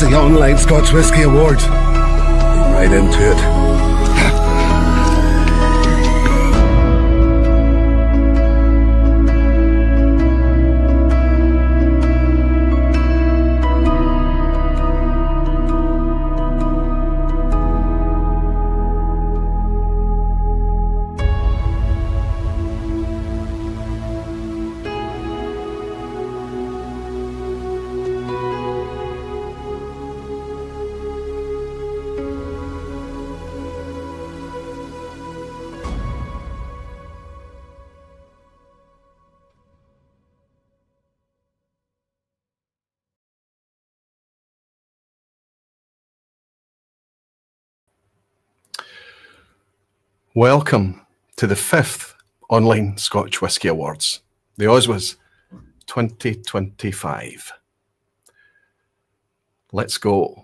the Online Scotch Whisky Awards. Right into it. Welcome to the 5th Online Scotch Whisky Awards, the OSWAs 2025. Let's go.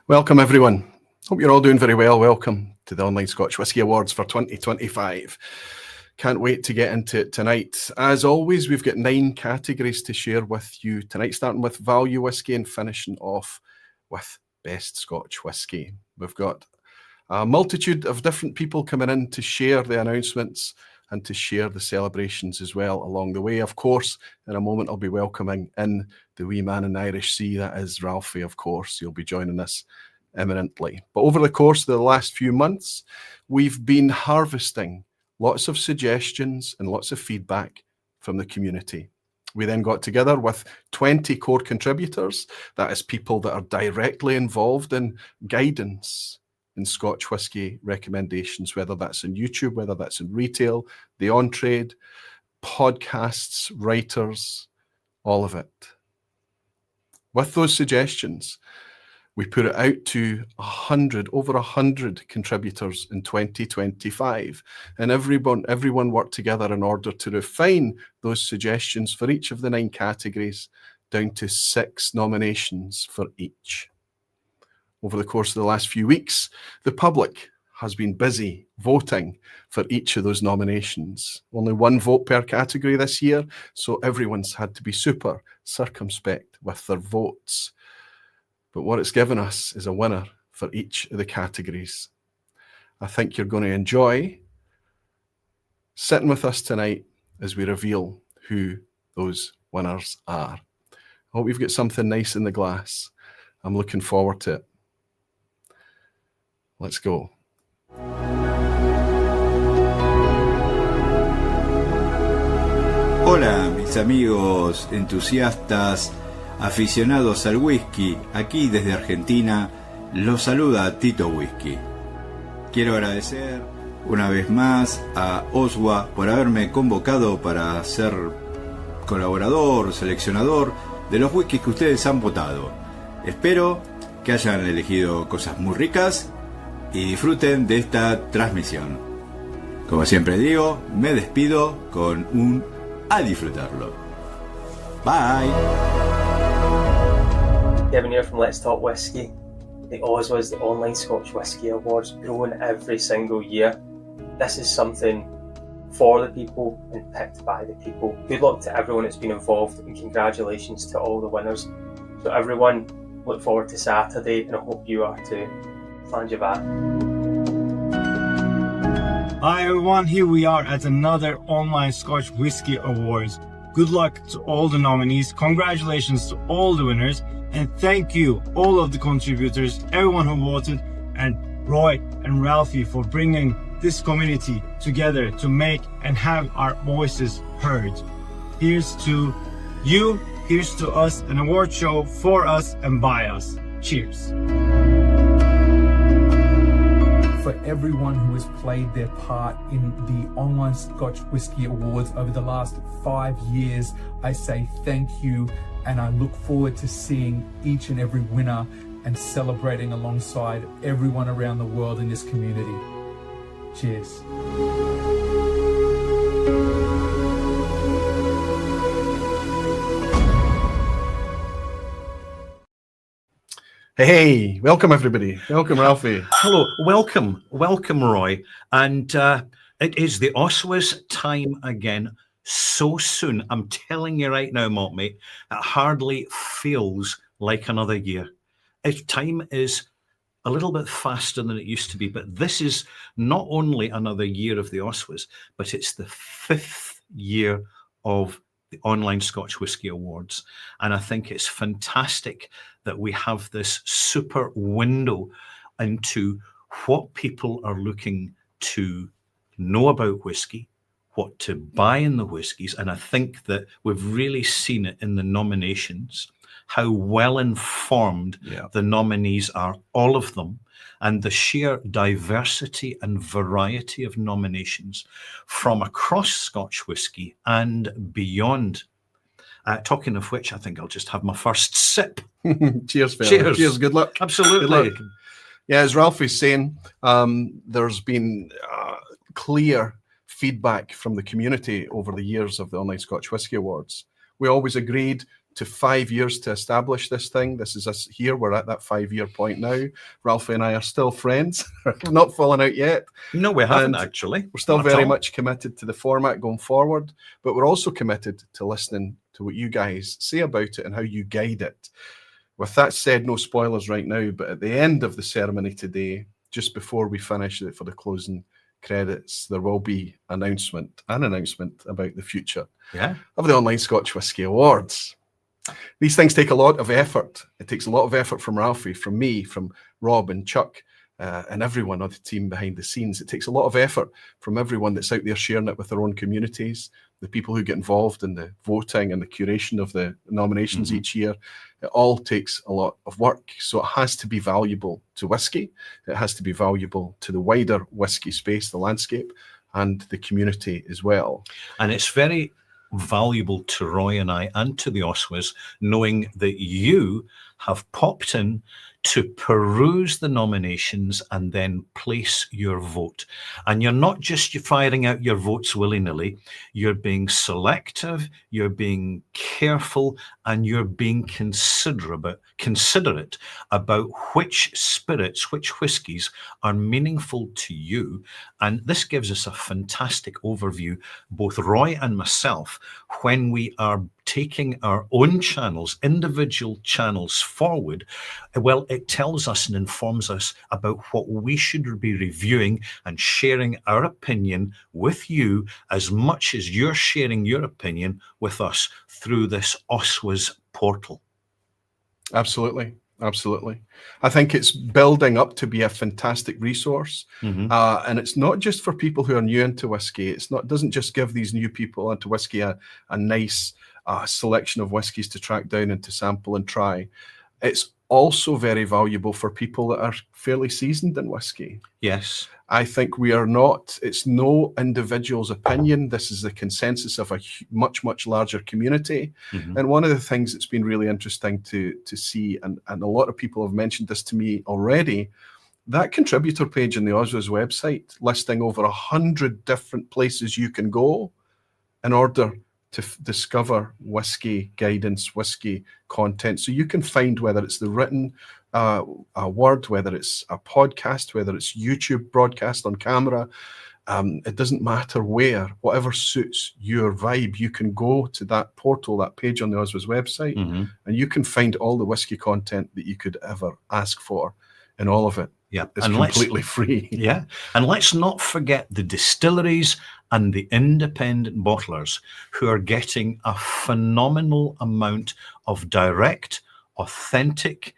Welcome everyone. Hope you're all doing very well. Welcome to the Online Scotch Whisky Awards for 2025. Can't wait to get into it tonight. As always, we've got 9 categories to share with you tonight, starting with value whisky and finishing off with best Scotch whisky. We've got a multitude of different people coming in to share the announcements and to share the celebrations as well along the way. Of course, in a moment, I'll be welcoming in the wee man in the Irish Sea, that is Ralfy, of course. He'll be joining us imminently. But over the course of the last few months, we've been harvesting lots of suggestions and lots of feedback from the community. We then got together with 20 core contributors, that is people that are directly involved in guidance in Scotch whisky recommendations, whether that's in YouTube, whether that's in retail, the on-trade, podcasts, writers, all of it. With those suggestions, we put it out to over 100 contributors in 2025. And everyone worked together in order to refine those suggestions for each of the 9 categories down to 6 nominations for each. Over the course of the last few weeks, the public has been busy voting for each of those nominations. Only 1 vote per category this year, so everyone's had to be super circumspect with their votes. But what it's given us is a winner for each of the categories. I think you're going to enjoy sitting with us tonight as we reveal who those winners are. I hope we've got something nice in the glass. I'm looking forward to it. Let's go. Hola mis amigos entusiastas, aficionados al whisky, aquí desde Argentina, los saluda Tito Whisky. Quiero agradecer una vez más a OSWA por haberme convocado para ser colaborador, seleccionador de los whiskies que ustedes han votado. Espero que hayan elegido cosas muy ricas y disfruten de esta transmisión. Como siempre digo, me despido con un a disfrutarlo. Bye. Kevin here from Let's Talk Whisky. The OSWAs, the Online Scotch Whisky Awards, growing every single year. This is something for the people and picked by the people. Good luck to everyone that's been involved and congratulations to all the winners. So everyone, look forward to Saturday and I hope you are too. Hi everyone, here we are at another Online Scotch Whisky Awards. Good luck to all the nominees, congratulations to all the winners, and thank you all of the contributors, everyone who voted, and Roy and Ralfy for bringing this community together to make and have our voices heard. Here's to you, here's to us, an award show for us and by us. Cheers. For everyone who has played their part in the Online Scotch Whisky Awards over the last 5 years, I say thank you, and I look forward to seeing each and every winner and celebrating alongside everyone around the world in this community. Cheers. Hey, welcome everybody. Welcome, Ralfy. Hello, welcome, Roy. And it is the OSWAs time again so soon. I'm telling you right now, Malt mate, it hardly feels like another year. Time is a little bit faster than it used to be, but this is not only another year of the OSWAs, but it's the 5th year of the Online Scotch Whisky Awards. And I think it's fantastic that we have this super window into what people are looking to know about whisky, what to buy in the whiskies. And I think that we've really seen it in the nominations, how well informed the nominees are, all of them, and the sheer diversity and variety of nominations from across Scotch whisky and beyond. Talking of which, I think I'll just have my first sip. Cheers, fella. Cheers. Cheers. Good luck. Absolutely. Good luck. Yeah, as Ralphie's saying, there's been clear feedback from the community over the years of the Online Scotch Whisky Awards. We always agreed to 5 years to establish this thing. This is us here. We're at that 5-year point now. Ralfy and I are still friends. We've not fallen out yet. No, we haven't, And actually. We're still Not very all. much committed to the format going forward, but we're also committed to listening to what you guys say about it and how you guide it. With that said, no spoilers right now, but at the end of the ceremony today, just before we finish it for the closing credits, there will be an announcement about the future of the Online Scotch Whisky Awards. These things take a lot of effort. It takes a lot of effort from Ralfy, from me, from Rob and Chuck, and everyone on the team behind the scenes. It takes a lot of effort from everyone that's out there sharing it with their own communities, the people who get involved in the voting and the curation of the nominations each year. It all takes a lot of work. So it has to be valuable to whisky. It has to be valuable to the wider whisky space, the landscape, and the community as well. And it's very valuable to Roy and I and to the OSWAs, knowing that you have popped in to peruse the nominations and then place your vote. And you're not just firing out your votes willy-nilly, you're being selective, you're being careful, and you're being considerate about which spirits, which whiskies are meaningful to you. And this gives us a fantastic overview, both Roy and myself, when we are taking our own channels, individual channels forward. Well, it tells us and informs us about what we should be reviewing and sharing our opinion with you as much as you're sharing your opinion with us through this OSWAs portal. Absolutely. Absolutely. I think it's building up to be a fantastic resource. And it's not just for people who are new into whiskey. It doesn't just give these new people into whiskey a nice selection of whiskies to track down and to sample and try. It's also very valuable for people that are fairly seasoned in whiskey. Yes. I think it's no individual's opinion. This is the consensus of a much, much larger community. And one of the things that's been really interesting to see, and a lot of people have mentioned this to me already, that contributor page on the OSWAs website listing over 100 different places you can go in order to discover whiskey guidance, whiskey content. So you can find whether it's the written word, whether it's a podcast, whether it's YouTube broadcast on camera. It doesn't matter where, whatever suits your vibe, you can go to that portal, that page on the OSWAs website, and you can find all the whiskey content that you could ever ask for, and all of it. Yeah, it's completely free. Yeah, and let's not forget the distilleries and the independent bottlers who are getting a phenomenal amount of direct, authentic,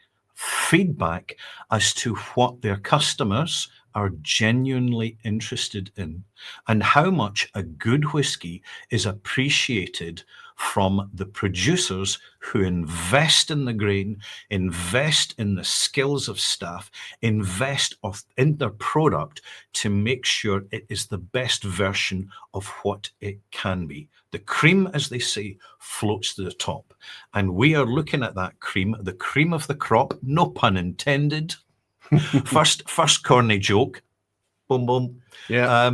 feedback as to what their customers are genuinely interested in and how much a good whiskey is appreciated from the producers who invest in the grain, invest in the skills of staff, invest in their product to make sure it is the best version of what it can be. The cream, as they say, floats to the top. And we are looking at that cream, the cream of the crop, no pun intended. First corny joke. Boom, boom. Yeah.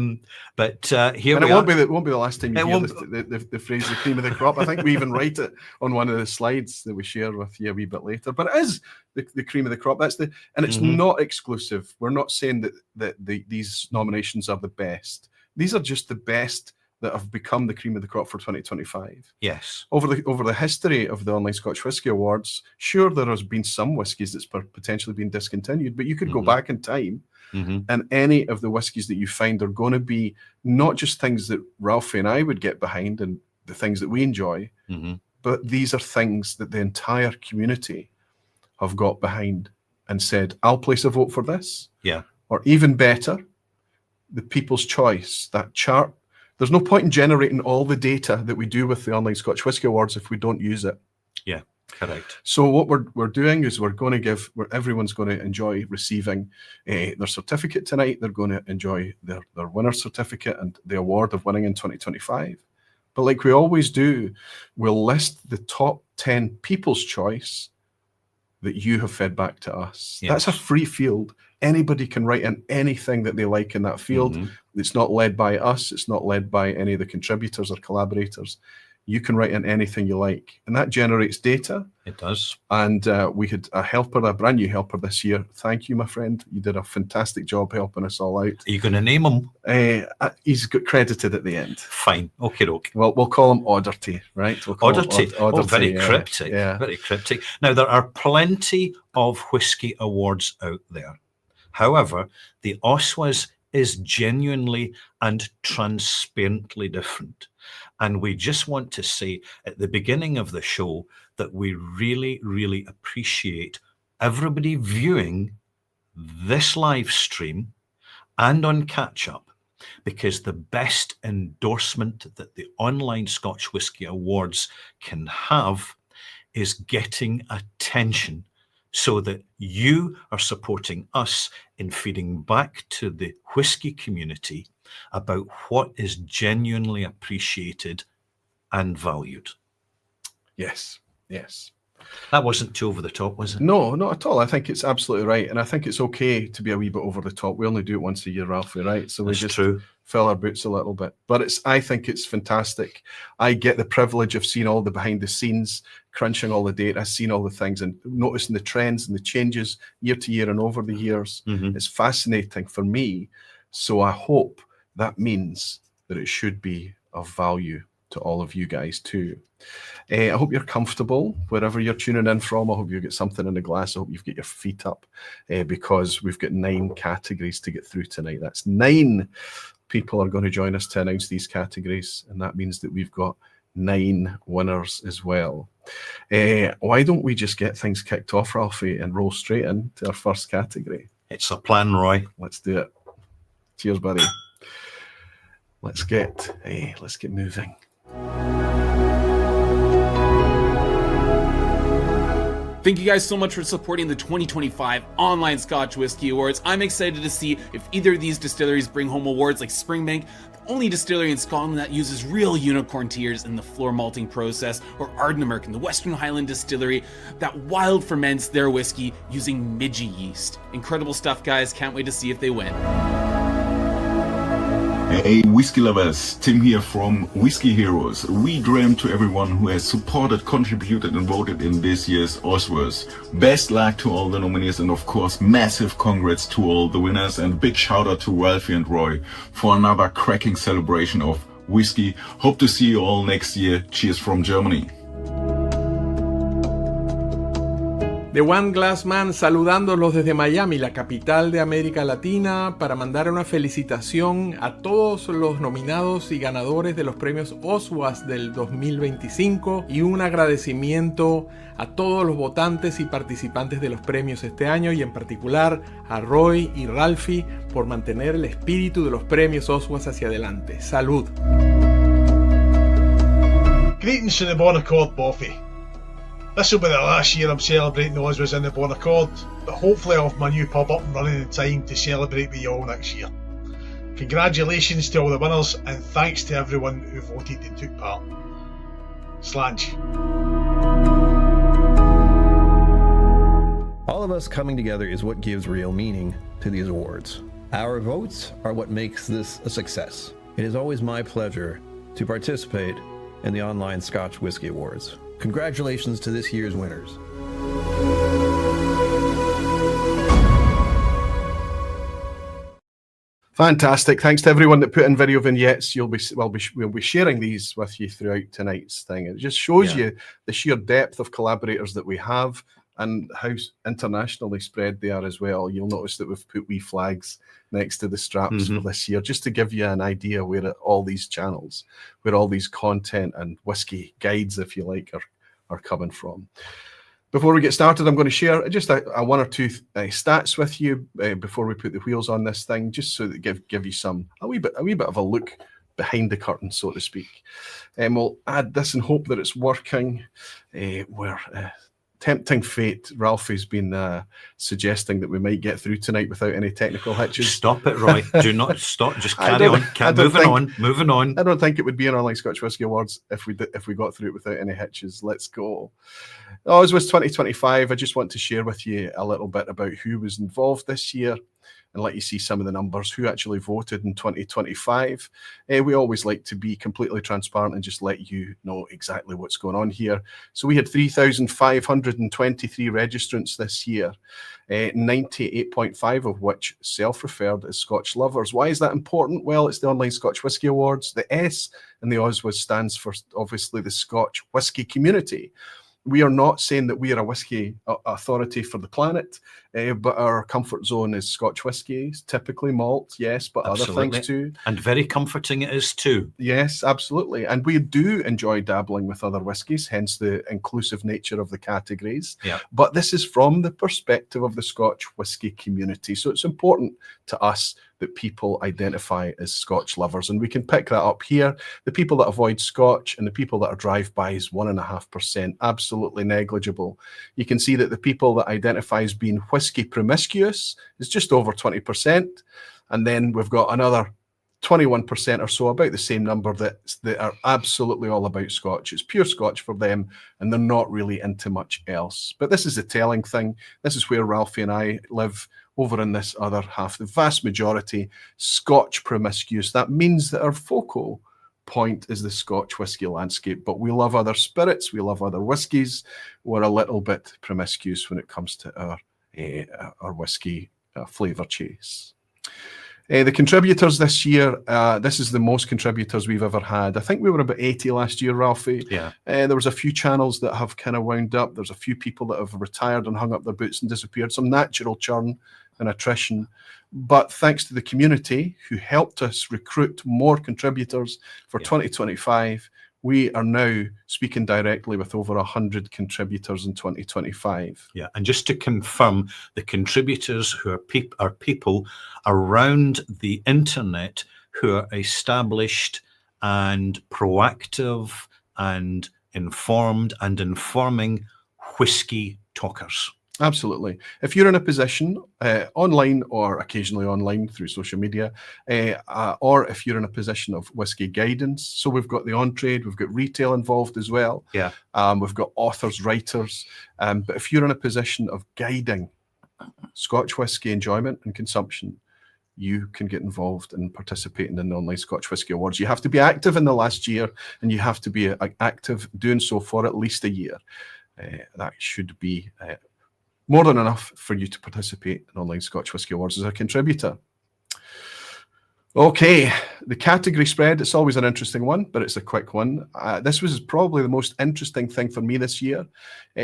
But here and we it are. won't be the last time you hear the phrase "the cream of the crop." I think we even write it on one of the slides that we share with you a wee bit later. But it is the cream of the crop. And it's not exclusive. We're not saying that these nominations are the best. These are just the best that have become the cream of the crop for 2025. Yes. Over the history of the Online Scotch Whisky Awards, sure, there has been some whiskies that's potentially been discontinued, but you could go back in time. And any of the whiskies that you find are going to be not just things that Ralfy and I would get behind and the things that we enjoy, but these are things that the entire community have got behind and said, I'll place a vote for this. Yeah. Or even better, the People's Choice, that chart. There's no point in generating all the data that we do with the Online Scotch Whisky Awards if we don't use it. Yeah. Correct. So what we're doing is everyone's going to enjoy receiving their certificate tonight. They're going to enjoy their winner's certificate and the award of winning in 2025. But like we always do, we'll list the top 10 People's Choice that you have fed back to us. Yes. That's a free field. Anybody can write in anything that they like in that field. It's not led by us. It's not led by any of the contributors or collaborators. You can write in anything you like, and that generates data. It does. And we had a brand new helper this year. Thank you, my friend. You did a fantastic job helping us all out. Are you going to name him? He's got credited at the end. Fine. Okay, okay. Well, we'll call him Odderty, right? We'll call him Odderty. Oh, very cryptic. Yeah. Very cryptic. Now, there are plenty of whiskey awards out there. However, the OSWAs is genuinely and transparently different. And we just want to say at the beginning of the show that we really, really appreciate everybody viewing this live stream and on catch up, because the best endorsement that the Online Scotch Whisky Awards can have is getting attention, so that you are supporting us in feeding back to the whisky community about what is genuinely appreciated and valued. Yes, yes. That wasn't too over the top, was it? No, not at all. I think it's absolutely right. And I think it's okay to be a wee bit over the top. We only do it once a year, Ralfy, right? So we just fill our boots a little bit. But I think it's fantastic. I get the privilege of seeing all the behind the scenes, crunching all the data, seeing all the things and noticing the trends and the changes year to year and over the years. It's fascinating for me. So I hope that means that it should be of value to all of you guys too. I hope you're comfortable wherever you're tuning in from. I hope you get something in the glass. I hope you've got your feet up because we've got 9 categories to get through tonight. That's 9 people are going to join us to announce these categories, and that means that we've got 9 winners as well. Why don't we just get things kicked off, Ralfy, and roll straight into our first category? It's a plan, Roy. Let's do it. Cheers, buddy. Let's get moving. Thank you guys so much for supporting the 2025 Online Scotch Whisky Awards. I'm excited to see if either of these distilleries bring home awards like Springbank, the only distillery in Scotland that uses real unicorn tears in the floor malting process, or Ardnahoe in the Western Highland Distillery that wild ferments their whiskey using Midgie yeast. Incredible stuff, guys. Can't wait to see if they win. Hey whiskey lovers, Tim here from Whiskey Heroes. We dream to everyone who has supported, contributed and voted in this year's OSWAs. Best luck to all the nominees, and of course massive congrats to all the winners, and big shout out to Ralfy and Roy for another cracking celebration of whiskey. Hope to see you all next year. Cheers from Germany. The One Glass Man saludándolos desde Miami, la capital de América Latina, para mandar una felicitación a todos los nominados y ganadores de los premios OSWAs del 2025 y un agradecimiento a todos los votantes y participantes de los premios este año y en particular a Roy y Ralfy por mantener el espíritu de los premios OSWAs hacia adelante. ¡Salud! Greetings to the Bon Accord Boffy. This will be the last year I'm celebrating the OSWAs in the Bon Accord, but hopefully I'll have my new pub up and running in time to celebrate with you all next year. Congratulations to all the winners and thanks to everyone who voted and took part. Slange. All of us coming together is what gives real meaning to these awards. Our votes are what makes this a success. It is always my pleasure to participate in the Online Scotch Whisky Awards. Congratulations to this year's winners. Fantastic. Thanks to everyone that put in video vignettes. We'll be sharing these with you throughout tonight's thing. It just shows you the sheer depth of collaborators that we have and how internationally spread they are as well. You'll notice that we've put wee flags next to the straps for this year, just to give you an idea where all these channels, where all these content and whiskey guides, if you like, are coming from. Before we get started, I'm going to share just a one or two stats with you before we put the wheels on this thing, just so that give you a wee bit of a look behind the curtain, so to speak. We'll add this and hope that it's working. We're tempting fate. Ralfy's been suggesting that we might get through tonight without any technical hitches. Stop it, Roy. Do not stop. Just carry on. Moving on. I don't think it would be an Online Scotch Whisky Awards if we got through it without any hitches. Let's go. OSWAs 2025. I just want to share with you a little bit about who was involved this year and let you see some of the numbers, who actually voted in 2025. We always like to be completely transparent and just let you know exactly what's going on here. So we had 3,523 registrants this year, 98.5 of which self-referred as Scotch lovers. Why is that important? Well, it's the Online Scotch Whisky Awards. The S in the OSWAs stands for, obviously, the Scotch whisky community. We are not saying that we are a whiskey authority for the planet, but our comfort zone is Scotch whiskies, typically malt, yes, but Absolutely. Other things too. And very comforting it is too. Yes, absolutely. And we do enjoy dabbling with other whiskies, hence the inclusive nature of the categories. Yeah. But this is from the perspective of the Scotch whisky community. So it's important to us that people identify as Scotch lovers. And we can pick that up here. The people that avoid Scotch and the people that are drive-bys, 1.5%, absolutely negligible. You can see that the people that identify as being whiskey promiscuous is just over 20%. And then we've got another 21% or so, about the same number, that are absolutely all about Scotch. It's pure Scotch for them, and they're not really into much else. But this is the telling thing. This is where Ralfy and I live, over in this other half. The vast majority, Scotch promiscuous. That means that our focal point is the Scotch whisky landscape, but we love other spirits, we love other whiskies. We're a little bit promiscuous when it comes to our whisky flavour chase. The contributors this year, this is the most contributors we've ever had. I think we were about 80 last year, Ralfy. Yeah. There was a few channels that have kind of wound up. There's a few people that have retired and hung up their boots and disappeared. Some natural churn and attrition. But thanks to the community who helped us recruit more contributors for 2025, we are now speaking directly with over 100 contributors in 2025. Yeah, and just to confirm, the contributors who are people around the internet who are established and proactive and informed and informing whiskey talkers. Absolutely. If you're in a position online or occasionally online through social media, or if you're in a position of whiskey guidance, so we've got the on-trade, we've got retail involved as well. Yeah. We've got authors, writers. But if you're in a position of guiding Scotch whisky enjoyment and consumption, you can get involved in participating in the Online Scotch Whisky Awards. You have to be active in the last year, and you have to be active doing so for at least a year. That should be more than enough for you to participate in Online Scotch Whisky Awards as a contributor. Okay, the category spread, it's always an interesting one, but it's a quick one. This was probably the most interesting thing for me this year.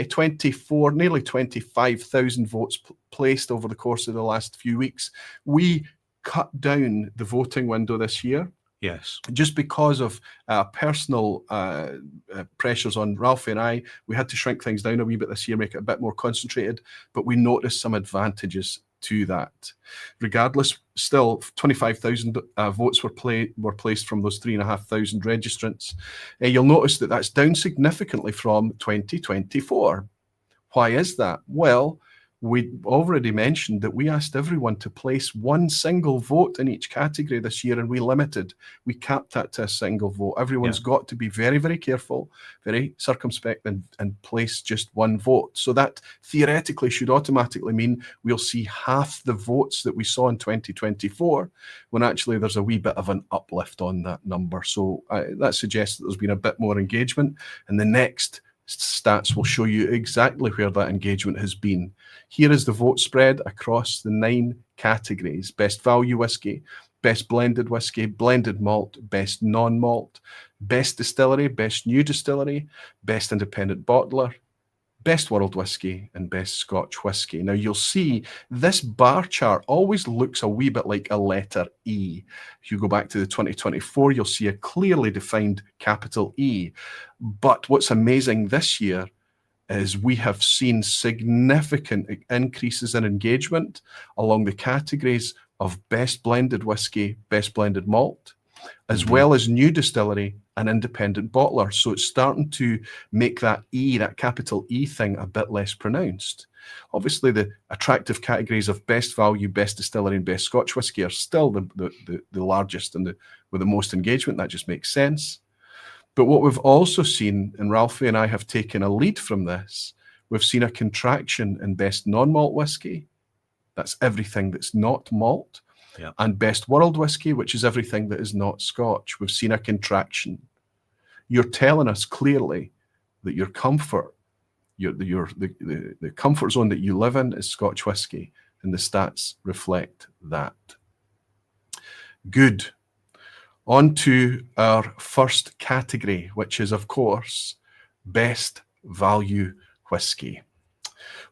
24, nearly 25,000 votes placed over the course of the last few weeks. We cut down the voting window this year. Yes. Just because of personal pressures on Ralfy and I, we had to shrink things down a wee bit this year, make it a bit more concentrated, but we noticed some advantages to that. Regardless, still 25,000 votes were placed from those 3,500 registrants. You'll notice that that's down significantly from 2024. Why is that? Well, we already mentioned that we asked everyone to place one single vote in each category this year, and we capped that to a single vote. Everyone's got to be very, very careful, very circumspect, and place just one vote. So that theoretically should automatically mean we'll see half the votes that we saw in 2024, when actually there's a wee bit of an uplift on that number. So that suggests that there's been a bit more engagement, and the next stats will show you exactly where that engagement has been. Here is the vote spread across the 9 categories: best value whiskey, best blended whiskey, blended malt, best non-malt, best distillery, best new distillery, best independent bottler, best world whiskey, and best Scotch whiskey. Now you'll see this bar chart always looks a wee bit like a letter E. If you go back to the 2024, you'll see a clearly defined capital E. But what's amazing this year is we have seen significant increases in engagement along the categories of best blended whiskey, best blended malt, as well as new distillery and independent bottler. So it's starting to make that E, that capital E thing, a bit less pronounced. Obviously, the attractive categories of best value, best distillery, and best Scotch whisky are still the largest and with the most engagement. That just makes sense. But what we've also seen, and Ralfy and I have taken a lead from this, we've seen a contraction in best non-malt whiskey. That's everything that's not malt. Yeah. And best world whiskey, which is everything that is not Scotch. We've seen a contraction. You're telling us clearly that your comfort, the comfort zone that you live in is Scotch whisky, and the stats reflect that. Good. On to our first category, which is, of course, best value whiskey.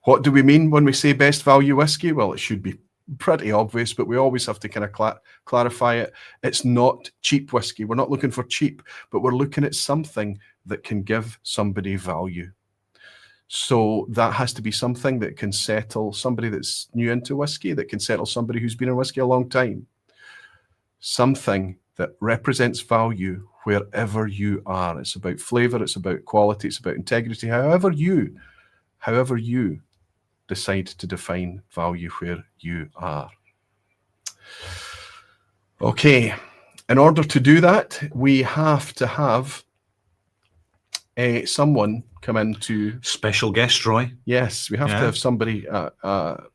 What do we mean when we say best value whiskey? Well, it should be pretty obvious, but we always have to kind of clarify it. It's not cheap whiskey. We're not looking for cheap, but we're looking at something that can give somebody value. So that has to be something that can settle somebody that's new into whiskey, that can settle somebody who's been in whiskey a long time. Something that represents value wherever you are. It's about flavor, it's about quality, it's about integrity, however you decide to define value where you are. Okay, in order to do that, we have to have someone come in to... Special guest, Roy. Yes, we have to have somebody to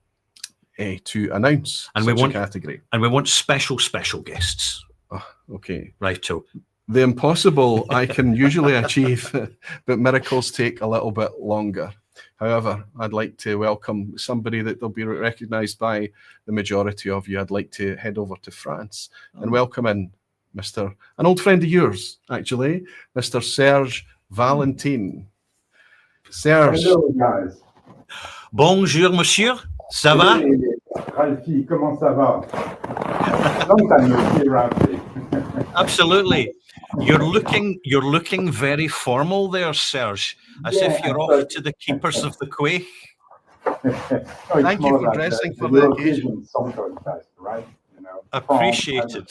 announce a category. And we want special guests. Oh, okay. Righto. The impossible I can usually achieve, but miracles take a little bit longer. However, I'd like to welcome somebody that will be recognised by the majority of you. I'd like to head over to France and welcome in an old friend of yours, actually, Mr. Serge Valentin. Serge. Hello, guys. Bonjour, monsieur. Ça va? Hey, Ralfy, comment ça va? Long time no see, Ralfy. Absolutely. You're looking very formal there, Serge, as if you're off to the keepers of the quay. Thank you for dressing for the occasion. Right? You know, appreciated.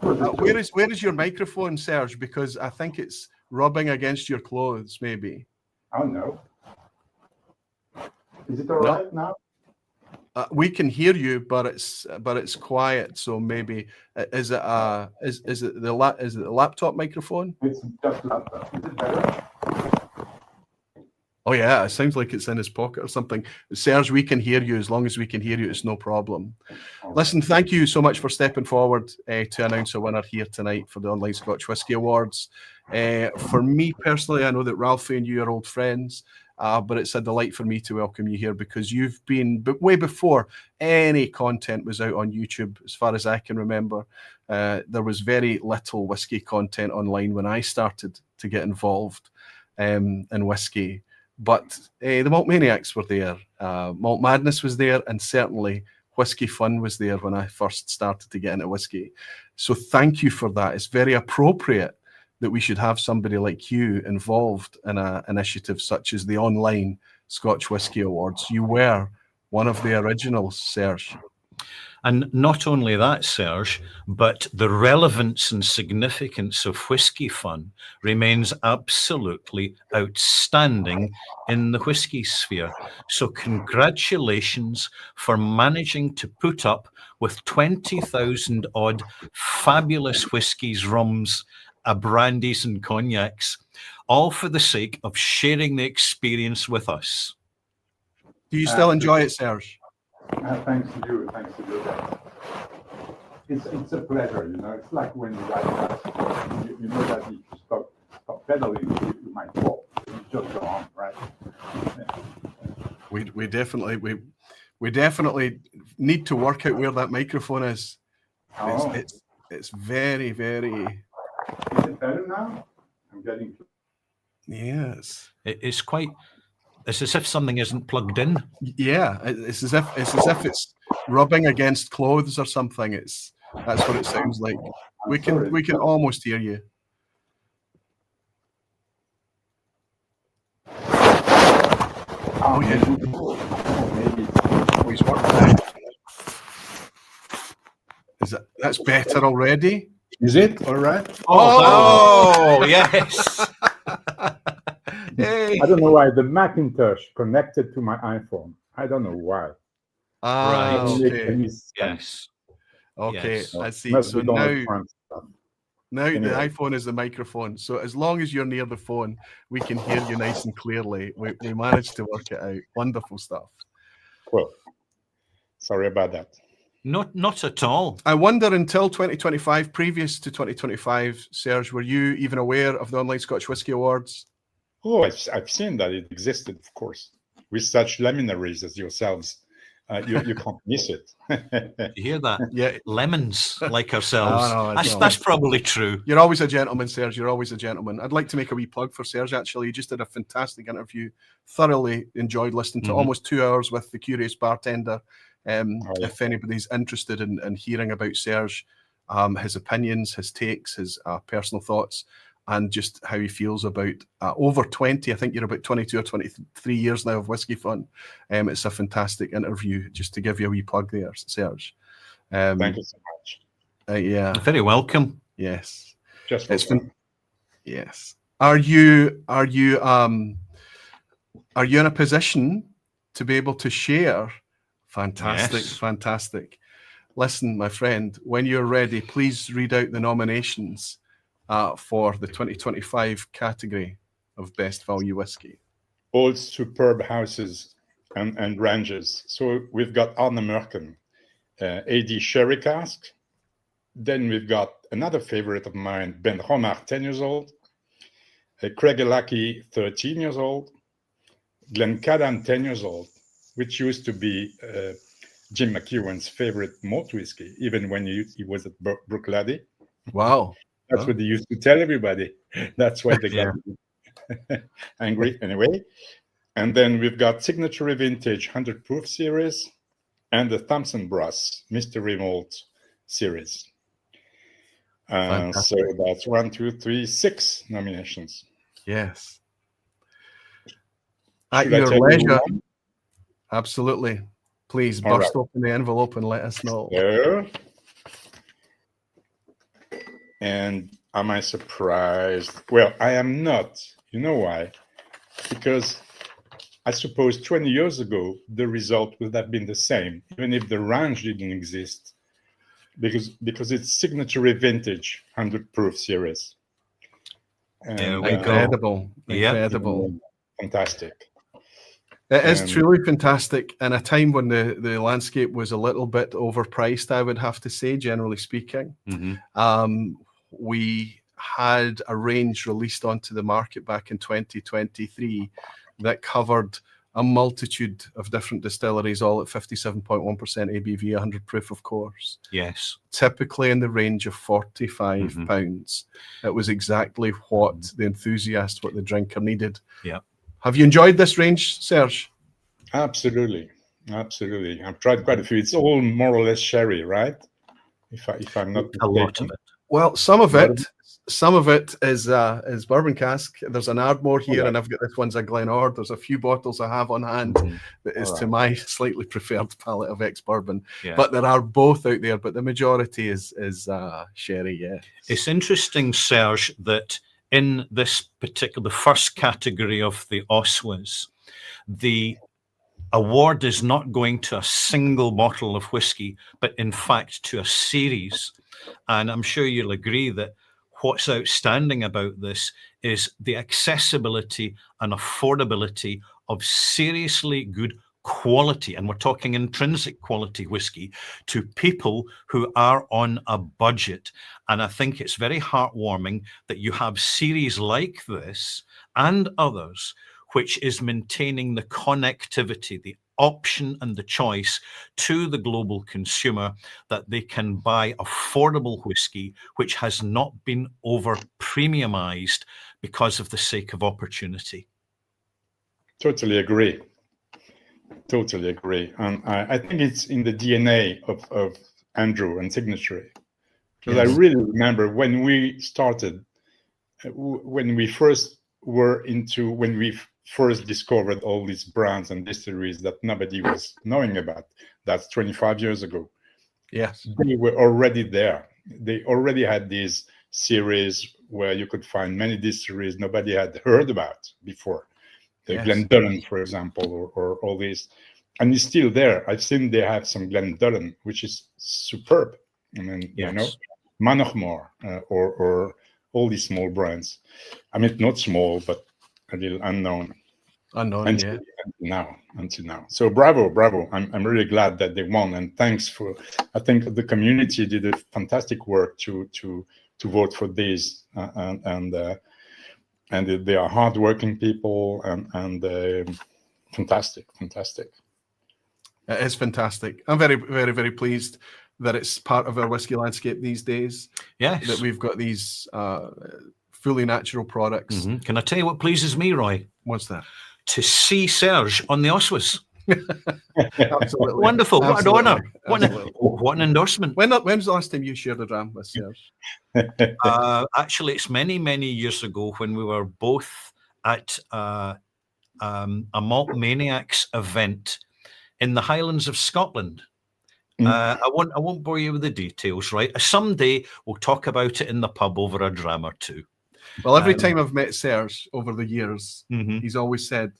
Where is your microphone, Serge? Because I think it's rubbing against your clothes, maybe. Oh no. Is it all right now? We can hear you, but it's quiet. So maybe is it the laptop microphone? It's just laptop. Is it better? Oh yeah, it sounds like it's in his pocket or something. Serge, we can hear you. As long as we can hear you, it's no problem. Listen, thank you so much for stepping forward to announce a winner here tonight for the Online Scotch Whisky Awards. For me personally, I know that Ralfy and you are old friends. but it's a delight for me to welcome you here because you've been way before any content was out on YouTube, as far as I can remember. There was very little whiskey content online when I started to get involved in whiskey. But the Malt Maniacs were there, Malt Madness was there, and certainly Whiskey Fun was there when I first started to get into whiskey. So thank you for that. It's very appropriate that we should have somebody like you involved in an initiative such as the Online Scotch Whisky Awards. You were one of the originals, Serge. And not only that, Serge, but the relevance and significance of Whiskey Fun remains absolutely outstanding in the whiskey sphere. So congratulations for managing to put up with 20,000 odd fabulous whiskies, rums, brandies and cognacs, all for the sake of sharing the experience with us. Do you still enjoy it, Serge? Thanks to you, guys. It's a pleasure, you know. It's like when you ride fast, you know that if you stop pedaling, you might fall. You just go on, right? We definitely need to work out where that microphone is. Oh. It's very, very. Is it better now? I'm getting. Yes. It's quite. It's as if something isn't plugged in. Yeah, it's as if it's rubbing against clothes or something. That's what it sounds like. We can almost hear you. Oh yeah. He's working. That's better already? Is it all right? Oh yes. Hey. I don't know why the Macintosh connected to my iPhone. I don't know why. Right. Okay. Yes. Okay, yes. I see. Must So be now anyway. The iPhone is the microphone. So as long as you're near the phone, we can hear you nice and clearly. We managed to work it out. Wonderful stuff. Cool. Sorry about that. Not at all. I wonder, until 2025, previous to 2025, Serge, were you even aware of the Online Scotch Whisky Awards? Oh, I've seen that it existed, of course. With such luminaries as yourselves, you can't miss it. You hear that? Yeah, lemons like ourselves. No, that's probably true. You're always a gentleman, Serge. You're always a gentleman. I'd like to make a wee plug for Serge, actually. He just did a fantastic interview. Thoroughly enjoyed listening to almost 2 hours with the Curious Bartender. If anybody's interested in hearing about Serge, his opinions, his takes, his personal thoughts, and just how he feels about over 20, I think you're about 22 or 23 years now of Whiskey Fun. It's a fantastic interview, just to give you a wee plug there, Serge. Thank you so much. Yeah. Very welcome. Yes. Just for fun. Yes. Are you in a position to be able to share? Fantastic, Yes. Fantastic. Listen, my friend, when you're ready, please read out the nominations for the 2025 category of Best Value Whiskey. All superb houses and ranges. So we've got Ardnahoe, AD Sherry Cask. Then we've got another favorite of mine, Ben Romar, 10 years old. Craigellachie, 13 years old. Glencairn, 10 years old, which used to be Jim McEwan's favorite malt whiskey, even when he was at Bruichladdich. Wow. That's what they used to tell everybody. That's why they got angry anyway. And then we've got Signatory Vintage 100 Proof Series and the Thompson Brass Mystery Malt Series. So that's 1, 2, 3, 6 nominations. Yes. Should At I your tell you leisure. one? Absolutely. Please All burst right. open the envelope and let us know. There. And am I surprised? Well, I am not. You know why? Because I suppose 20 years ago, the result would have been the same, even if the range didn't exist, because it's Signatory Vintage 100 Proof Series. And, There we go. Incredible. Yeah. Incredible. Fantastic. It is truly fantastic. In a time when the landscape was a little bit overpriced, I would have to say, generally speaking. We had a range released onto the market back in 2023 that covered a multitude of different distilleries, all at 57.1% ABV, 100 proof, of course. Yes. Typically in the range of £45. It was exactly what the enthusiast, what the drinker needed. Yeah. Have you enjoyed this range, Serge? Absolutely. Absolutely. I've tried quite a few. It's all more or less sherry, right? If I'm not a lot mistaken. of it. Well, some of it is bourbon cask. There's an Ardmore here, and I've got this one's a Glenord. There's a few bottles I have on hand that is to my slightly preferred palate of ex-bourbon. Yeah. But there are both out there, but the majority is sherry, yeah. It's interesting, Serge, that in this particular, the first category of the OSWAs, the award is not going to a single bottle of whiskey, but in fact to a series. And I'm sure you'll agree that what's outstanding about this is the accessibility and affordability of seriously good quality, and we're talking intrinsic quality whiskey, to people who are on a budget. And I think it's very heartwarming that you have series like this and others which is maintaining the connectivity, the option and the choice to the global consumer that they can buy affordable whiskey which has not been over premiumized because of the sake of opportunity. Totally agree. Totally agree. I think it's in the DNA of Andrew and Signatory. Because I really remember when we started, when we first discovered all these brands and distilleries that nobody was knowing about. That's 25 years ago. Yes. They were already there. They already had these series where you could find many distilleries nobody had heard about before. The Glendullan, for example, or all these. And it's still there. I've seen they have some Glendullan, which is superb. I mean, you know, Manachmore, or all these small brands. I mean, not small, but a little unknown until now. So bravo. I'm really glad that they won, and thanks for. I think the community did a fantastic work to vote for these, and they are hardworking people and fantastic. It is fantastic. I'm very, very, very pleased that it's part of our whiskey landscape these days. Yes, that we've got these fully natural products. Can I tell you what pleases me, Roy? What's that? To see Serge on the OSWAs. Absolutely. Wonderful. Absolutely. What an honour. What an endorsement. When was the last time you shared a dram with Serge? Actually, it's many, many years ago when we were both at a Malt Maniacs event in the Highlands of Scotland. I won't bore you with the details, right? Someday we'll talk about it in the pub over a dram or two. Well, every time I've met Serge over the years, he's always said,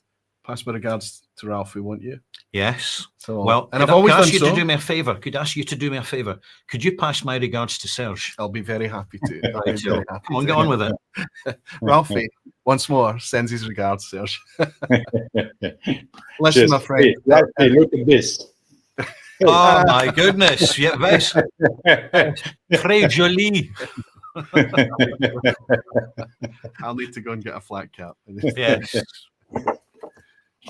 "Pass my regards to Ralfy, won't you?" Yes. So, well, and I've always done you so. to do me a favour. Could I ask you to do me a favour? Could you pass my regards to Serge? I'll be very happy to. Come on, get on with it. Ralfy, once more, sends his regards, Serge. Listen, Cheers. my friend. Hey, look at this. Oh my goodness! Yeah, this très joli. I'll need to go and get a flat cap. Yes.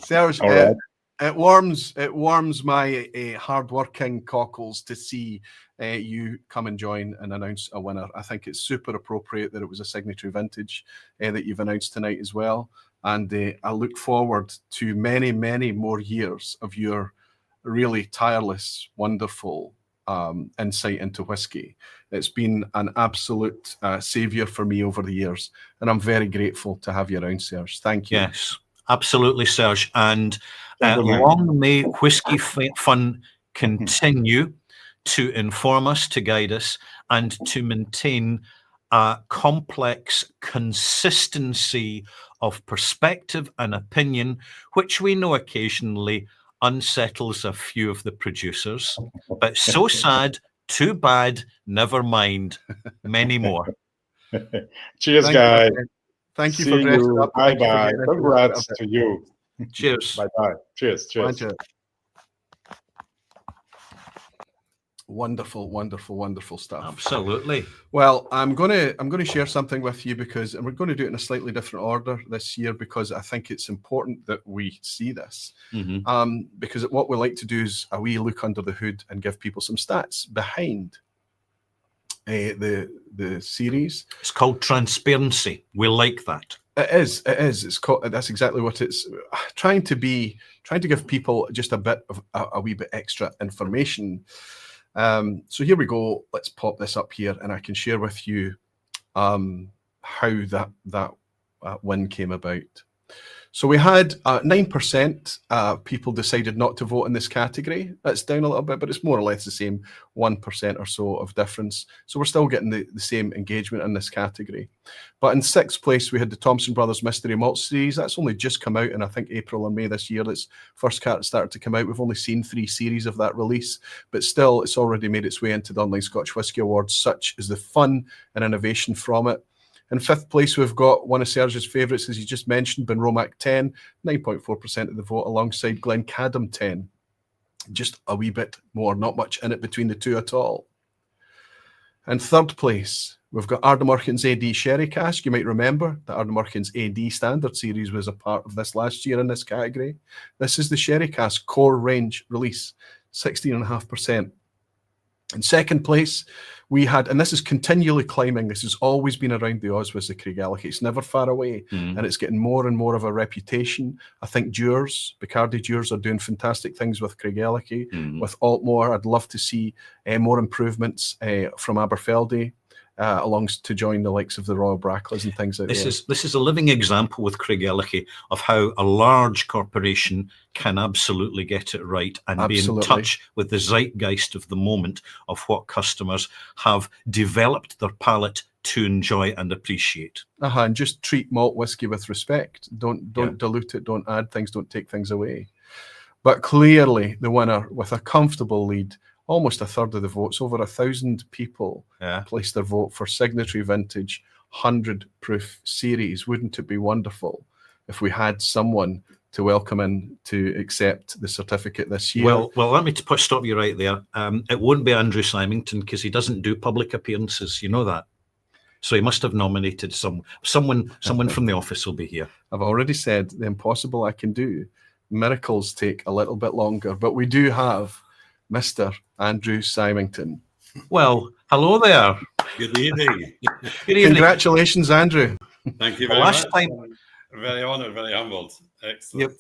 Serge, right. it warms my hard-working cockles to see you come and join and announce a winner. I think it's super appropriate that it was a Signatory vintage that you've announced tonight as well. And I look forward to many, many more years of your really tireless, wonderful insight into whiskey. It's been an absolute saviour for me over the years, and I'm very grateful to have you around, Serge. Thank you. Yes, absolutely, Serge. And long may Whiskey Fun continue to inform us, to guide us, and to maintain a complex consistency of perspective and opinion, which we know occasionally unsettles a few of the producers, but so sad, too bad, never mind, many more. Cheers, guys. Thank you for dressing up. Bye-bye. Congrats to you. Cheers. Bye-bye. Cheers. Bye, cheers. Wonderful, wonderful, wonderful stuff. Absolutely. Well, I'm gonna share something with you and we're going to do it in a slightly different order this year because I think it's important that we see this. Because what we like to do is a wee look under the hood and give people some stats behind the series. It's called transparency. We like that. It is. It's called. That's exactly what it's trying to give people just a bit of a wee bit extra information. So here we go. Let's pop this up here, and I can share with you how that win came about. So we had 9% people decided not to vote in this category. That's down a little bit, but it's more or less the same 1% or so of difference. So we're still getting the same engagement in this category. But in 6th place, we had the Thompson Brothers Mystery Malt series. That's only just come out in, I think, April or May this year. Its first cart started to come out. We've only seen 3 series of that release, but still, it's already made its way into the Online Scotch Whisky Awards. Such is the fun and innovation from it. In 5th place, we've got one of Serge's favourites, as you just mentioned, Bunromac 10, 9.4% of the vote, alongside Glencadam 10. Just a wee bit more, not much in it between the two at all. In 3rd place, we've got Ardnahoe's AD Sherry Cask. You might remember that Ardnahoe's AD Standard Series was a part of this last year in this category. This is the Sherry Cask core range release, 16.5%. In 2nd place, we had, and this is continually climbing, this has always been around the OSWAs, the Craigellachie. It's never far away, and it's getting more and more of a reputation. I think Dewars, Bacardi Dewars, are doing fantastic things with Craigellachie, with Altmore. I'd love to see more improvements from Aberfeldy, to join the likes of the Royal Brackleys and things like that. This is a living example with Craigellachie of how a large corporation can absolutely get it right and be in touch with the zeitgeist of the moment of what customers have developed their palate to enjoy and appreciate. And just treat malt whiskey with respect. Don't dilute it, don't add things, don't take things away. But clearly the winner with a comfortable lead, almost a third of the votes, over 1,000 people placed their vote for Signatory Vintage 100 proof series. Wouldn't it be wonderful if we had someone to welcome in to accept the certificate this year? Well, let me stop you right there. It won't be Andrew Symington because he doesn't do public appearances. You know that. So he must have nominated someone from the office will be here. I've already said the impossible I can do. Miracles take a little bit longer, but we do have Mr. Andrew Symington. Well, hello there. Good evening. Good evening. Congratulations, Andrew. Thank you very much. Very honoured, very humbled. Excellent.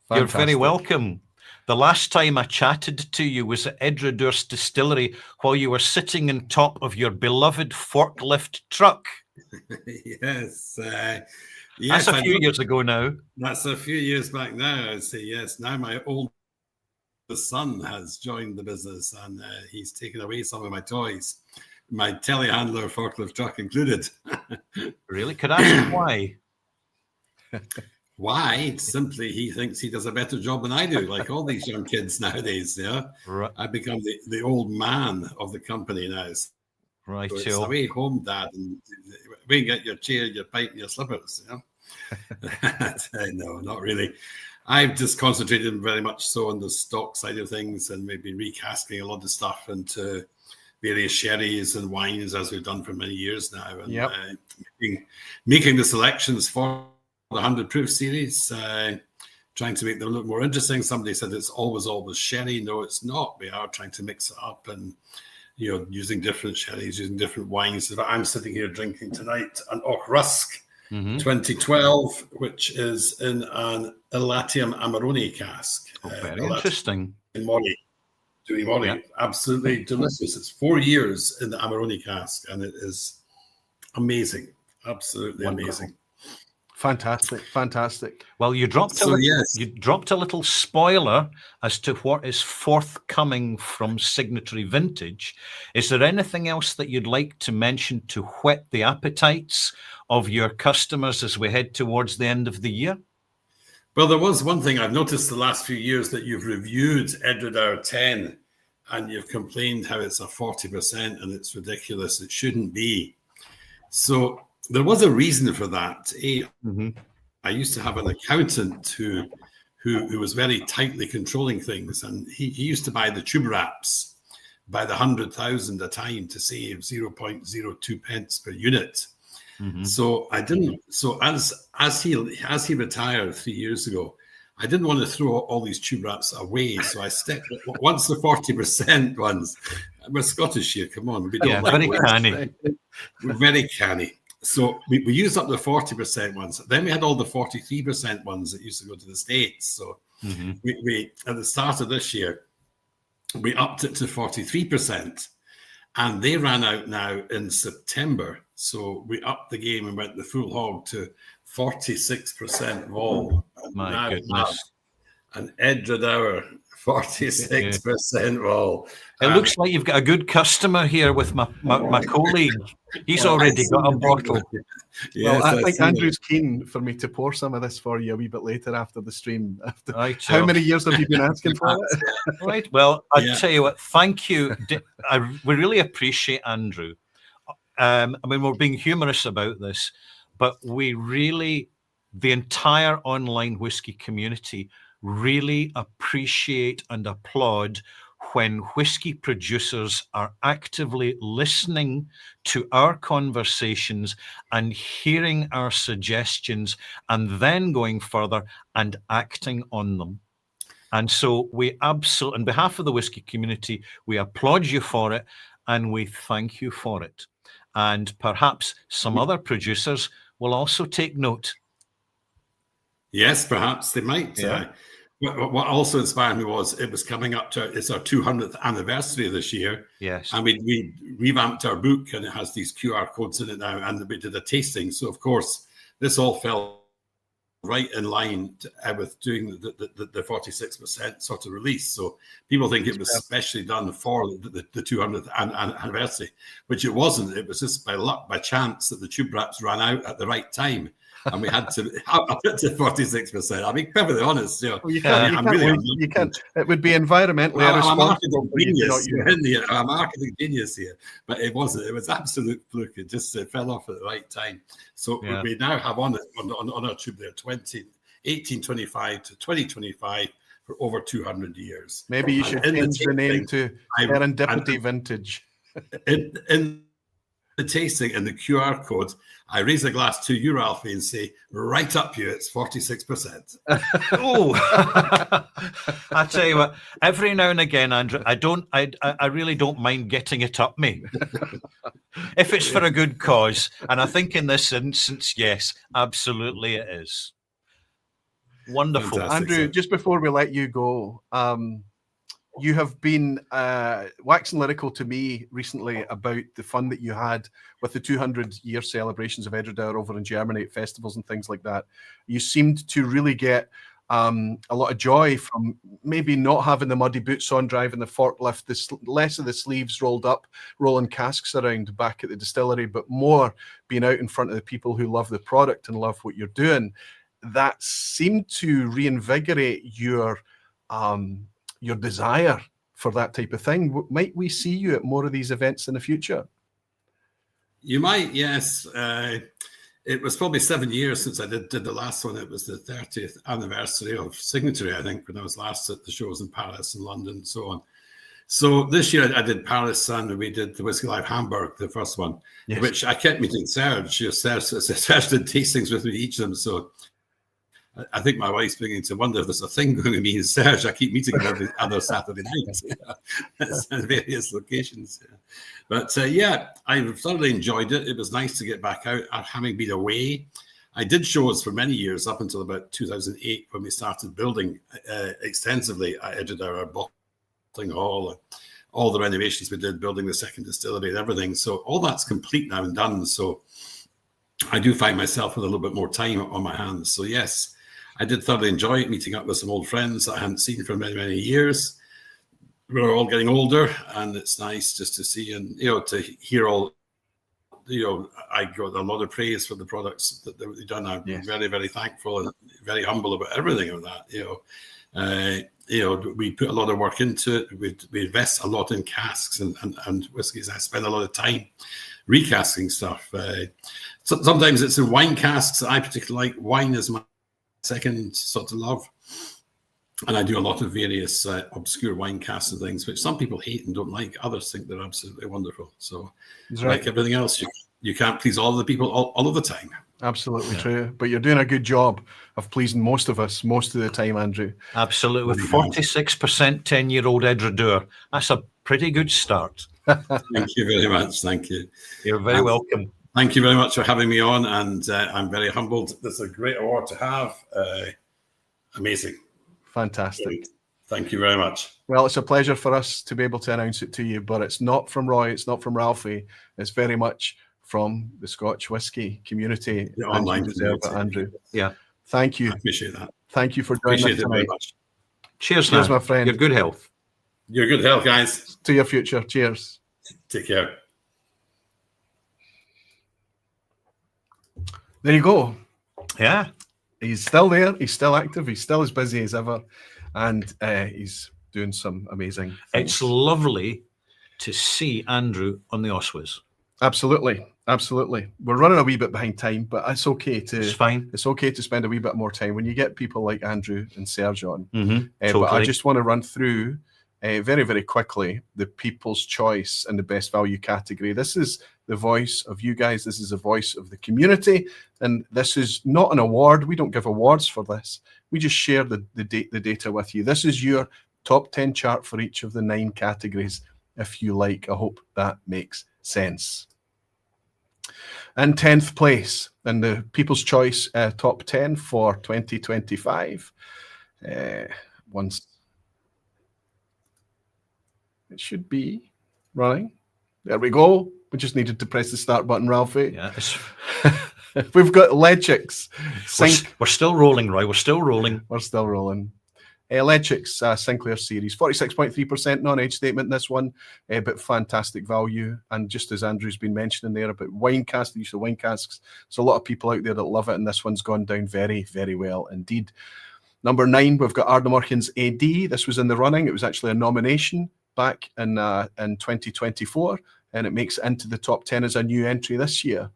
Yep. You're very welcome. The last time I chatted to you was at Ardnahoe's Distillery while you were sitting on top of your beloved forklift truck. Yes. That's a few years ago now. That's a few years back now, I'd say, yes. Now my oldest son has joined the business and he's taken away some of my toys, my telehandler forklift truck included. Really? Could I ask why? Why? Simply, he thinks he does a better job than I do, like all these young kids nowadays. Yeah, right. I become the old man of the company now. Right. So it's away home, Dad, and we can get your chair, your pipe, and your slippers. You know? No, not really. I've just concentrated very much so on the stock side of things, and we've been recasting a lot of stuff into various sherries and wines as we've done for many years now, and making the selections for the 100 proof series, trying to make them look more interesting. Somebody said it's always sherry. No, it's not. We are trying to mix it up and, you know, using different sherries, using different wines. I'm sitting here drinking tonight an Och Rusk 2012, which is in an Elatium Amarone cask. Very interesting. In Motley. Doing Motley. Absolutely delicious. It's 4 years in the Amarone cask, and it is amazing. Absolutely amazing. Fantastic. Well, you dropped a little spoiler as to what is forthcoming from Signatory Vintage. Is there anything else that you'd like to mention to whet the appetites of your customers as we head towards the end of the year? Well, there was one thing I've noticed the last few years, that you've reviewed Ardnahoe 10 and you've complained how it's a 40% and it's ridiculous. It shouldn't be. So there was a reason for that. I used to have an accountant who was very tightly controlling things, and he used to buy the tube wraps by the 100,000 a time to save 0.02 pence per unit. So I didn't. So as he retired 3 years ago, I didn't want to throw all these tube wraps away. So I stepped once the 40% ones. We're Scottish here. Come on, we don't very canny. We're very canny. So we used up the 40% ones. Then we had all the 43% ones that used to go to the States. So we at the start of this year, we upped it to 43%, and they ran out now in September. So we upped the game and went the full hog to 46% of all. My goodness. An Ardnahoe 46% all. It looks like you've got a good customer here with my colleague. He's already got a bottle. Well, I think Andrew's keen for me to pour some of this for you a wee bit later after the stream. How many years have you been asking for it? Right. Well, I tell you what, thank you. We really appreciate Andrew. I mean, we're being humorous about this, but we really, the entire online whiskey community really appreciate and applaud when whiskey producers are actively listening to our conversations and hearing our suggestions and then going further and acting on them. And so we absolutely, on behalf of the whiskey community, we applaud you for it and we thank you for it. And perhaps some other producers will also take note. Yes, perhaps they might. Yeah. What also inspired me was it was coming up to it's our 200th anniversary this year. Yes. And we revamped our book, and it has these QR codes in it now, and we did a tasting. So of course, this all fell right in line with doing the 46% sort of release. So people think it was specially done for the 200th anniversary, which it wasn't. It was just by luck, by chance, that the tube wraps ran out at the right time. And we had to up it to 46%. I'll be perfectly honest. You know, you can't. It would be environmentally irresponsible. I'm a marketing genius here, but it wasn't. It was absolute fluke. It just fell off at the right time. So we now have on our tube there 1825 to 2025 for over 200 years. Maybe you should change the name to Serendipity Vintage. In the tasting and the QR code, I raise a glass to you, Ralfy, and say, right up you, it's 46%. Oh, I tell you what, every now and again, Andrew, I really don't mind getting it up me. If it's for a good cause. And I think in this instance, yes, absolutely it is. Wonderful. Fantastic. Andrew, just before we let you go, you have been waxing lyrical to me recently about the fun that you had with the 200-year celebrations of Ardnahoe over in Germany at festivals and things like that. You seemed to really get a lot of joy from maybe not having the muddy boots on, driving the forklift, less of the sleeves rolled up, rolling casks around back at the distillery, but more being out in front of the people who love the product and love what you're doing. That seemed to reinvigorate your desire for that type of thing. Might we see you at more of these events in the future? You might, yes. It was probably 7 years since I did the last one. It was the 30th anniversary of Signatory, I think, when I was last at the shows in Paris and London and so on. So this year I did Paris and we did the Whiskey Live Hamburg, the first one, which I kept meeting Serge. Serge did tastings with me, each of them. So I think my wife's beginning to wonder if there's a thing going to be in Serge. I keep meeting him every other Saturday night at various locations. But I've thoroughly enjoyed it. It was nice to get back out, having been away. I did shows for many years, up until about 2008, when we started building extensively. I edited our bottling hall, all the renovations we did, building the second distillery and everything. So all that's complete now and done. So I do find myself with a little bit more time on my hands. So yes, I did thoroughly enjoy it, meeting up with some old friends that I hadn't seen for many, many years. We're all getting older, and it's nice just to see and, to hear all, I got a lot of praise for the products that they've done. I'm very, very thankful and very humble about everything of that, we put a lot of work into it. We invest a lot in casks and whiskies. I spend a lot of time recasking stuff. Sometimes it's in wine casks. I particularly like wine as my second sort of love. And I do a lot of various obscure wine casts and things, which some people hate and don't like. Others think they're absolutely wonderful. So, like everything else, you can't please all the people all of the time. Absolutely true. But you're doing a good job of pleasing most of us most of the time, Andrew. Absolutely. With 46% 10-year-old Edredure. That's a pretty good start. Thank you very much. Thank you. You're very welcome. Thank you very much for having me on. And I'm very humbled. This is a great award to have. Amazing. Fantastic. Great. Thank you very much. Well, it's a pleasure for us to be able to announce it to you, but it's not from Roy, it's not from Ralfy. It's very much from the Scotch whisky community. The online community. Andrew. Yeah. Thank you. I appreciate that. Thank you for joining us tonight. Very much. Cheers, my friend. Your good health. Your good health, guys. To your future. Cheers. Take care. There you go. Yeah. He's still there. He's still active. He's still as busy as ever. And he's doing some amazing things. It's lovely to see Andrew on the OSWAs. Absolutely. Absolutely. We're running a wee bit behind time, but it's okay to. It's fine. It's okay to spend a wee bit more time when you get people like Andrew and Serge on. Totally. But I just want to run through very, very quickly the People's Choice and the Best Value category. This is the voice of you guys. This is the voice of the community. And this is not an award. We don't give awards for this. We just share the data with you. This is your top 10 chart for each of the 9 categories, if you like. I hope that makes sense. In 10th place in the People's Choice top 10 for 2025. Once it should be running. There we go. We just needed to press the start button, Ralfy. Yes. We've got Lechicks. We're still rolling, Roy. We're still rolling. We're still rolling. Lechicks Sinclair series, 46.3% non-age statement, this one, but fantastic value. And just as Andrew's been mentioning there about wine casks, the use of wine casks, there's a lot of people out there that love it, and this one's gone down very, very well indeed. Number 9, we've got Ardnahoe AD. This was in the running. It was actually a nomination back in 2024, and it makes it into the top 10 as a new entry this year.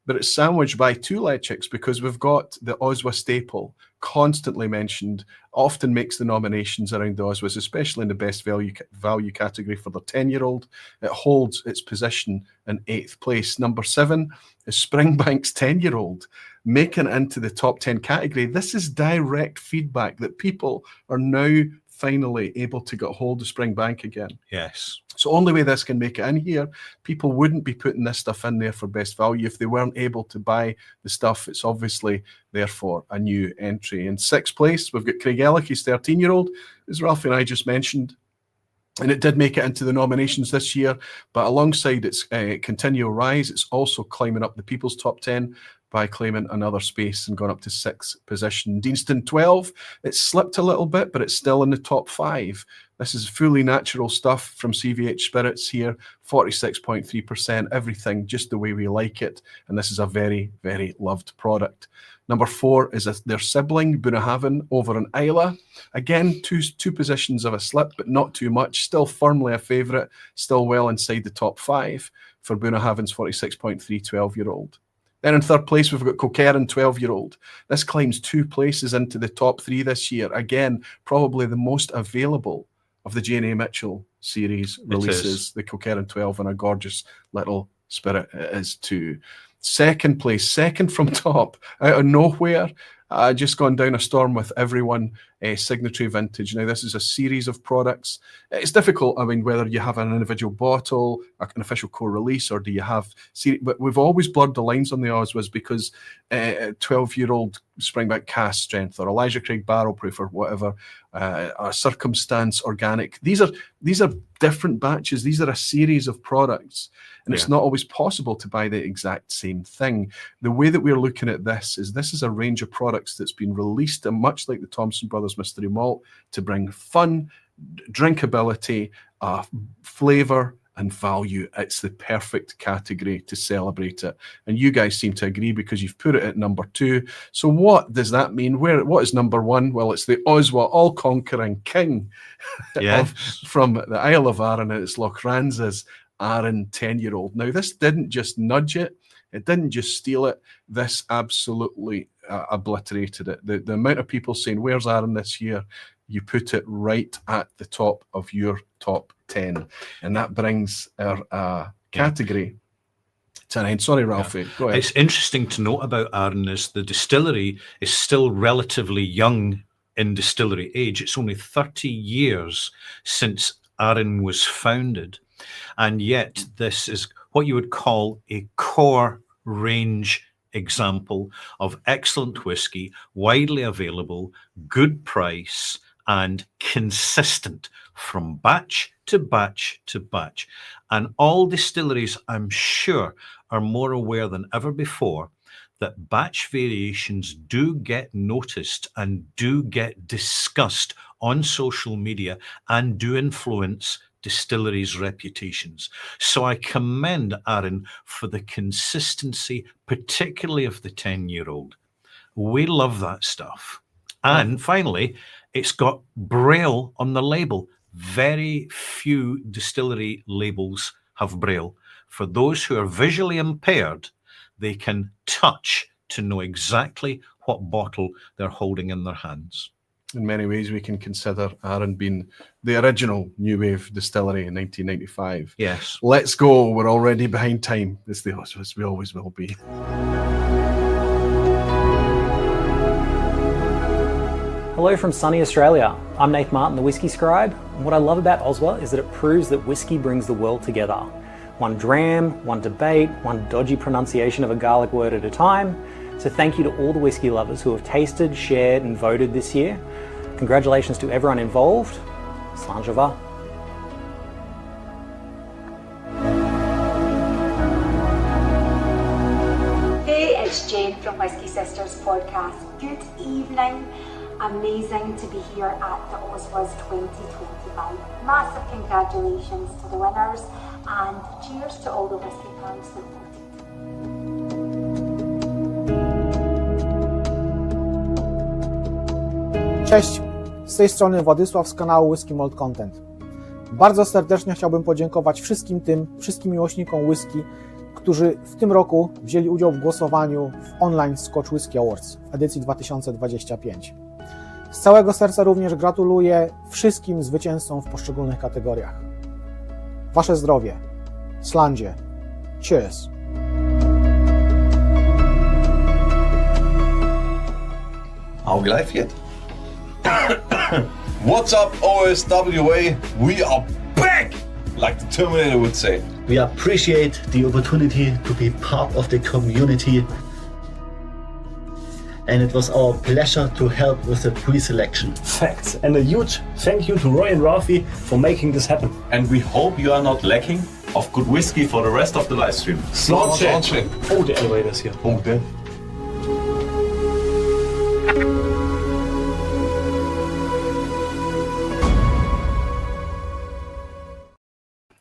But it's sandwiched by 2 Lechicks because we've got the OSWA staple, constantly mentioned, often makes the nominations around the OSWAs, especially in the best value category for the 10-year-old. It holds its position in 8th place. Number 7 is Springbank's 10-year-old, making it into the top 10 category. This is direct feedback that people are now finally able to get hold of Springbank again. Yes. So only way this can make it in here, people wouldn't be putting this stuff in there for best value if they weren't able to buy the stuff. It's obviously therefore a new entry. In 6th place, we've got Craig Ellicky's 13-year-old, as Ralph and I just mentioned. And it did make it into the nominations this year, but alongside its continual rise, it's also climbing up the People's Top 10 by claiming another space and gone up to 6th position. Deanston 12, it slipped a little bit, but it's still in the top 5. This is fully natural stuff from CVH Spirits here, 46.3%, everything just the way we like it. And this is a very, very loved product. Number 4 is their sibling, Bunnahabhain, over in Islay. Again, two positions of a slip, but not too much. Still firmly a favourite, still well inside the top 5 for Bunnahabhain's 46.3 12-year-old. Then in 3rd place, we've got Coquerin 12-year-old. This climbs 2 places into the top 3 this year. Again, probably the most available of the J&A Mitchell series releases. The Coquerin 12, and a gorgeous little spirit it is too. 2nd place, second from top, out of nowhere. Just gone down a storm with everyone. Signatory Vintage. Now, this is a series of products. It's difficult, I mean, whether you have an individual bottle, an official core release, or do you have... But we've always blurred the lines on the OSWAs because 12-year-old Springbank cask strength, or Elijah Craig barrel proof, or whatever, a Circumstance organic. These are different batches. These are a series of products. And it's not always possible to buy the exact same thing. The way that we're looking at this is a range of products that's been released, and much like the Thompson Brothers Mystery Malt, to bring fun, drinkability, flavour and value. It's the perfect category to celebrate it. And you guys seem to agree because you've put it at number 2. So what does that mean? What is number 1? Well, it's the OSWA all-conquering king from the Isle of Arran, and it's Loch Ranz's Arran 10-year-old. Now, this didn't just nudge it. It didn't just steal it. This absolutely obliterated it. The amount of people saying, where's Arran this year? you put it right at the top of your top 10. And that brings our category to an end. Sorry, Ralfy. Go ahead. It's interesting to note about Arran is the distillery is still relatively young in distillery age. It's only 30 years since Arran was founded. And yet this is what you would call a core range example of excellent whiskey, widely available, good price, and consistent from batch to batch to batch. And all distilleries, I'm sure, are more aware than ever before that batch variations do get noticed and do get discussed on social media and do influence distilleries' reputations. So I commend Arran for the consistency, particularly of the 10-year-old. We love that stuff. And finally, it's got Braille on the label. Very few distillery labels have Braille. For those who are visually impaired, they can touch to know exactly what bottle they're holding in their hands. In many ways, we can consider Arran being the original New Wave distillery in 1995. Yes. Let's go. We're already behind time. It's the OSWAs. We always will be. Hello from sunny Australia. I'm Nate Martin, the Whiskey Scribe. And what I love about OSWA is that it proves that whiskey brings the world together. One dram, one debate, one dodgy pronunciation of a Gaelic word at a time. So thank you to all the whiskey lovers who have tasted, shared and voted this year. Congratulations to everyone involved. Slanjava. Hey, it's Jane from Whiskey Sisters podcast. Good evening. Amazing to be here at the OSWAs 2025. Massive congratulations to the winners and cheers to all the whiskey fans that voted. Cześć, z tej strony Władysław z kanału Whisky Malt Content. Bardzo serdecznie chciałbym podziękować wszystkim miłośnikom whisky, którzy w tym roku wzięli udział w głosowaniu w Online Scotch Whisky Awards w edycji 2025. Z całego serca również gratuluję wszystkim zwycięzcom w poszczególnych kategoriach. Wasze zdrowie. Slandzie. Cheers. Augenlive yet? What's up, OSWA? We are back! Like the Terminator would say. We appreciate the opportunity to be part of the community. And it was our pleasure to help with the pre-selection. Facts. And a huge thank you to Roy and Ralfy for making this happen. And we hope you are not lacking of good whiskey for the rest of the live stream. Launching. Oh, the elevator's here. Oh, there.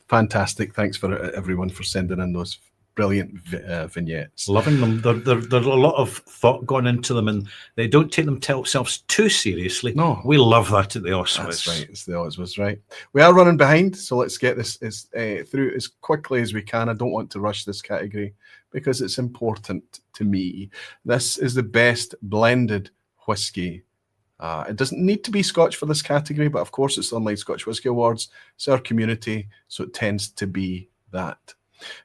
Fantastic. Thanks for everyone for sending in those brilliant vignettes. Loving them. There's a lot of thought going into them, and they don't take themselves too seriously. No. We love that at the OSWAs. That's right. It's the OSWAs, right? We are running behind, so let's get this through as quickly as we can. I don't want to rush this category because it's important to me. This is the best blended whiskey. It doesn't need to be Scotch for this category, but of course it's the Online Scotch Whisky Awards. It's our community, so it tends to be that.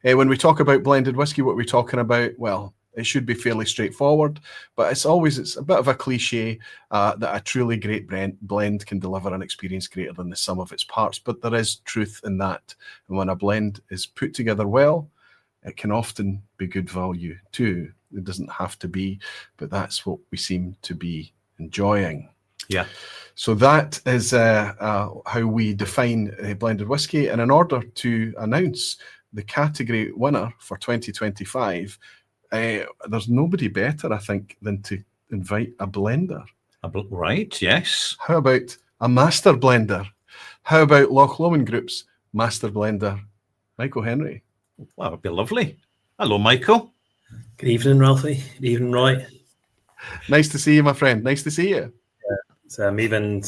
When we talk about blended whiskey, what we're talking about, well, it should be fairly straightforward, but it's a bit of a cliche that a truly great blend can deliver an experience greater than the sum of its parts, but there is truth in that. And when a blend is put together well, it can often be good value too. It doesn't have to be, but that's what we seem to be enjoying. Yeah. So that is how we define blended whiskey. And in order to announce the category winner for 2025, there's nobody better, I think, than to invite a blender. Right, yes. How about a master blender? How about Loch Group's master blender, Michael Henry? Well, it'd be lovely. Hello, Michael. Good evening, Ralfy. Good evening, Roy. Nice to see you, my friend. Nice to see you. So I'm even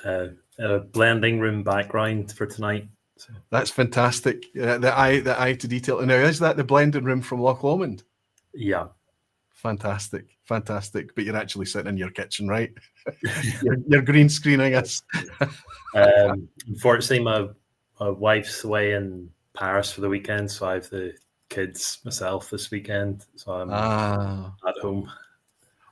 a blending room background for tonight. So. That's fantastic. The eye to detail. Now, is that the blending room from Loch Lomond? Yeah. Fantastic. Fantastic. But you're actually sitting in your kitchen, right? you're green screening us. Unfortunately, my wife's away in Paris for the weekend, so I have the kids myself this weekend. So I'm at home.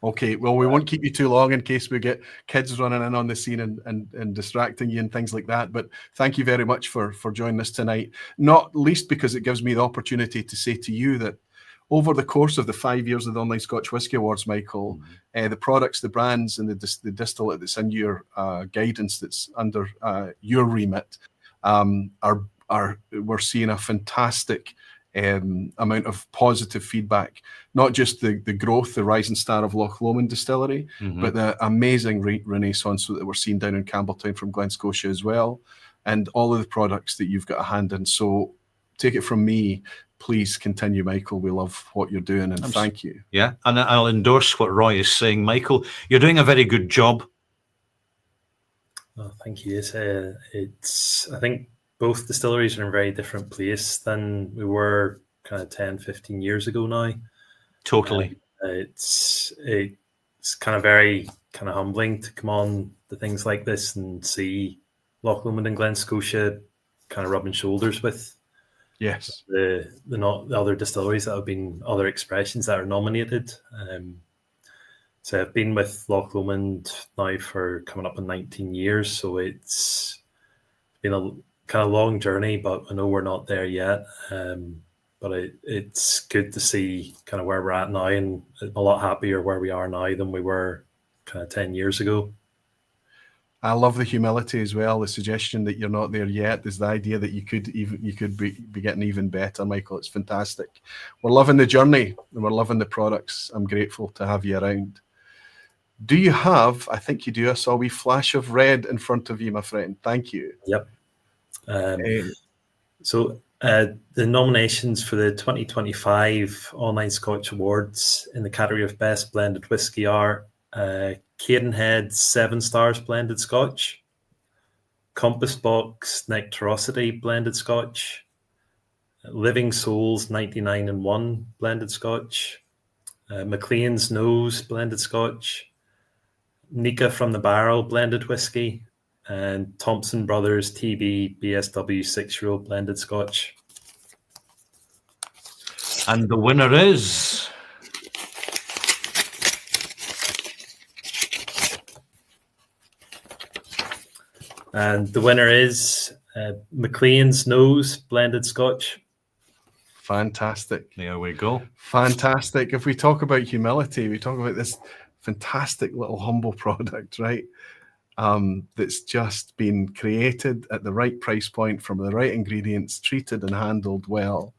Okay, well, we won't keep you too long in case we get kids running in on the scene and distracting you and things like that. But thank you very much for joining us tonight, not least because it gives me the opportunity to say to you that over the course of the 5 years of the Online Scotch Whisky Awards, Michael, the products, the brands, and the distillate that's in your guidance, that's under your remit, we're seeing a fantastic amount of positive feedback. Not just the growth, the rising star of Loch Lomond Distillery, but the amazing renaissance that we're seeing down in Campbeltown from Glen Scotia as well, and all of the products that you've got a hand in. So take it from me, please continue, Michael. We love what you're doing, and thank you. Yeah, and I'll endorse what Roy is saying. Michael, you're doing a very good job. Oh, thank you. I think both distilleries are in a very different place than we were kind of 10, 15 years ago now. Totally. It's kind of very kind of humbling to come on to things like this and see Loch Lomond and Glen Scotia kind of rubbing shoulders with the other distilleries that have been, other expressions that are nominated. So I've been with Loch Lomond now for coming up in 19 years. So it's been a kind of long journey, but I know we're not there yet. But it's good to see kind of where we're at now, and I'm a lot happier where we are now than we were kind of 10 years ago. I love the humility as well. The suggestion that you're not there yet is the idea that you could be getting even better, Michael. It's fantastic. We're loving the journey and we're loving the products. I'm grateful to have you around. Do you have, I think you do, I saw a wee flash of red in front of you, my friend. Thank you. Yep. So the nominations for the 2025 Online Scotch Awards in the category of Best Blended Whisky are Cadenhead 7 Stars Blended Scotch, Compass Box Nectarosity Blended Scotch, Living Souls 99-1 Blended Scotch, Maclean's Nose Blended Scotch, Nika from the Barrel Blended Whisky, and Thompson Brothers TB BSW 6-year-old Blended Scotch. And the winner is... And the winner is Maclean's Nose Blended Scotch. Fantastic. There we go. Fantastic. If we talk about humility, we talk about this fantastic little humble product, right? That's just been created at the right price point from the right ingredients, treated and handled well.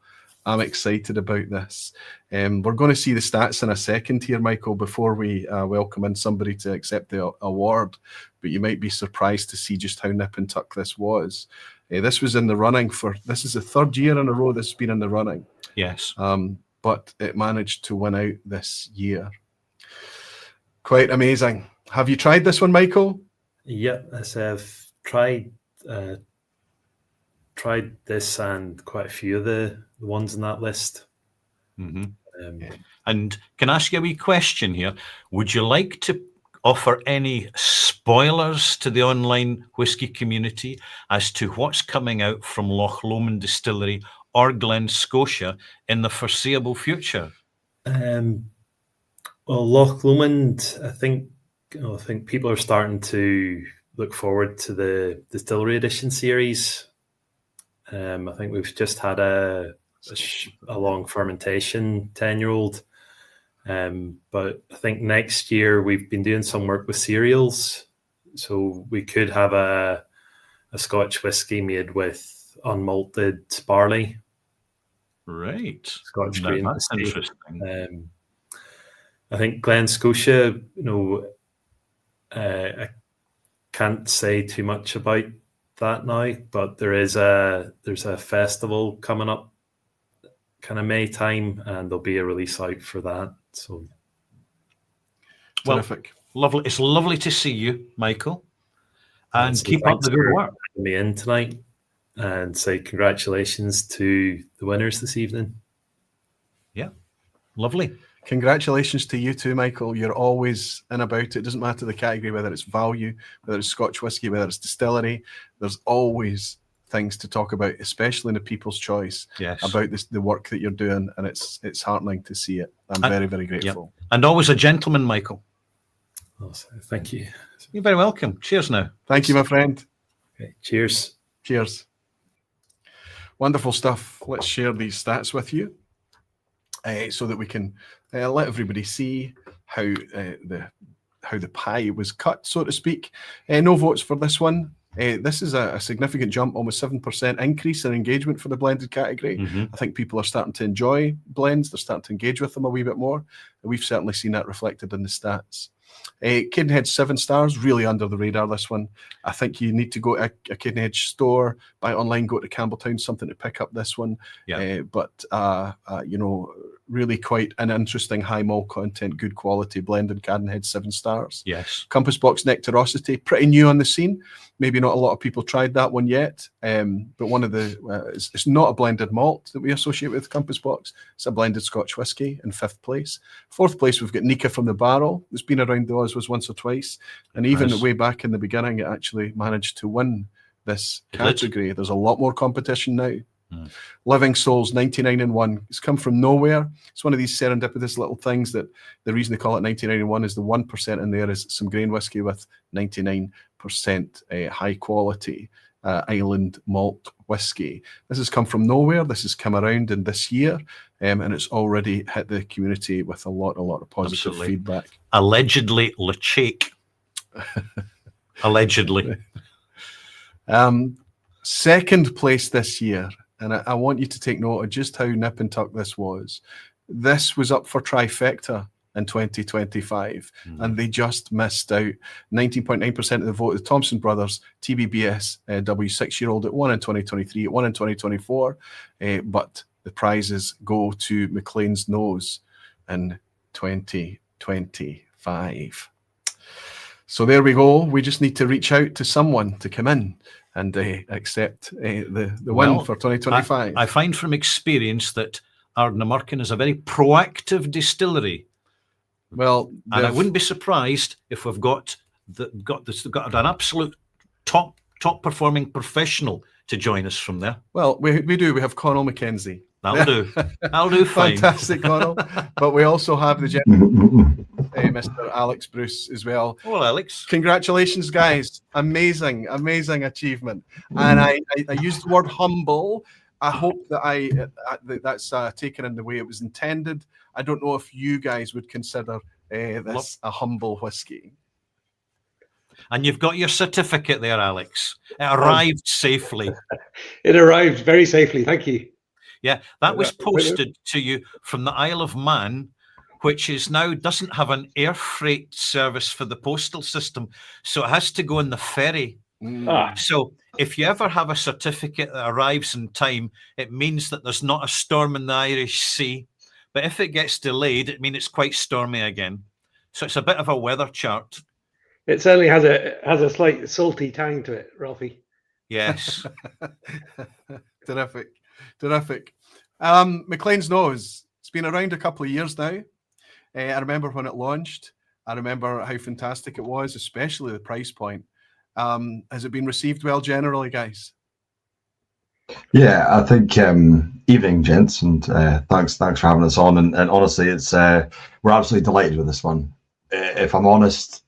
I'm excited about this. We're going to see the stats in a second here, Michael, before we welcome in somebody to accept the award. But you might be surprised to see just how nip and tuck this was. This was in the running this is the third year in a row this has been in the running. Yes. But it managed to win out this year. Quite amazing. Have you tried this one, Michael? Yeah, I've tried this and quite a few of the ones in that list. Mm-hmm. And can I ask you a wee question here? Would you like to offer any spoilers to the online whisky community as to what's coming out from Loch Lomond Distillery or Glen Scotia in the foreseeable future? Well, Loch Lomond, I think people are starting to look forward to the Distillery Edition series. I think we've just had a long fermentation 10-year-old. But I think next year we've been doing some work with cereals. So we could have a Scotch whisky made with unmalted barley. Right. Scotch No, grain. that's interesting. I think Glen Scotia, I can't say too much about that now, but there's a festival coming up kind of May time, and there'll be a release out for that. So terrific. Lovely. It's lovely to see you, Michael. And keep up the good work. Me in tonight and say congratulations to the winners this evening. Yeah. Lovely. Congratulations to you too, Michael. You're always in about it. It doesn't matter the category, whether it's value, whether it's Scotch whisky, whether it's distillery. There's always things to talk about, especially in the People's Choice. Yes. About the work that you're doing, and it's heartening to see it. I'm very, very grateful. Yep. And always a gentleman, Michael. Oh, thank you. You're very welcome. Cheers now. Thank you, my friend. Okay, cheers. Cheers. Wonderful stuff. Let's share these stats with you so that we can let everybody see how the pie was cut, so to speak. No votes for this one. This is a significant jump, almost 7% increase in engagement for the blended category. I think people are starting to enjoy blends. They're starting to engage with them a wee bit more. We've certainly seen that reflected in the stats. Cadenhead 7 stars, really under the radar, this one. I think you need to go to a Cadenhead store, buy it online, go to Campbeltown, something to pick up this one. Yeah. But really quite an interesting high malt content, good quality blended Cadenhead 7 stars. Yes. Compass Box Nectarosity, pretty new on the scene. Maybe not a lot of people tried that one yet, but one of the it's not a blended malt that we associate with Compass Box. It's a blended Scotch whisky in 5th place. 4th place, we've got Nika from the Barrel. It's been around the OSWAs once or twice, and even way back in the beginning, it actually managed to win this category. There's a lot more competition now. Living Souls 99-1. It's come from nowhere. It's one of these serendipitous little things that the reason they call it 99-1 is the 1% in there is some grain whiskey with 99% high quality island malt whiskey. This has come from nowhere. This has come around in this year, and it's already hit the community with a lot of positive feedback. Allegedly Loch. Allegedly. Second place this year, and I want you to take note of just how nip and tuck this was. This was up for trifecta in 2025, and they just missed out. 19.9% of the vote. The Thompson brothers, TBBS W6-year-old, it won in 2023, it won in 2024, but the prizes go to Maclean's Nose in 2025. So there we go. We just need to reach out to someone to come in and accept the win for 2025. I find from experience that Ardnahoe is a very proactive distillery. Well, and I wouldn't be surprised if we've got an absolute top performing professional to join us from there. Well, we do. We have Connell McKenzie. That'll do. That'll do fine. Fantastic, Connell. But we also have the gentleman, Mr. Alex Bruce as well. Well, Alex. Congratulations, guys. Amazing achievement. And I used the word humble. I hope that that's taken in the way it was intended. I don't know if you guys would consider this a humble whiskey. And you've got your certificate there, Alex. It arrived safely. It arrived very safely. Thank you. Yeah, that was posted to you from the Isle of Man, which is now doesn't have an air freight service for the postal system, so it has to go on the ferry. So if you ever have a certificate that arrives in time, it means that there's not a storm in the Irish Sea. But if it gets delayed, it means it's quite stormy again. So it's a bit of a weather chart. It certainly has a slight salty tang to it, Ralfy. Yes. Terrific. Maclean's Nose. It's been around a couple of years now. I remember when it launched. I remember how fantastic it was, especially the price point. Has it been received well generally, guys? Yeah, I think evening, gents, and thanks for having us on. And honestly, it's we're absolutely delighted with this one. If I'm honest,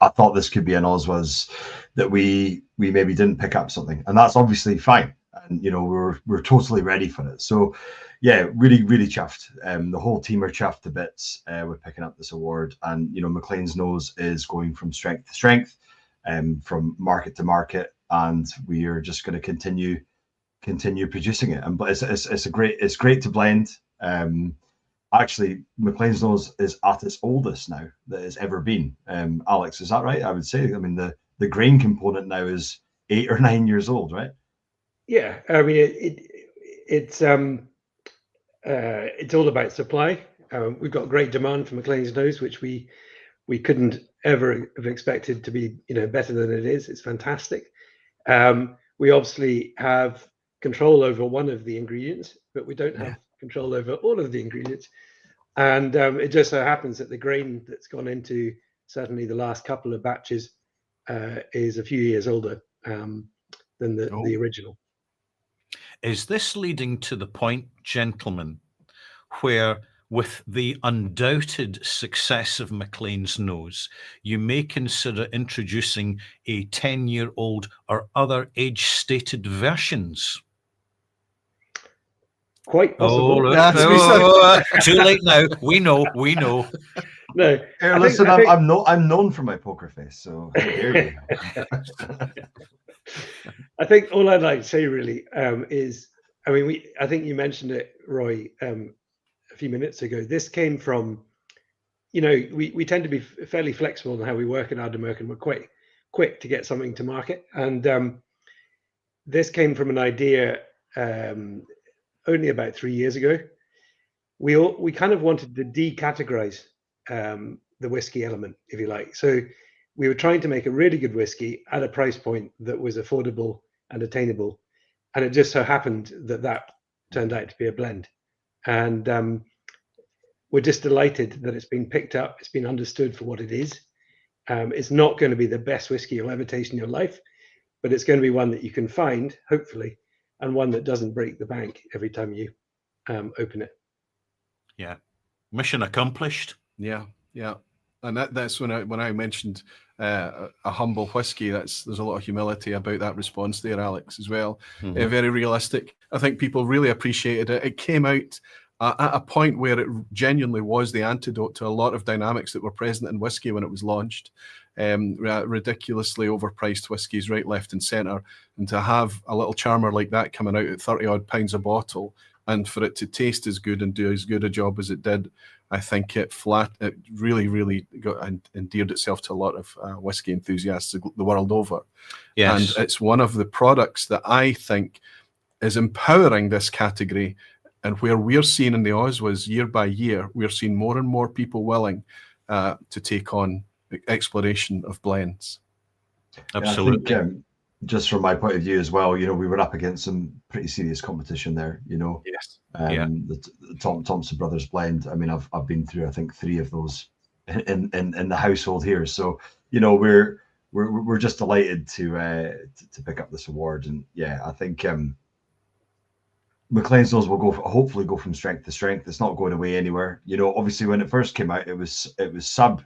I thought this could be an OSWAs that we maybe didn't pick up something, and that's obviously fine. And we're totally ready for it. So yeah, really chuffed. The whole team are chuffed to bits with picking up this award. And Maclean's Nose is going from strength to strength, from market to market, and we are just going to continue producing it. But it's great to blend. Actually, Maclean's Nose is at its oldest now that it's ever been. Alex, is that right? I would say. I mean, the grain component now is 8 or 9 years old, right? Yeah, I mean it's all about supply. We've got great demand for Maclean's Nose, which we couldn't ever have expected to be better than it is. It's fantastic. We obviously have control over one of the ingredients, but we don't have control over all of the ingredients. And it just so happens that the grain that's gone into certainly the last couple of batches is a few years older than the original. Is this leading to the point, gentlemen, where with the undoubted success of Maclean's nose, you may consider introducing a 10-year-old or other age-stated versions? Quite possible. Too late now. We know. No, listen, I'm known for my poker face, so how dare you? I think all I'd like to say really is, I mean, I think you mentioned it, Roy, a few minutes ago. This came from, we tend to be fairly flexible in how we work in Ardnahoe, and we're quite quick to get something to market. And this came from an idea only about 3 years ago. We kind of wanted to decategorize the whiskey element, if you like. So we were trying to make a really good whiskey at a price point that was affordable and attainable. And it just so happened that turned out to be a blend. And we're just delighted that it's been picked up. It's been understood for what it is. It's not going to be the best whiskey you'll ever taste in your life, but it's going to be one that you can find, hopefully, and one that doesn't break the bank every time you open it. Yeah. Mission accomplished. Yeah. And that's when I mentioned a humble whiskey. There's a lot of humility about that response there, Alex, as well. Mm-hmm. Very realistic. I think people really appreciated it. It came out at a point where it genuinely was the antidote to a lot of dynamics that were present in whiskey when it was launched. Ridiculously overpriced whiskies right, left and centre. And to have a little charmer like that coming out at 30 odd pounds a bottle, and for it to taste as good and do as good a job as it did, I think it really got endeared itself to a lot of whiskey enthusiasts the world over. Yes. And it's one of the products that I think is empowering this category, and where we're seeing in the OSWAs year by year, we're seeing more and more people willing to take on the exploration of blends. Absolutely. I think, just from my point of view as well, we were up against some pretty serious competition there. Yes. The Thompson Brothers blend. I mean, I've been through, I think, 3 of those in the household here. So we're just delighted to pick up this award. And yeah, I think Maclean's nose will hopefully go from strength to strength. It's not going away anywhere. Obviously when it first came out, it was sub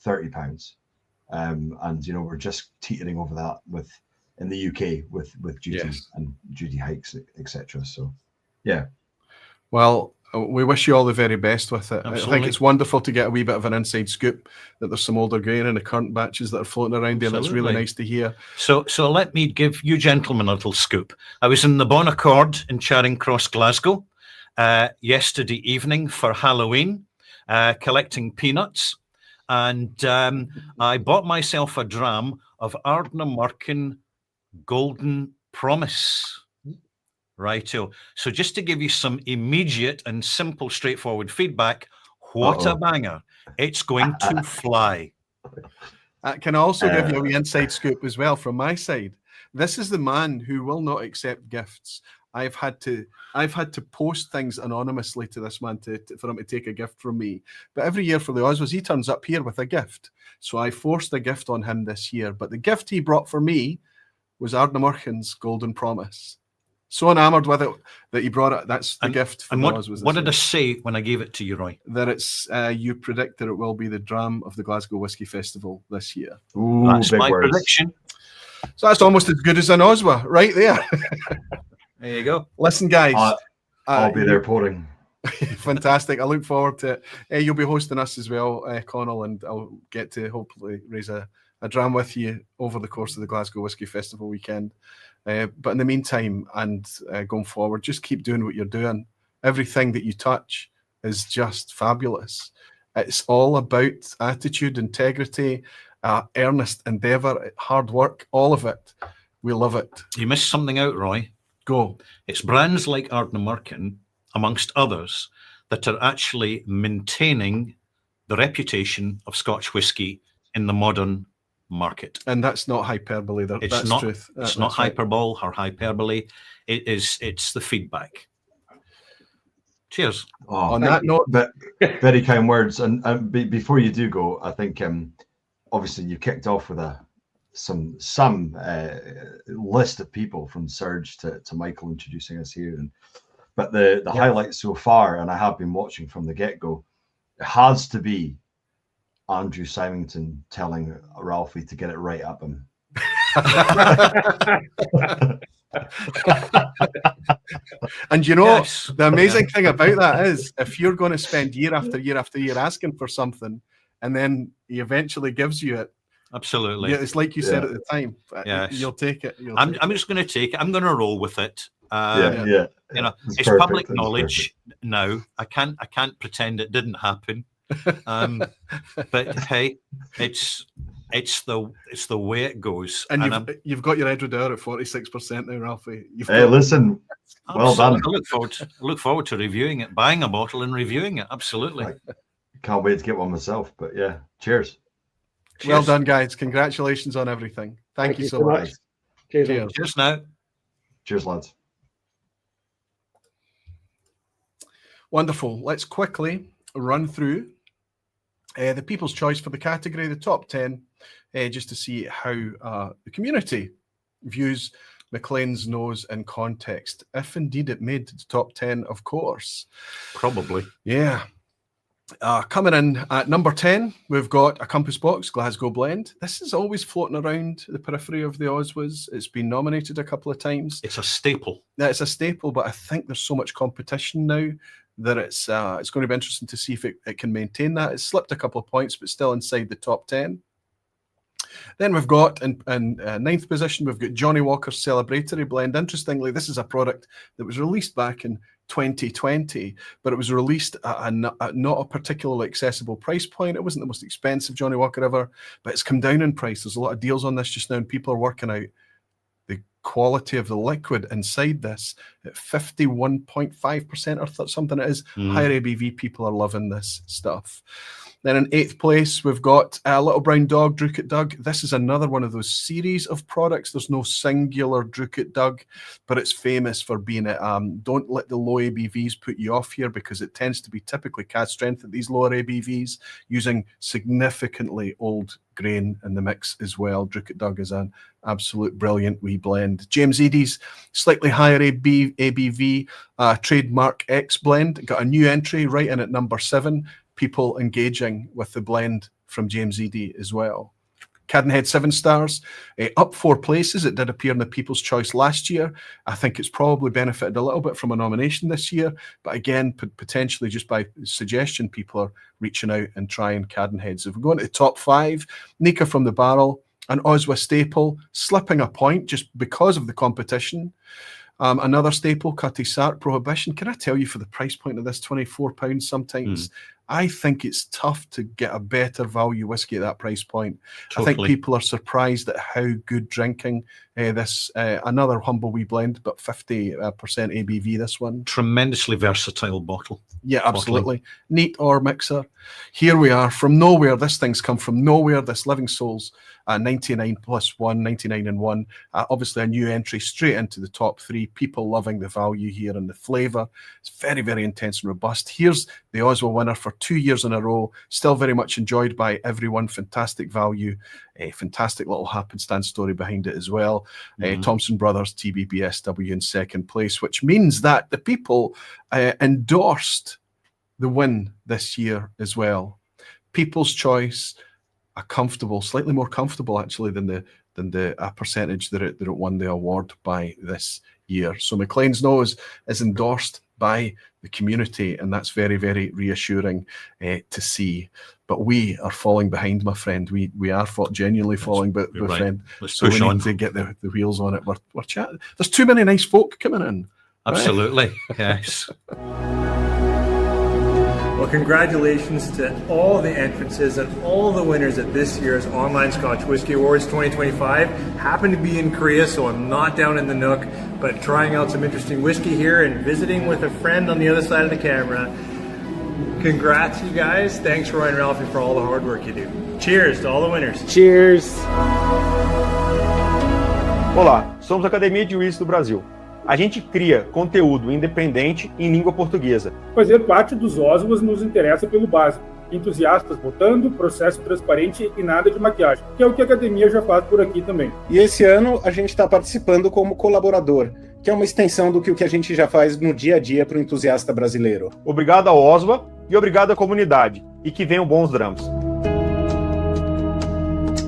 £30, and we're just teetering over that in the UK with duties and duty hikes, etc. So yeah. Well, we wish you all the very best with it. Absolutely. I think it's wonderful to get a wee bit of an inside scoop that there's some older grain in the current batches that are floating around here. That's really nice to hear. So let me give you gentlemen a little scoop. I was in the Bon Accord in Charing Cross, Glasgow, yesterday evening for Halloween, collecting peanuts. And I bought myself a dram of Ardnahoe Golden Promise. Righto. So just to give you some immediate and simple, straightforward feedback, what a banger. It's going to fly. I can also give you a wee inside scoop as well from my side. This is the man who will not accept gifts. I've had to post things anonymously to this man for him to take a gift from me. But every year for the OSWAs, he turns up here with a gift. So I forced a gift on him this year. But the gift he brought for me was Ardnahoe's Golden Promise. So enamored with it that he brought it. That's the gift. And what did I say when I gave it to you, Roy? That it's you predict that it will be the dram of the Glasgow Whisky Festival this year. Ooh, that's my prediction. So that's almost as good as an OSWA right there. There you go. Listen, guys. I'll be there pouring. Fantastic. I look forward to it. You'll be hosting us as well, Connell, and I'll get to hopefully raise a dram with you over the course of the Glasgow Whisky Festival weekend. But in the meantime, and going forward, just keep doing what you're doing. Everything that you touch is just fabulous. It's all about attitude, integrity, earnest endeavour, hard work, all of it. We love it. You missed something out, Roy. Go. It's brands like Ardnahoe, amongst others, that are actually maintaining the reputation of Scotch whisky in the modern market. And that's not hyperbole. That's truth. It's not hyperbole or hyperbole. It's the feedback. Cheers. Oh, On that note, but very kind words. And before you do go, I think obviously you kicked off with some list of people from Serge to Michael introducing us here, but the highlight so far, and I have been watching from the get-go, it has to be Andrew Symington telling Ralfy to get it right up him. And you know, the amazing thing about that is, if you're going to spend year after year after year asking for something, and then he eventually gives you it, absolutely, yeah, it's like you said at the time. Yes. You'll take it. I'm just going to take it. I'm going to roll with it. Yeah. You know, It's it's perfect. public It's knowledge now. I can't pretend it didn't happen. But hey, it's the way it goes. And you've got your Edward Hour at 46% now, Ralfy. Hey, listen, well done. I look forward to reviewing it, buying a bottle and reviewing it. Absolutely. Can't wait to get one myself. But yeah, cheers. Well done, guys. Congratulations on everything. Thank you so much. Cheers. Cheers now. Cheers, lads. Wonderful. Let's quickly run through the People's Choice for the category, the top 10, just to see how the community views Maclean's nose in context. If indeed it made the top 10, of course. Probably. Yeah. Coming in at number 10, we've got a Compass Box Glasgow Blend. This is always floating around the periphery of the OSWAs. It's been nominated a couple of times. It's a staple. Yeah, it's a staple, but I think there's so much competition now that it's going to be interesting to see if it can maintain that. It's slipped a couple of points, but still inside the top 10. Then we've got in ninth position, we've got Johnny Walker's Celebratory Blend. Interestingly, this is a product that was released back in 2020, but it was released at not a particularly accessible price point. It wasn't the most expensive Johnny Walker ever, but it's come down in price. There's a lot of deals on this just now, and people are working out the quality of the liquid inside this at 51.5% or something it is. Higher ABV people are loving this stuff. Then in eighth place, we've got Little Brown Dog, Drukit Dug. This is another one of those series of products. There's no singular Drukit Dug, but it's famous for being it. Don't let the low ABVs put you off here, because it tends to be typically cask strength at these lower ABVs, using significantly old grain in the mix as well. Drukit Dug is an absolute brilliant wee blend. James Eadie's slightly higher ABV Trademark X blend got a new entry right in at number 7. People engaging with the blend from James Eadie as well. Cadenhead 7 stars, up 4 places. It did appear in the People's Choice last year. I think it's probably benefited a little bit from a nomination this year, but again, potentially just by suggestion, people are reaching out and trying Cadenheads. If we go into the top 5, Nika from the Barrel, an OSWA staple, slipping a point just because of the competition. Another staple, Cutty Sark Prohibition. Can I tell you, for the price point of this, £24 sometimes, I think it's tough to get a better value whiskey at that price point. Totally. I think people are surprised at how good drinking this, another humble wee blend, but 50% ABV, this one. Tremendously versatile bottle. Yeah, absolutely. Neat or mixer. Here we are, from nowhere. This thing's come from nowhere. This Living Souls, 99 plus 1, 99 and 1. Obviously a new entry straight into the top 3. People loving the value here and the flavour. It's very, very intense and robust. Here's the OSWA winner for 2 years in a row. Still very much enjoyed by everyone. Fantastic value. A fantastic little happenstance story behind it as well. Thompson Brothers TBBSW in second place, which means that the people endorsed the win this year as well. People's Choice, a comfortable, slightly more comfortable actually than the percentage that it won the award by this year. So Maclean's nose is endorsed by the community, and that's very, very reassuring to see. But we are falling behind, my friend. We are genuinely falling, but my friend. So we need to get the wheels on it. We're chatting. There's too many nice folk coming in. Absolutely, yes. Well, congratulations to all the entrances and all the winners at this year's Online Scotch Whisky Awards 2025. Happen to be in Korea, so I'm not down in the Nook, but trying out some interesting whiskey here and visiting with a friend on the other side of the camera. Congrats, you guys. Thanks, Roy and Ralfy, for all the hard work you do. Cheers to all the winners. Cheers! Olá, somos a Academia de Whisky do Brasil. a gente cria conteúdo independente em língua portuguesa. Fazer parte dos OSWAs nos interessa pelo básico. Entusiastas votando, processo transparente e nada de maquiagem, que é o que a academia já faz por aqui também. E esse ano a gente está participando como colaborador, que é uma extensão do que a gente já faz no dia a dia para o entusiasta brasileiro. Obrigado ao OSWA e obrigado à comunidade. E que venham bons drums.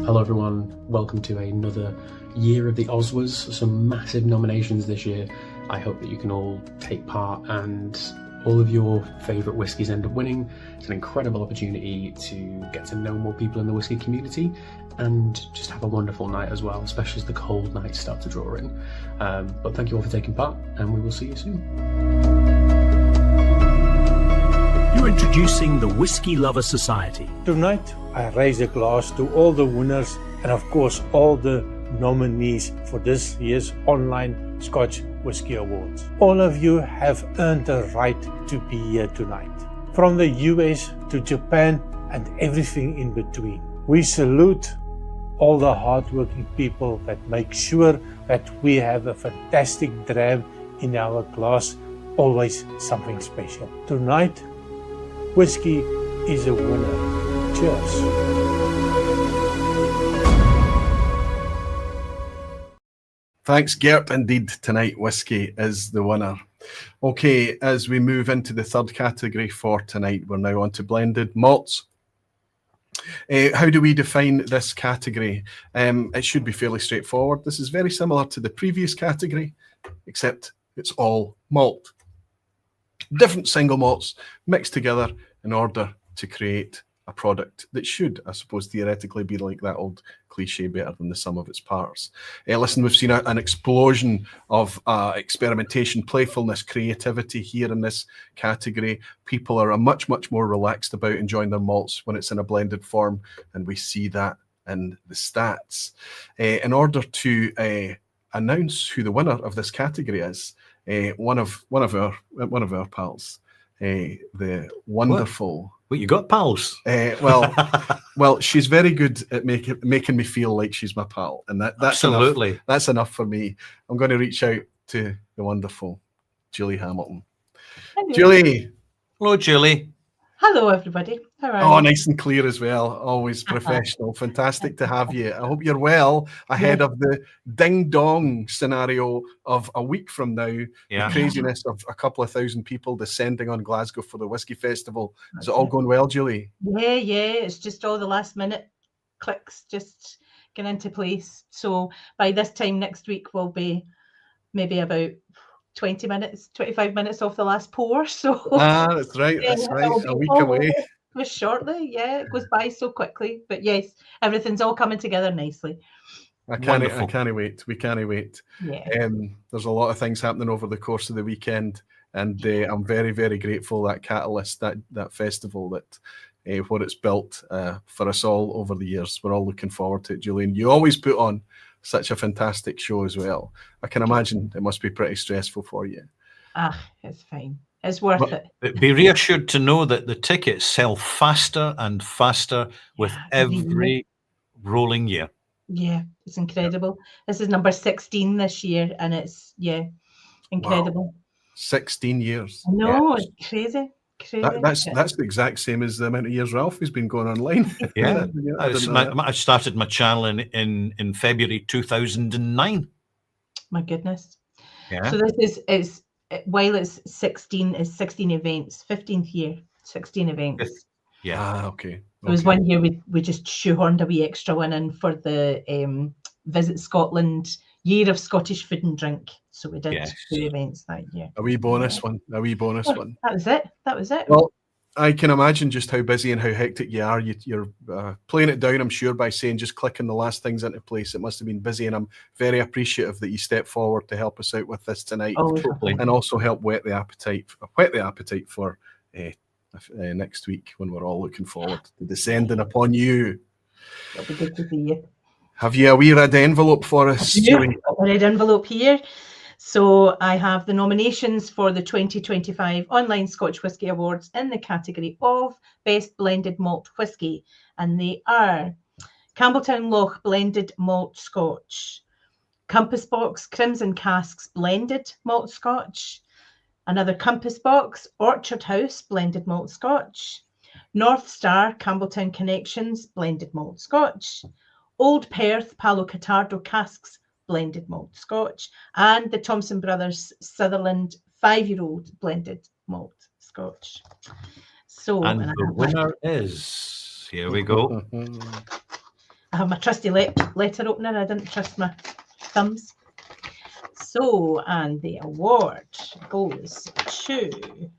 Hello everyone, welcome to another year of the OSWAs. Some massive nominations this year. I hope that you can all take part and all of your favourite whiskies end up winning. It's an incredible opportunity to get to know more people in the whisky community and just have a wonderful night as well, especially as the cold nights start to draw in. But thank you all for taking part, and we will see you soon. You're introducing the Whisky Lover Society. Tonight, I raise a glass to all the winners and, of course, all the nominees for this year's Online Scotch Whisky Awards. All of you have earned the right to be here tonight. From the US to Japan and everything in between. We salute all the hardworking people that make sure that we have a fantastic dram in our glass, always something special. Tonight, whiskey is a winner. Cheers. Thanks, Gert. Indeed, tonight whiskey is the winner. Okay, as we move into the third category for tonight, we're now on to blended malts. How do we define this category? It should be fairly straightforward. This is very similar to the previous category, except it's all malt. Different single malts mixed together in order to create a product that should, I suppose, theoretically be like that old cliche, better than the sum of its parts. Listen, we've seen an explosion of experimentation, playfulness, creativity here in this category. People are much more relaxed about enjoying their malts when it's in a blended form, and we see that in the stats. In order to announce who the winner of this category is, one of our pals, the wonderful. What you got, pals? Well, she's very good at making me feel like she's my pal, and that's absolutely enough. That's enough for me. I'm going to reach out to the wonderful Julie Hamilton. Hello. Julie. Hello, Julie. Hello, everybody. How are Oh, you? nice and clear as well. Always professional. Fantastic to have you. I hope you're well ahead of the ding-dong scenario of a week from now. Yeah. The craziness of a couple of thousand people descending on Glasgow for the Whisky Festival. Is it all going well, Julie? Yeah. It's just all the last minute clicks just getting into place. So by this time next week, we'll be maybe about 20 minutes, 25 minutes off the last pour. So that's right. That's right. A week away. Just shortly. Yeah, it goes by so quickly. But yes, everything's all coming together nicely. I can't wait. We can't wait. Yeah. There's a lot of things happening over the course of the weekend, and I'm very, very grateful that catalyst, that festival, that what it's built for us all over the years. We're all looking forward to it, Julian. You always put on such a fantastic show as well. I can imagine it must be pretty stressful for you. It's fine. It's worth it. Be reassured to know that the tickets sell faster and faster with every rolling year. Yeah, it's incredible. This is number 16 this year, and it's incredible. Wow. 16 years. No, it's crazy. That's the exact same as the amount of years Ralfy's been going online. Yeah. I started my channel in February 2009. My goodness. Yeah. So this is while it's 16 events, 15th year, 16 events. Yeah. Okay. There was one year we just shoehorned a wee extra one in for the Visit Scotland Year of Scottish Food and Drink. So we did 2 events that year. A wee bonus one. That was it. Well, I can imagine just how busy and how hectic you are. You're playing it down, I'm sure, by saying just clicking the last things into place. It must have been busy, and I'm very appreciative that you stepped forward to help us out with this tonight, and also help whet the appetite for next week, when we're all looking forward to descending upon you. It'll be good to see you. Have you a wee red envelope for us, Julie? Got a red envelope here. So I have the nominations for the 2025 Online Scotch Whisky Awards in the category of Best Blended Malt Whisky. And they are Campbeltown Loch Blended Malt Scotch, Compass Box Crimson Casks Blended Malt Scotch. Another Compass Box Orchard House Blended Malt Scotch. North Star Campbeltown Connections Blended Malt Scotch. Old Perth Palo Catardo Casks Blended Malt Scotch. And the Thompson Brothers Sutherland 5-year-old Blended Malt Scotch. So, And the winner is, here we go. I have my trusty letter opener. I didn't trust my thumbs. So, and the award goes to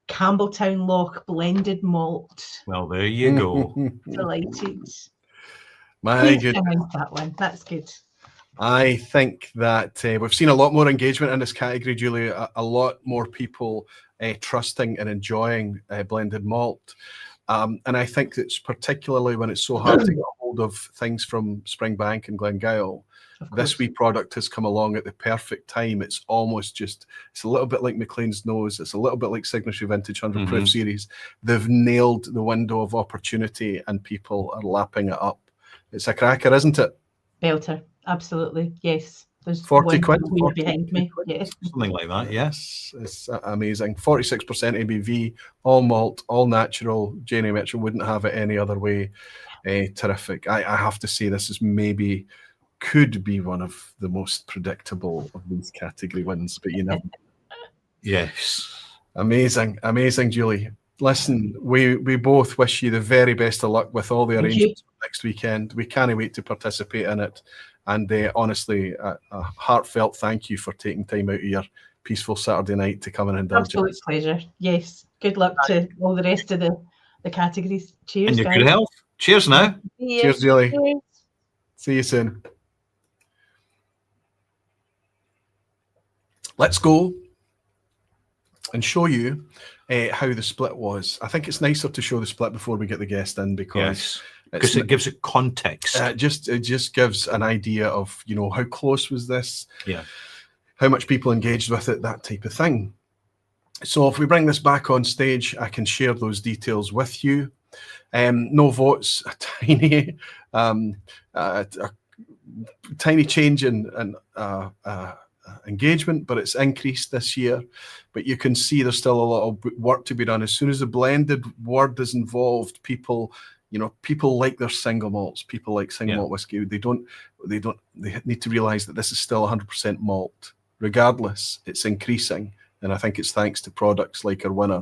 Campbeltown Loch Blended Malt. Well, there you go. Delighted. My Please good. announce that one. That's good. I think that we've seen a lot more engagement in this category, Julie. A lot more people trusting and enjoying blended malt. And I think it's particularly when it's so hard to get hold of things from Springbank and Glengyle. This wee product has come along at the perfect time. It's almost just, it's a little bit like Maclean's Nose. It's a little bit like Signatory Vintage 100 Proof Series. They've nailed the window of opportunity and people are lapping it up. It's a cracker, isn't it? Belter. Absolutely. Yes. There's 40 quid behind me. Yes. Something like that, yes. It's amazing. 46% ABV, all malt, all natural. Janie Mitchell wouldn't have it any other way. Terrific. I have to say this is maybe, could be one of the most predictable of these category wins, but you know. Yes. Amazing, amazing, Julie. Listen, we both wish you the very best of luck with all the arrangements for next weekend. We can't wait to participate in it. And honestly, a heartfelt thank you for taking time out of your peaceful Saturday night to come and indulge us. Absolute pleasure. Yes. Good luck to all the rest of the categories. Cheers, And your guys. good health. Cheers now. Cheers, Julie. Cheers. See you soon. Let's go and show you how the split was. I think it's nicer to show the split before we get the guest in because it gives it context. It just gives an idea of, you know, how close was this? Yeah. How much people engaged with it, that type of thing. So if we bring this back on stage, I can share those details with you. No votes, a tiny change in engagement, but it's increased this year. But you can see there's still a lot of work to be done. As soon as the blended word is involved, people like their single malts. People like single malt whiskey. They need to realize that this is still 100% malt. Regardless, it's increasing. And I think it's thanks to products like our winner.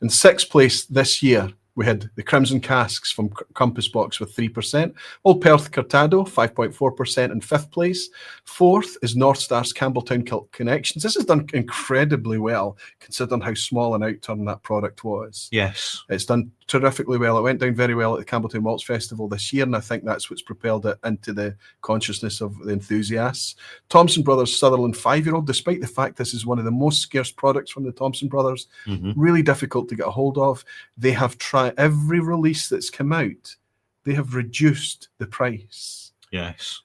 In sixth place this year, we had the Crimson Casks from Compass Box with 3%. Old Perth Cortado, 5.4% in fifth place. Fourth is North Star's Campbeltown Connections. This has done incredibly well, considering how small an outturn that product was. Yes. It's done terrifically well. It went down very well at the Campbeltown Malts Festival this year, and I think that's what's propelled it into the consciousness of the enthusiasts. Thompson Brothers Sutherland 5-year-old, despite the fact this is one of the most scarce products from the Thompson Brothers, really difficult to get a hold of. They have tried every release that's come out, they have reduced the price. Yes.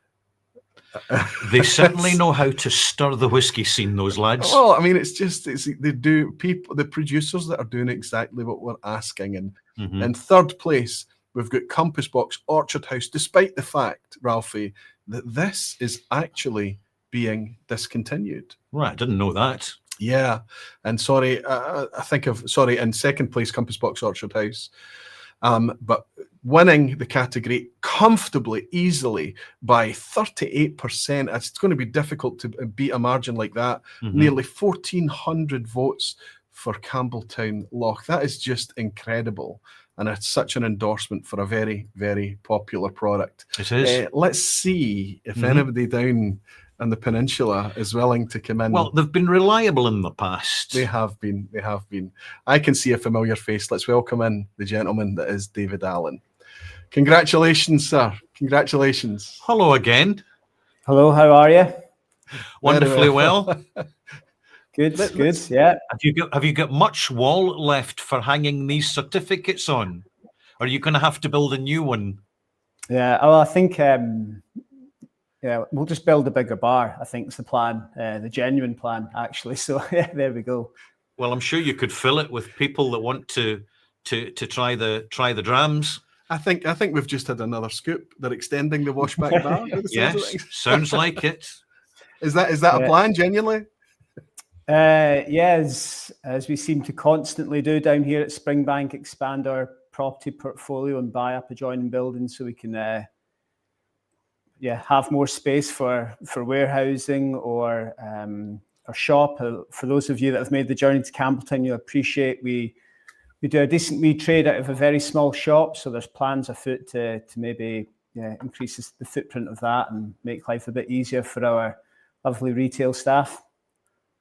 They certainly know how to stir the whiskey scene, those lads. Well, I mean, the producers that are doing exactly what we're asking. And in third place, we've got Compass Box Orchard House, despite the fact, Ralfy, that this is actually being discontinued. Right, I didn't know that. Yeah, and in second place, Compass Box Orchard House. But winning the category comfortably, easily by 38%. It's going to be difficult to beat a margin like that. Nearly 1,400 votes for Campbeltown Loch. That is just incredible. And it's such an endorsement for a very, very popular product. It is. Let's see if anybody down on the peninsula is willing to come in. Well, they've been reliable in the past. They have been. They have been. I can see a familiar face. Let's welcome in the gentleman that is David Allen. Congratulations, sir. Congratulations. Hello again. Hello, how are you? Wonderfully well. Good, yeah. Have you got much wall left for hanging these certificates on? Or are you going to have to build a new one? Yeah, well, I think we'll just build a bigger bar. I think is the plan, the genuine plan, actually. So yeah, there we go. Well, I'm sure you could fill it with people that want to try the drams. I think we've just had another scoop. They're extending the washback bar. Yes, sounds like it. Is that a plan, genuinely? Yes, as we seem to constantly do down here at Springbank, expand our property portfolio and buy up adjoining buildings so we can have more space for warehousing or shop. For those of you that have made the journey to Campbeltown, you'll appreciate we do a decent wee trade out of a very small shop, so there's plans afoot to maybe increase the footprint of that and make life a bit easier for our lovely retail staff.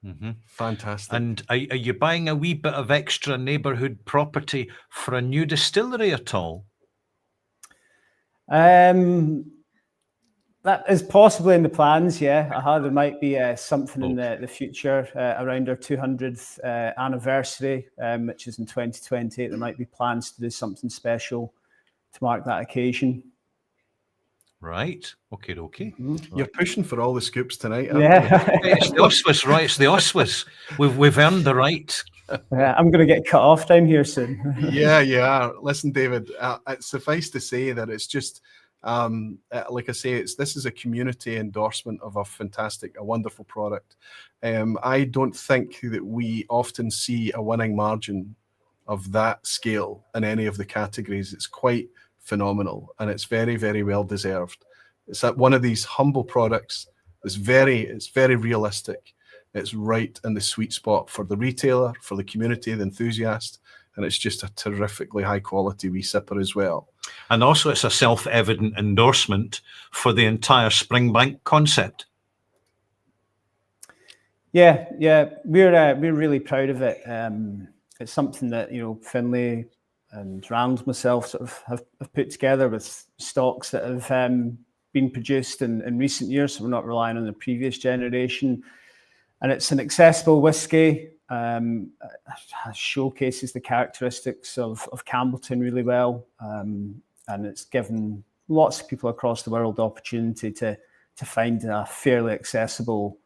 Mm-hmm. Fantastic. And are you buying a wee bit of extra neighbourhood property for a new distillery at all? That is possibly in the plans, yeah. There might be something in the future around our 200th anniversary, which is in 2028. There might be plans to do something special to mark that occasion. Right. Okay. Mm-hmm. You're pushing for all the scoops tonight, aren't you? It's the OSWAs, right? It's the OSWAs. We've earned the right. I'm going to get cut off down here soon. Yeah, you are. Listen, David, it's suffice to say that it's just... like I say, this is a community endorsement of a wonderful product. I don't think that we often see a winning margin of that scale in any of the categories. It's quite phenomenal, and it's very, very well deserved. It's one of these humble products. It's very realistic. It's right in the sweet spot for the retailer, for the community, the enthusiast, and it's just a terrifically high quality wee sipper as well. And also it's a self-evident endorsement for the entire Springbank concept. Yeah, we're really proud of it. It's something that Finlay and Rand myself sort of have put together with stocks that have been produced in recent years, so we're not relying on the previous generation. And it's an accessible whiskey. Showcases the characteristics of Campbeltown really well, and it's given lots of people across the world the opportunity to find a fairly accessible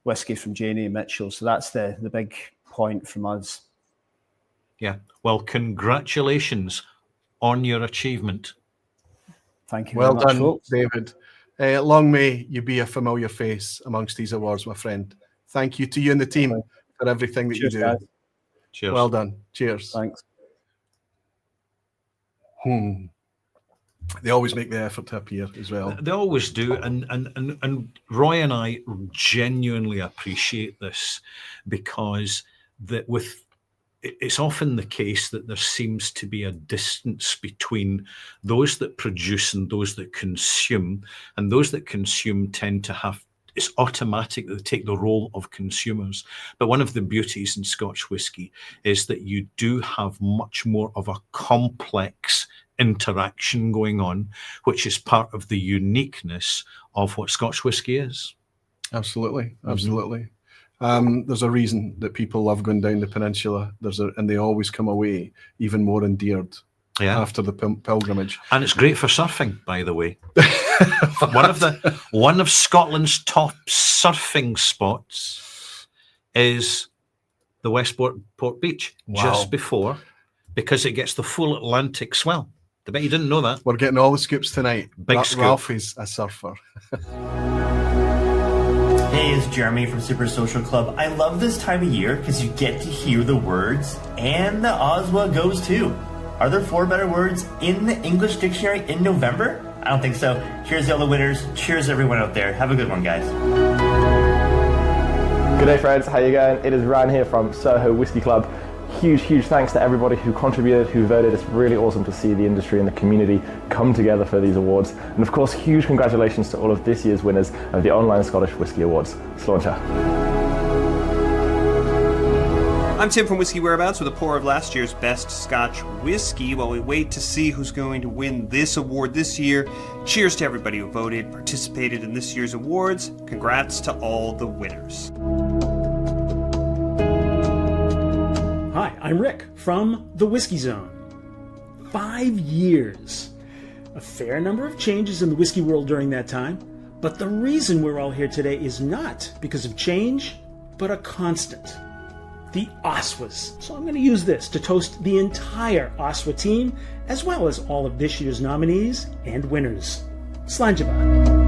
whiskey from Janie Mitchell. So that's the big point from us. Yeah, well, congratulations on your achievement. Thank you. Well very much, done, folks. David. Long may you be a familiar face amongst these awards, my friend. Thank you to you and the team for everything that Cheers, you do. guys. Cheers. Well done. Cheers. Thanks. They always make the effort to appear as well. They always do, and Roy and I genuinely appreciate this, because it's often the case that there seems to be a distance between those that produce and those that consume, and those that consume tend to have, it's automatic that they take the role of consumers. But one of the beauties in Scotch whisky is that you do have much more of a complex interaction going on, which is part of the uniqueness of what Scotch whisky is. Absolutely. There's a reason that people love going down the peninsula. And they always come away even more endeared after the pilgrimage. And it's great for surfing, by the way. one of Scotland's top surfing spots is the Westport Port Beach, just before, because it gets the full Atlantic swell. I bet you didn't know that. We're getting all the scoops tonight. Big scoop. Ralfy's a surfer. Hey, it's Jeremy from Super Social Club. I love this time of year because you get to hear the words, and the OSWA goes too. Are there 4 better words in the English dictionary in November? I don't think so. Cheers to all the winners. Cheers everyone out there. Have a good one, guys. Good day, friends. How you going? It is Ryan here from Soho Whisky Club. Huge thanks to everybody who contributed, who voted. It's really awesome to see the industry and the community come together for these awards. And of course, huge congratulations to all of this year's winners of the Online Scottish Whisky Awards. Sláinte. I'm Tim from Whiskey Whereabouts with a pour of last year's best Scotch whiskey. While we wait to see who's going to win this award this year, cheers to everybody who voted, participated in this year's awards. Congrats to all the winners. Hi, I'm Rick from The Whiskey Zone. 5 years. A fair number of changes in the whiskey world during that time, but the reason we're all here today is not because of change, but a constant. the OSWAs. So I'm going to use this to toast the entire OSWA team, as well as all of this year's nominees and winners. Slanjava.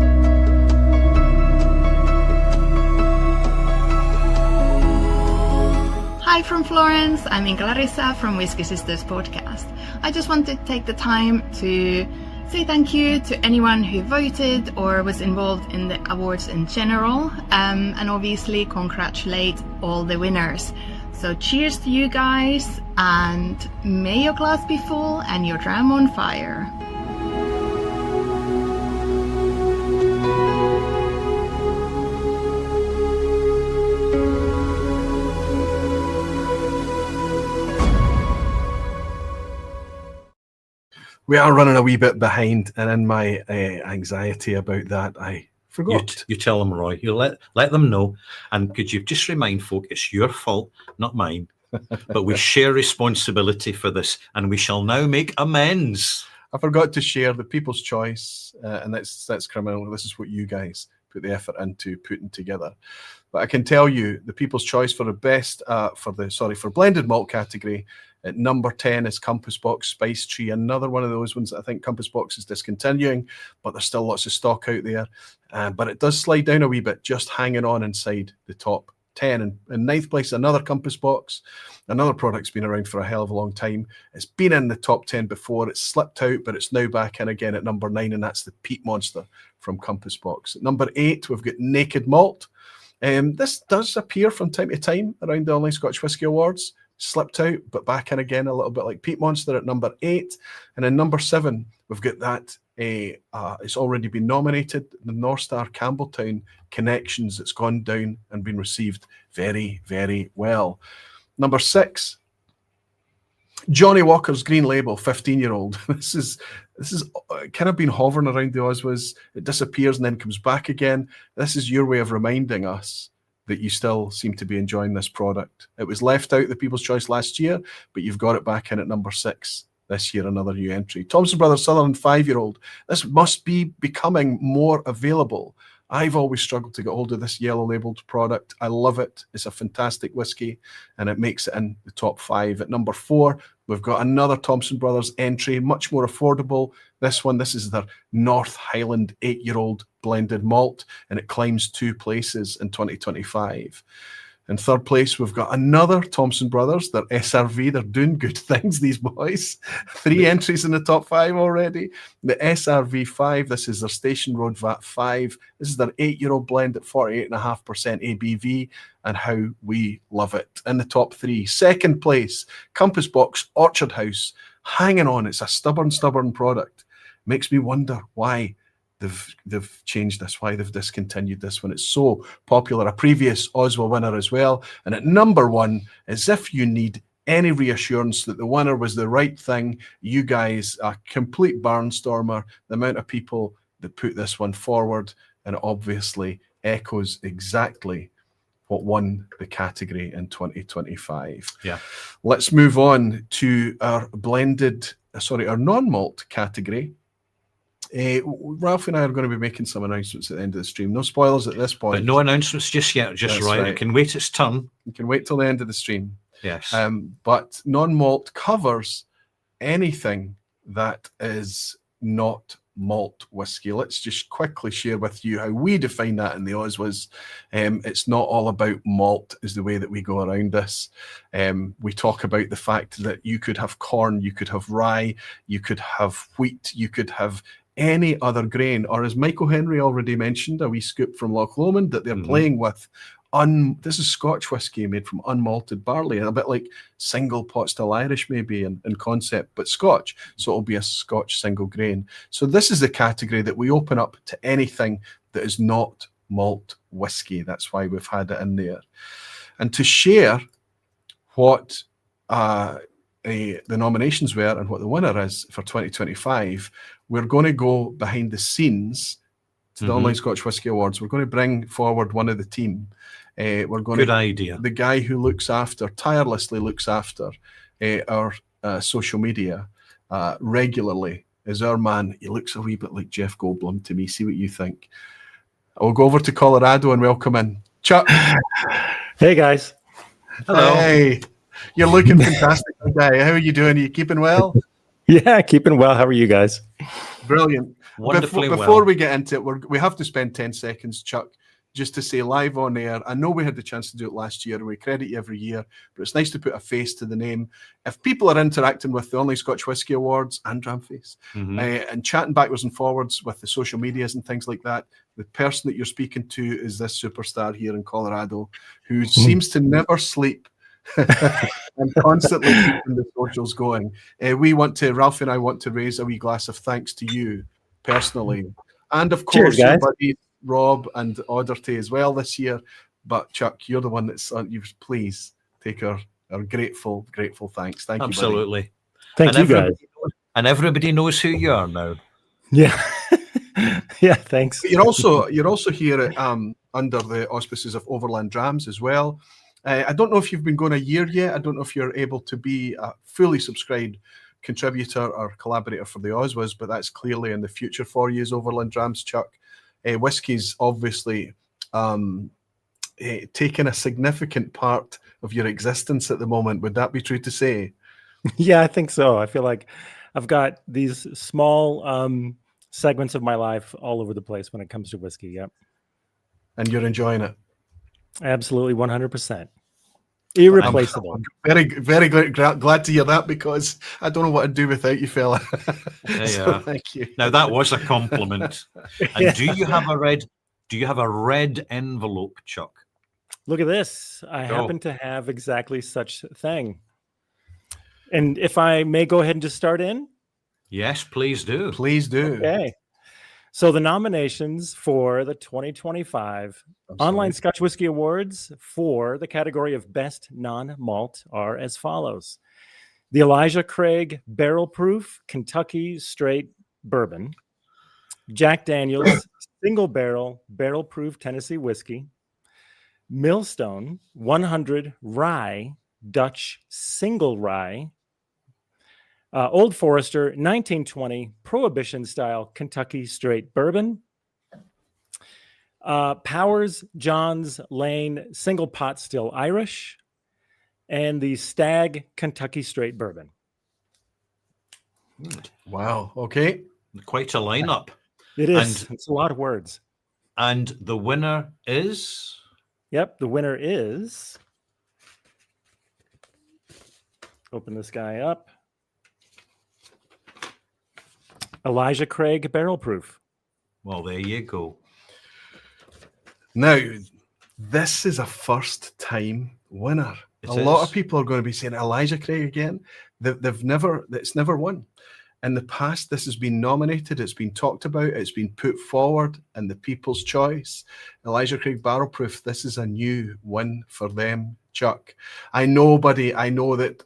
Hi from Florence, I'm Inga Larissa from Whiskey Sisters podcast. I just wanted to take the time to say thank you to anyone who voted or was involved in the awards in general, and obviously congratulate all the winners. So cheers to you guys, and may your glass be full and your dram on fire. We are running a wee bit behind, and in my anxiety about that, I forgot. You tell them, Roy. You let them know. And could you just remind folk, it's your fault, not mine. But we share responsibility for this, and we shall now make amends. I forgot to share the People's Choice, and that's criminal. This is what you guys put the effort into putting together. But I can tell you, the People's Choice for the best, for blended malt category. At number 10 is Compass Box Spice Tree, another one of those ones that I think Compass Box is discontinuing, but there's still lots of stock out there. But it does slide down a wee bit, just hanging on inside the top 10. And in ninth place, another Compass Box. Another product's been around for a hell of a long time. It's been in the top 10 before. It's slipped out, but it's now back in again at number 9, and that's the Peat Monster from Compass Box. At number 8, we've got Naked Malt. This does appear from time to time around the Online Scotch Whisky Awards. Slipped out, but back in again, a little bit like Peat Monster at number 8. And in number 7, we've got that. It's already been nominated, the North Star Campbeltown Connections. It's gone down and been received very, very well. Number 6, Johnny Walker's Green Label, 15-year-old. This is kind of been hovering around the OSWAs. It disappears and then comes back again. This is your way of reminding us that you still seem to be enjoying this product. It was left out the People's Choice last year, but you've got it back in at number 6 this year, another new entry. Thompson Brothers Sutherland 5-year-old. This must be becoming more available. I've always struggled to get hold of this yellow labeled product. I love it. It's a fantastic whiskey, and it makes it in the top 5. At number 4, we've got another Thompson Brothers entry, much more affordable. This is their North Highland 8-year-old blended malt, and it climbs 2 places in 2025. In third place, we've got another Thompson Brothers, their SRV. They're doing good things, these boys. 3 entries in the top 5 already. The SRV 5, this is their Station Road VAT 5. This is their 8-year-old blend at 48.5% ABV, and how we love it. In the top 3, second place, Compass Box Orchard House. Hanging on, it's a stubborn product. Makes me wonder why they've changed this, why they've discontinued this when it's so popular. A previous OSWA winner as well. And at number 1, as if you need any reassurance that the winner was the right thing, you guys, a complete barnstormer, the amount of people that put this one forward, and it obviously echoes exactly what won the category in 2025. Yeah. Let's move on to our our non-malt category. Ralph and I are going to be making some announcements at the end of the stream. No spoilers at this point. But no announcements just yet, just right. It can wait its turn. You can wait till the end of the stream. Yes. But non-malt covers anything that is not malt whiskey. Let's just quickly share with you how we define that in the OSWAs. It's not all about malt is the way that we go around this. We talk about the fact that you could have corn, you could have rye, you could have wheat, you could have any other grain, or as Michael Henry already mentioned, a wee scoop from Loch Lomond, that they're playing with. This is Scotch whiskey made from unmalted barley, and a bit like single pot still Irish maybe in concept, but Scotch. So it'll be a Scotch single grain. So this is the category that we open up to anything that is not malt whiskey. That's why we've had it in there. And to share what the nominations were and what the winner is for 2025, we're going to go behind the scenes to the Online Scotch Whisky Awards. We're going to bring forward one of the team. We're going Good idea. The guy who tirelessly looks after our social media regularly is our man. He looks a wee bit like Jeff Goldblum to me. See what you think. I'll go over to Colorado and welcome in Chuck. Hey guys. Hello. Hey, you're looking fantastic today. How are you doing? Are you keeping well? Yeah, keeping well. How are you guys? Brilliant. Wonderfully Before well. we get into it, we have to spend 10 seconds, Chuck, just to say live on air. I know we had the chance to do it last year, and we credit you every year, but it's nice to put a face to the name. If people are interacting with the Online Scotch Whisky Awards and Dramface and chatting backwards and forwards with the social medias and things like that, the person that you're speaking to is this superstar here in Colorado who seems to never sleep and constantly keeping the socials going. Ralphy and I want to raise a wee glass of thanks to you personally. And of course, Cheers, guys. your buddies, Rob and Auderty as well this year. But Chuck, you're the one that's you please take our grateful thanks. Thank you. Absolutely. Thank you, guys. And everybody knows who you are now. Yeah. Yeah, thanks. But you're also here under the auspices of Overland Drams as well. I don't know if you've been going a year yet. I don't know if you're able to be a fully subscribed contributor or collaborator for the OSWAs, but that's clearly in the future for you as Overland Drams, Chuck. Whiskey's obviously taken a significant part of your existence at the moment. Would that be true to say? Yeah, I think so. I feel like I've got these small segments of my life all over the place when it comes to whiskey. Yep. And you're enjoying it? Absolutely, 100%. Irreplaceable. Very, very glad to hear that, because I don't know what I'd do without you, fella. So thank you. Now that was a compliment. And do you have a red envelope, Chuck? Look at this. I happen to have exactly such a thing. And if I may go ahead and just start in? Yes, please do. Please do. Okay. So the nominations for the 2025 Online Scotch Whisky Awards for the category of Best Non-Malt are as follows. The Elijah Craig Barrel Proof Kentucky Straight Bourbon, Jack Daniel's Single Barrel Barrel Proof Tennessee Whiskey, Millstone 100 Rye Dutch Single Rye, Old Forester 1920 Prohibition Style Kentucky Straight Bourbon, Powers John's Lane Single Pot Still Irish, and the Stag Kentucky Straight Bourbon. Wow. Okay. Quite a lineup. It is. And it's a lot of words. And the winner is? Yep. The winner is. Open this guy up. Elijah Craig Barrel Proof. Well, there you go. Now, this is a first-time winner. A lot of people are going to be saying Elijah Craig again. It's never won. In the past, this has been nominated, it's been talked about, it's been put forward in the People's Choice. Elijah Craig Barrel Proof, this is a new win for them, Chuck. I know that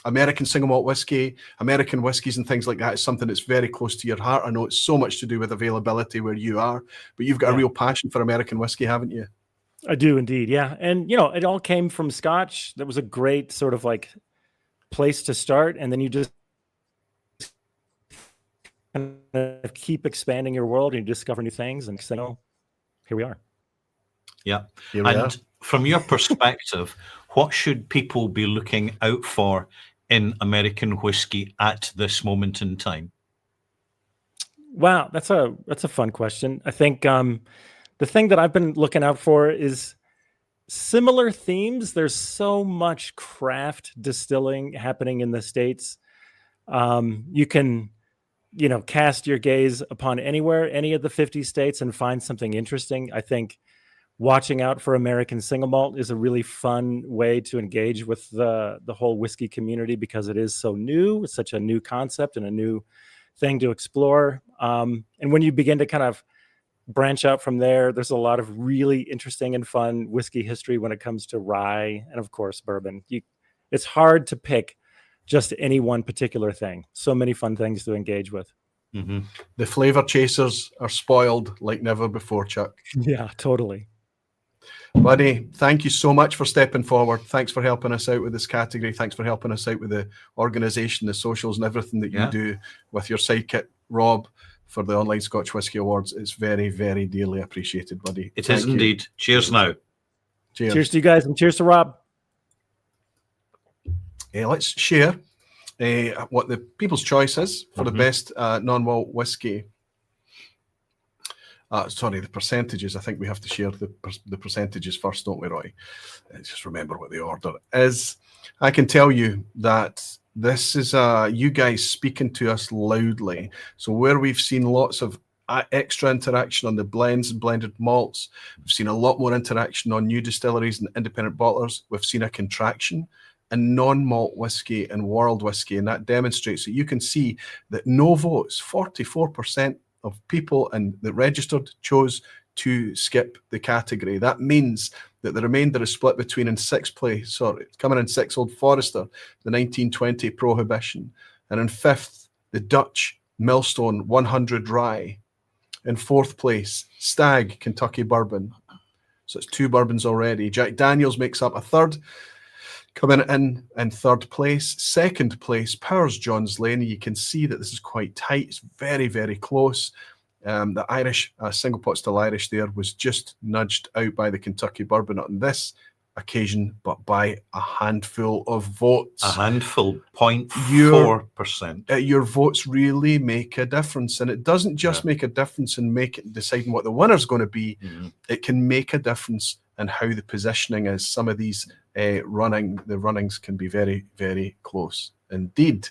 American single malt whiskey, American whiskies and things like that is something that's very close to your heart. I know it's so much to do with availability where you are, but you've got a real passion for American whiskey, haven't you? I do indeed, yeah. And, it all came from Scotch. That was a great sort of like place to start. And then you just kind of keep expanding your world and you discover new things. And here we are. Yeah. And from your perspective, what should people be looking out for in American whiskey at this moment in time? Wow, that's a fun question. I think the thing that I've been looking out for is similar themes. There's so much craft distilling happening in the States. You can, cast your gaze upon any of the 50 states and find something interesting. I think watching out for American single malt is a really fun way to engage with the whole whiskey community because it is so new. It's such a new concept and a new thing to explore. And when you begin to kind of branch out from there, there's a lot of really interesting and fun whiskey history when it comes to rye and, of course, bourbon. It's hard to pick just any one particular thing. So many fun things to engage with. Mm-hmm. The flavor chasers are spoiled like never before, Chuck. Yeah, totally. Buddy, thank you so much for stepping forward. Thanks for helping us out with this category. Thanks for helping us out with the organization, the socials, and everything that you do with your sidekick, Rob, for the Online Scotch Whisky Awards. It's very, very dearly appreciated, buddy. It is indeed. Cheers now. Cheers. Cheers to you guys, and cheers to Rob. let's share what the People's Choice is for the best non-malt whiskey. Sorry, the percentages. I think we have to share the percentages first, don't we, Roy? Just remember what the order is. I can tell you that this is you guys speaking to us loudly. So where we've seen lots of extra interaction on the blends and blended malts, we've seen a lot more interaction on new distilleries and independent bottlers. We've seen a contraction in non-malt whiskey and world whiskey, and that demonstrates that you can see that no votes, 44% of people that registered chose to skip the category. That means that the remainder is split between in sixth place, coming in sixth, Old Forester, the 1920 Prohibition, and in fifth, the Dutch Millstone 100 Rye. In fourth place, Stag Kentucky Bourbon. So it's 2 bourbons already. Jack Daniels makes up a third. Coming in third place. Second place, Powers Johns Lane. You can see that this is quite tight. It's very, very close. The Irish, single pot still Irish there, was just nudged out by the Kentucky Bourbon on this occasion, but by a handful of votes. A handful, 0.4%. Your votes really make a difference. And it doesn't just make a difference in deciding what the winner's going to be. It can make a difference in how the positioning is. Some of these runnings can be very, very close indeed.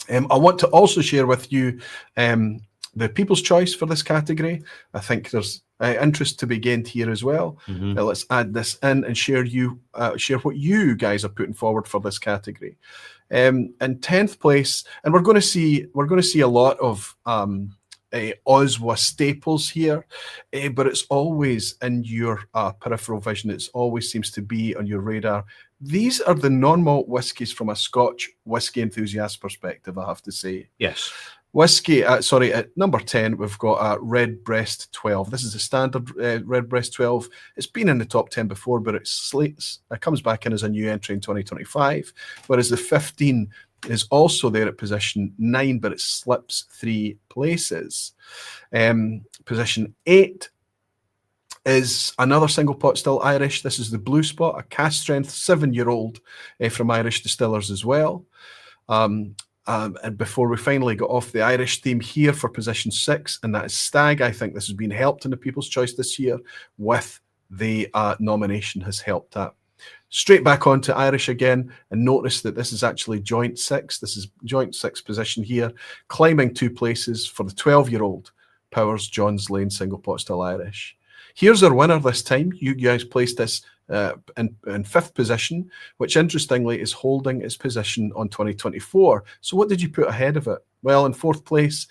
I want to also share with you the People's Choice for this category. I think there's interest to be gained here as well. Let's add this in and share what you guys are putting forward for this category. In 10th place, and we're going to see a lot of OSWA staples here, but it's always in your peripheral vision. It always seems to be on your radar. These are the non-malt whiskies from a Scotch whisky enthusiast perspective, I have to say. Yes. Whiskey, at number 10, we've got Redbreast 12. This is a standard Redbreast 12. It's been in the top 10 before, but it comes back in as a new entry in 2025, whereas the 15 is also there at position 9, but it slips 3 places. Position 8 is another single pot still Irish. This is the Blue Spot, a cask strength 7-year-old from Irish distillers as well. And before we finally got off the Irish theme here for position 6, and that is Stag. I think this has been helped in the People's Choice this year with the nomination has helped that. Straight back onto Irish again, and notice that this is actually joint 6. This is joint 6 position here, climbing 2 places for the 12-year-old Powers Johns Lane single pot still Irish. Here's our winner this time. You guys placed this in 5th position, which interestingly is holding its position on 2024. So what did you put ahead of it? Well, in 4th place,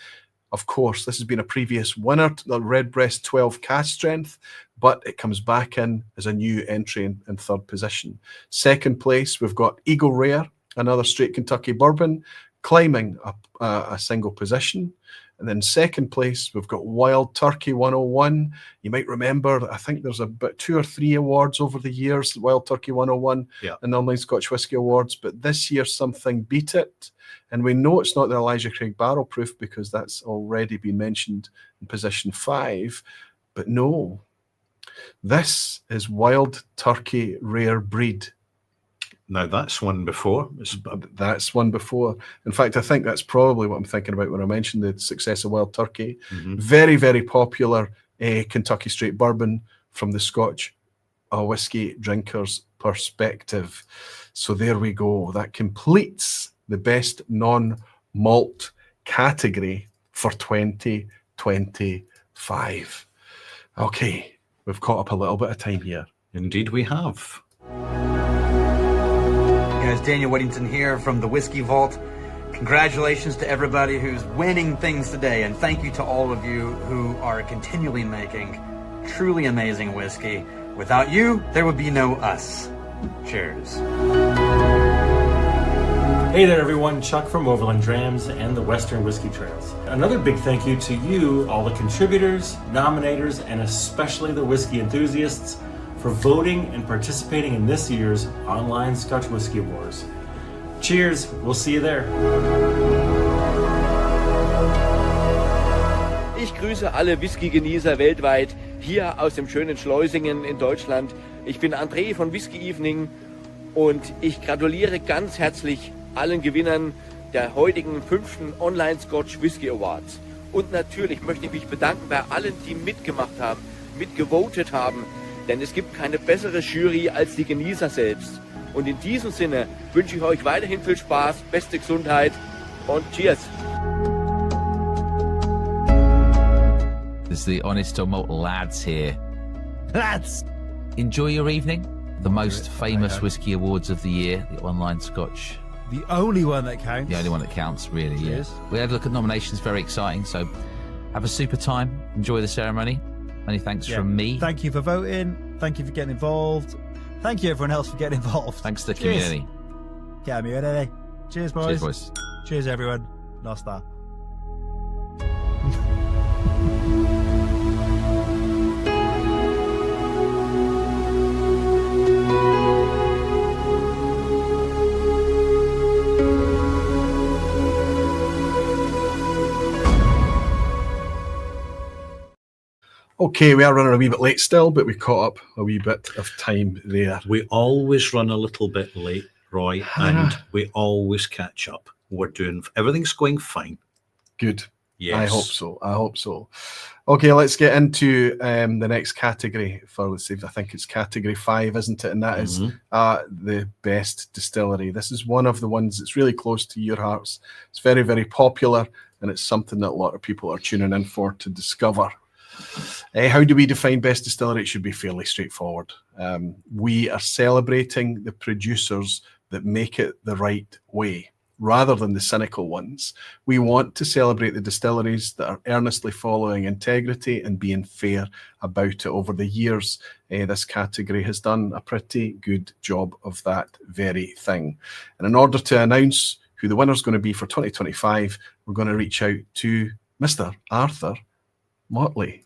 of course, this has been a previous winner, the Redbreast 12 cask strength, but it comes back in as a new entry in 3rd position. 2nd place, we've got Eagle Rare, another straight Kentucky Bourbon, climbing a single position. And then 2nd place, we've got Wild Turkey 101. You might remember, I think there's about 2 or 3 awards over the years, Wild Turkey 101 and the Online Scotch Whisky Awards, but this year something beat it. And we know it's not the Elijah Craig Barrel Proof because that's already been mentioned in position 5. But no, this is Wild Turkey Rare Breed. Now, that's one before. That's one before. In fact, I think that's probably what I'm thinking about when I mentioned the success of Wild Turkey. Very, very popular Kentucky straight bourbon from the Scotch whisky drinkers' perspective. So there we go. That completes the best non-malt category for 2025. Okay, we've caught up a little bit of time here. Indeed we have. Guys, Daniel Whittington here from the Whiskey Vault. Congratulations to everybody who's winning things today, and thank you to all of you who are continually making truly amazing whiskey. Without you, there would be no us. Cheers. Hey there everyone, Chuck from Overland Drams and the Western Whiskey Trails. Another big thank you to you, all the contributors, nominators, and especially the whiskey enthusiasts for voting and participating in this year's Online Scotch Whisky Awards. Cheers, we'll see you there. Ich grüße alle Whisky-Genießer weltweit, hier aus dem schönen Schleusingen in Deutschland. Ich bin André von Whisky Evening Und ich gratuliere ganz herzlich allen Gewinnern der heutigen 5. Online Scotch Whisky Awards. Und natürlich möchte ich mich bedanken bei allen, die mitgemacht haben, mitgevotet haben. Denn es gibt keine bessere Jury als die Genießer selbst. Und in diesem Sinne wünsche ich euch weiterhin viel Spaß, beste Gesundheit und Cheers! There's the Honest Malt lads here. Lads! Enjoy your evening. The most famous whiskey awards of the year, the Online Scotch. The only one that counts. The only one that counts, really, Cheers. yeah. We had a look at nominations, very exciting, so have a super time. Enjoy the ceremony. Many thanks from me. Thank you for voting. Thank you for getting involved. Thank you, everyone else, for getting involved. Thanks to the Cheers. community. Get me ready. Cheers, boys. Cheers, boys. Cheers, everyone. Last that. Okay, we are running a wee bit late still, but we caught up a wee bit of time there. We always run a little bit late, Roy, and we always catch up. We're doing, everything's going fine. Good. Yes. I hope so. I hope so. Okay, let's get into the next category for this evening. I think it's category 5, isn't it? And that is the best distillery. This is one of the ones that's really close to your hearts. It's very, very popular, and it's something that a lot of people are tuning in for to discover. How do we define best distillery? It should be fairly straightforward. We are celebrating the producers that make it the right way, rather than the cynical ones. We want to celebrate the distilleries that are earnestly following integrity and being fair about it. Over the years, this category has done a pretty good job of that very thing. And in order to announce who the winner is going to be for 2025, we're going to reach out to Mr. Arthur Motley.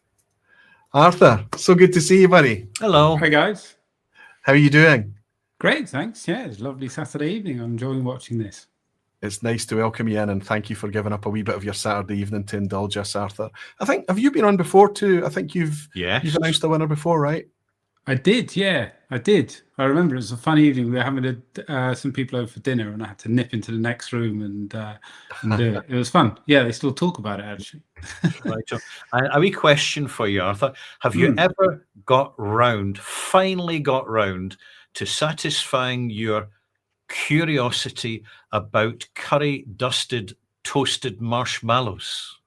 Arthur, so good to see you, buddy. Hello. Hi, guys. How are you doing? Great, thanks. Yeah, it's a lovely Saturday evening. I'm enjoying watching this. It's nice to welcome you in, and thank you for giving up a wee bit of your Saturday evening to indulge us, Arthur. I think, have you been on before too? I think you've announced a winner before, right? I did, yeah, I did. I remember it was a fun evening. We were having some people over for dinner, and I had to nip into the next room and do it. It was fun. Yeah, they still talk about it, actually. Right. So, a wee question for you, Arthur. Have you ever finally got round to satisfying your curiosity about curry-dusted toasted marshmallows?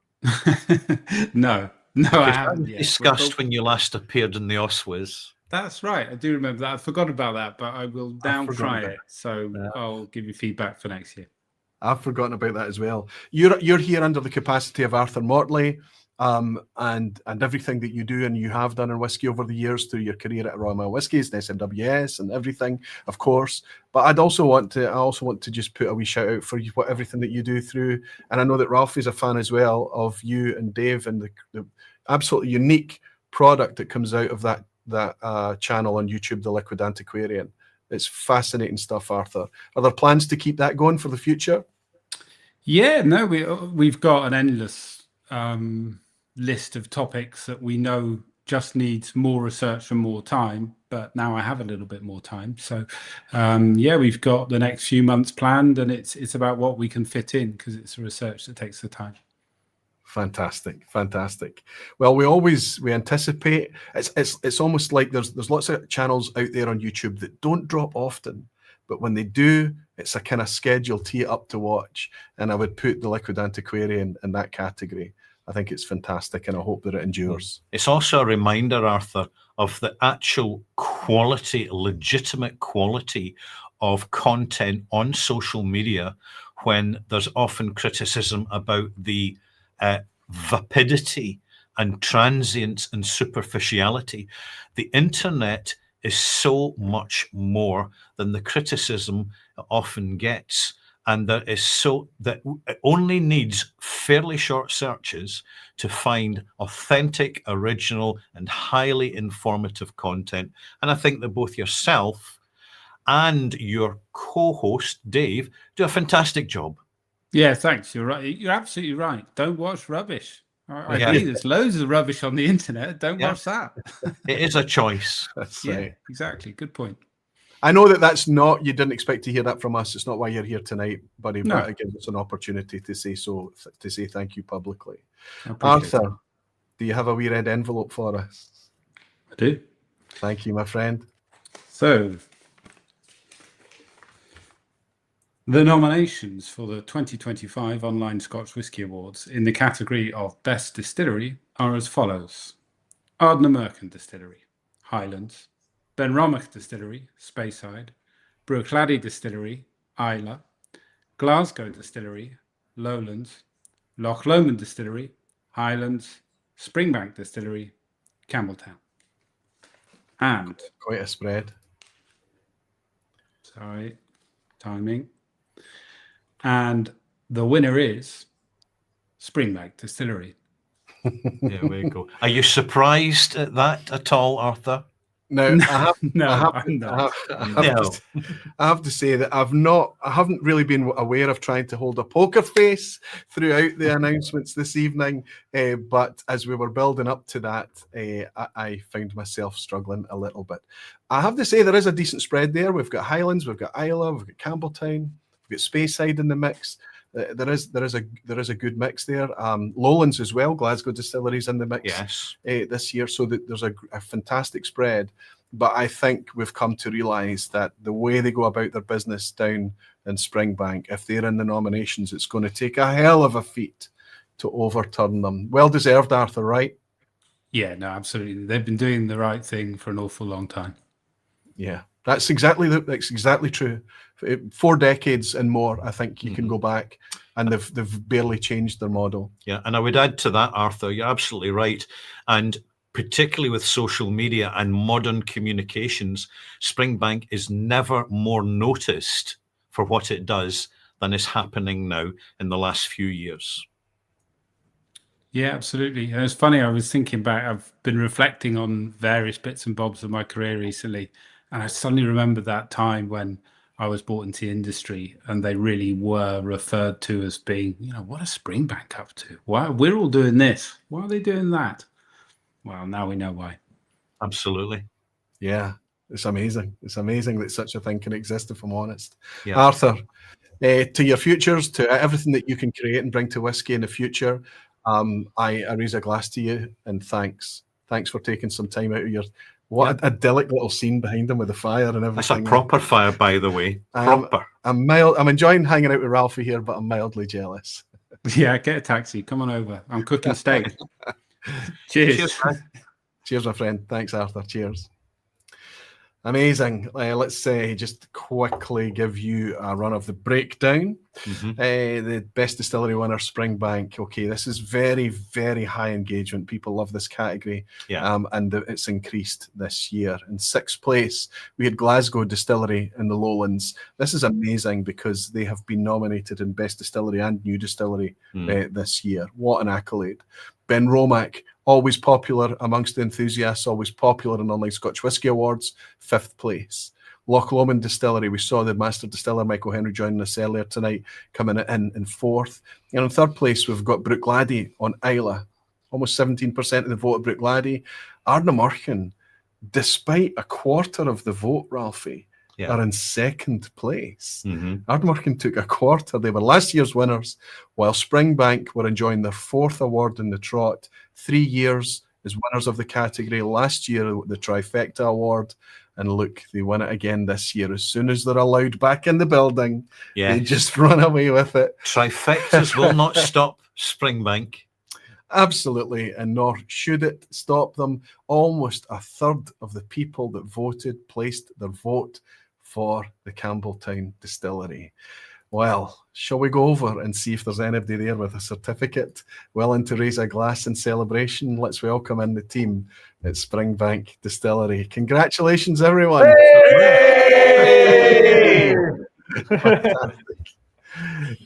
No, I haven't. Discussed when you last appeared in the OSWAs. That's right. I do remember that. I forgot about that, but I will now try it. So I'll give you feedback for next year. I've forgotten about that as well. You're here under the capacity of Arthur Motley, and everything that you do and you have done in whiskey over the years through your career at Royal Mail Whiskies and SMWS and everything, of course. But I also want to just put a wee shout out for you, everything that you do through. And I know that Ralfy's a fan as well of you and Dave and the absolutely unique product that comes out of that channel on YouTube, The Liquid Antiquarian. It's fascinating stuff, Arthur. Are there plans to keep that going for the future? Yeah, no, we've got an endless list of topics that we know just needs more research and more time, but now I have a little bit more time. So yeah, we've got the next few months planned, and it's about what we can fit in, because it's a research that takes the time. Fantastic. Well, we anticipate it's almost like there's lots of channels out there on YouTube that don't drop often, but when they do, it's a kind of scheduled tee up to watch. And I would put the Liquid Antiquarian in that category. I think it's fantastic, and I hope that it endures. It's also a reminder, Arthur, of the actual quality, legitimate quality of content on social media, when there's often criticism about the vapidity and transience and superficiality. The internet is so much more than the criticism it often gets, and that it only needs fairly short searches to find authentic, original, and highly informative content. And I think that both yourself and your co-host Dave do a fantastic job. Yeah, thanks. You're right. You're absolutely right. Don't watch rubbish. I agree. There's loads of rubbish on the internet. Don't watch that. It is a choice. Yeah, exactly. Good point. I know that's not, you didn't expect to hear that from us. It's not why you're here tonight, buddy, No. but it gives us an opportunity to say thank you publicly. I appreciate Arthur, do you have a wee red envelope for us? I do. Thank you, my friend. So, the nominations for the 2025 Online Scotch Whisky Awards in the category of Best Distillery are as follows. Ardnahoe Distillery, Highlands. Benromach Distillery, Speyside. Bruichladdich Distillery, Islay. Glasgow Distillery, Lowlands. Loch Lomond Distillery, Highlands. Springbank Distillery, Campbeltown. And quite a spread. Sorry, timing. And the winner is Springbank Distillery. There we go. Are you surprised at that at all, Arthur? No, I have to say that I haven't really been aware of trying to hold a poker face throughout the announcements this evening. But as we were building up to that, I found myself struggling a little bit. I have to say there is a decent spread there. We've got Highlands, we've got Islay, we've got Campbeltown, we've got Speyside in the mix. There is a good mix there. Lowlands as well. Glasgow Distillery's in the mix this year, so that there's a fantastic spread. But I think we've come to realise that the way they go about their business down in Springbank, if they're in the nominations, it's going to take a hell of a feat to overturn them. Well deserved, Arthur, right? Yeah, no, absolutely. They've been doing the right thing for an awful long time. Yeah, that's exactly true. 4 decades and more, I think you can go back, and they've barely changed their model. Yeah, and I would add to that, Arthur, you're absolutely right. And particularly with social media and modern communications, Springbank is never more noticed for what it does than is happening now in the last few years. Yeah, absolutely. And it's funny, I was thinking back, I've been reflecting on various bits and bobs of my career recently, and I suddenly remember that time when I was brought into the industry and they really were referred to as being, what is Springbank up to? Why we're all doing this? Why are they doing that? Well, now we know why. Absolutely. Yeah, it's amazing. It's amazing that such a thing can exist, if I'm honest. Yeah. Arthur, to your futures, to everything that you can create and bring to whiskey in the future, I raise a glass to you and thanks. Thanks for taking some time out of your... What a idyllic little scene behind him with the fire and everything. That's a proper fire, by the way. Proper. I'm enjoying hanging out with Ralfy here, but I'm mildly jealous. Yeah, get a taxi. Come on over. I'm cooking steak. Cheers. Cheers, my friend. Thanks, Arthur. Cheers. Amazing. Let's just quickly give you a run of the breakdown. The best distillery winner, Springbank. Okay, this is very, very high engagement. People love this category. Yeah. And it's increased this year. In 6th place, we had Glasgow Distillery in the Lowlands. This is amazing because they have been nominated in Best Distillery and New Distillery this year. What an accolade. Benromach, always popular amongst the enthusiasts, always popular in Online Scotch Whisky Awards, 5th place. Loch Lomond Distillery, we saw the Master Distiller Michael Henry joining us earlier tonight, coming in 4th. And in 3rd place, we've got Bruichladdich on Islay, almost 17% of the vote at Bruichladdich. Ardnahoe, despite a quarter of the vote, Ralfy, are in 2nd place. Ardnahoe took a quarter. They were last year's winners, while Springbank were enjoying their 4th award in the trot. 3 years as winners of the category. Last year, the Trifecta Award. And look, they win it again this year. As soon as they're allowed back in the building, they just run away with it. Trifectas will not stop Springbank. Absolutely, and nor should it stop them. Almost a third of the people that voted placed their vote for the Campbeltown Distillery. Well, shall we go over and see if there's anybody there with a certificate willing to raise a glass in celebration? Let's welcome in the team at Springbank Distillery. Congratulations, everyone. Hey!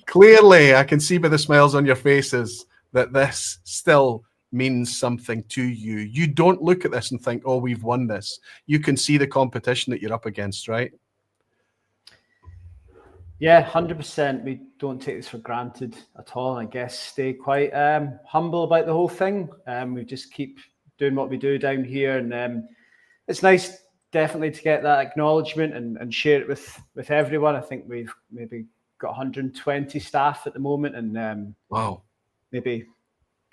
Clearly, I can see by the smiles on your faces that this still means something to you. You don't look at this and think, oh, we've won this. You can see the competition that you're up against, right? Yeah, 100%. We don't take this for granted at all. I guess stay quite humble about the whole thing. We just keep doing what we do down here, and it's nice definitely to get that acknowledgement and share it with everyone. I think we've maybe got 120 staff at the moment, and wow, maybe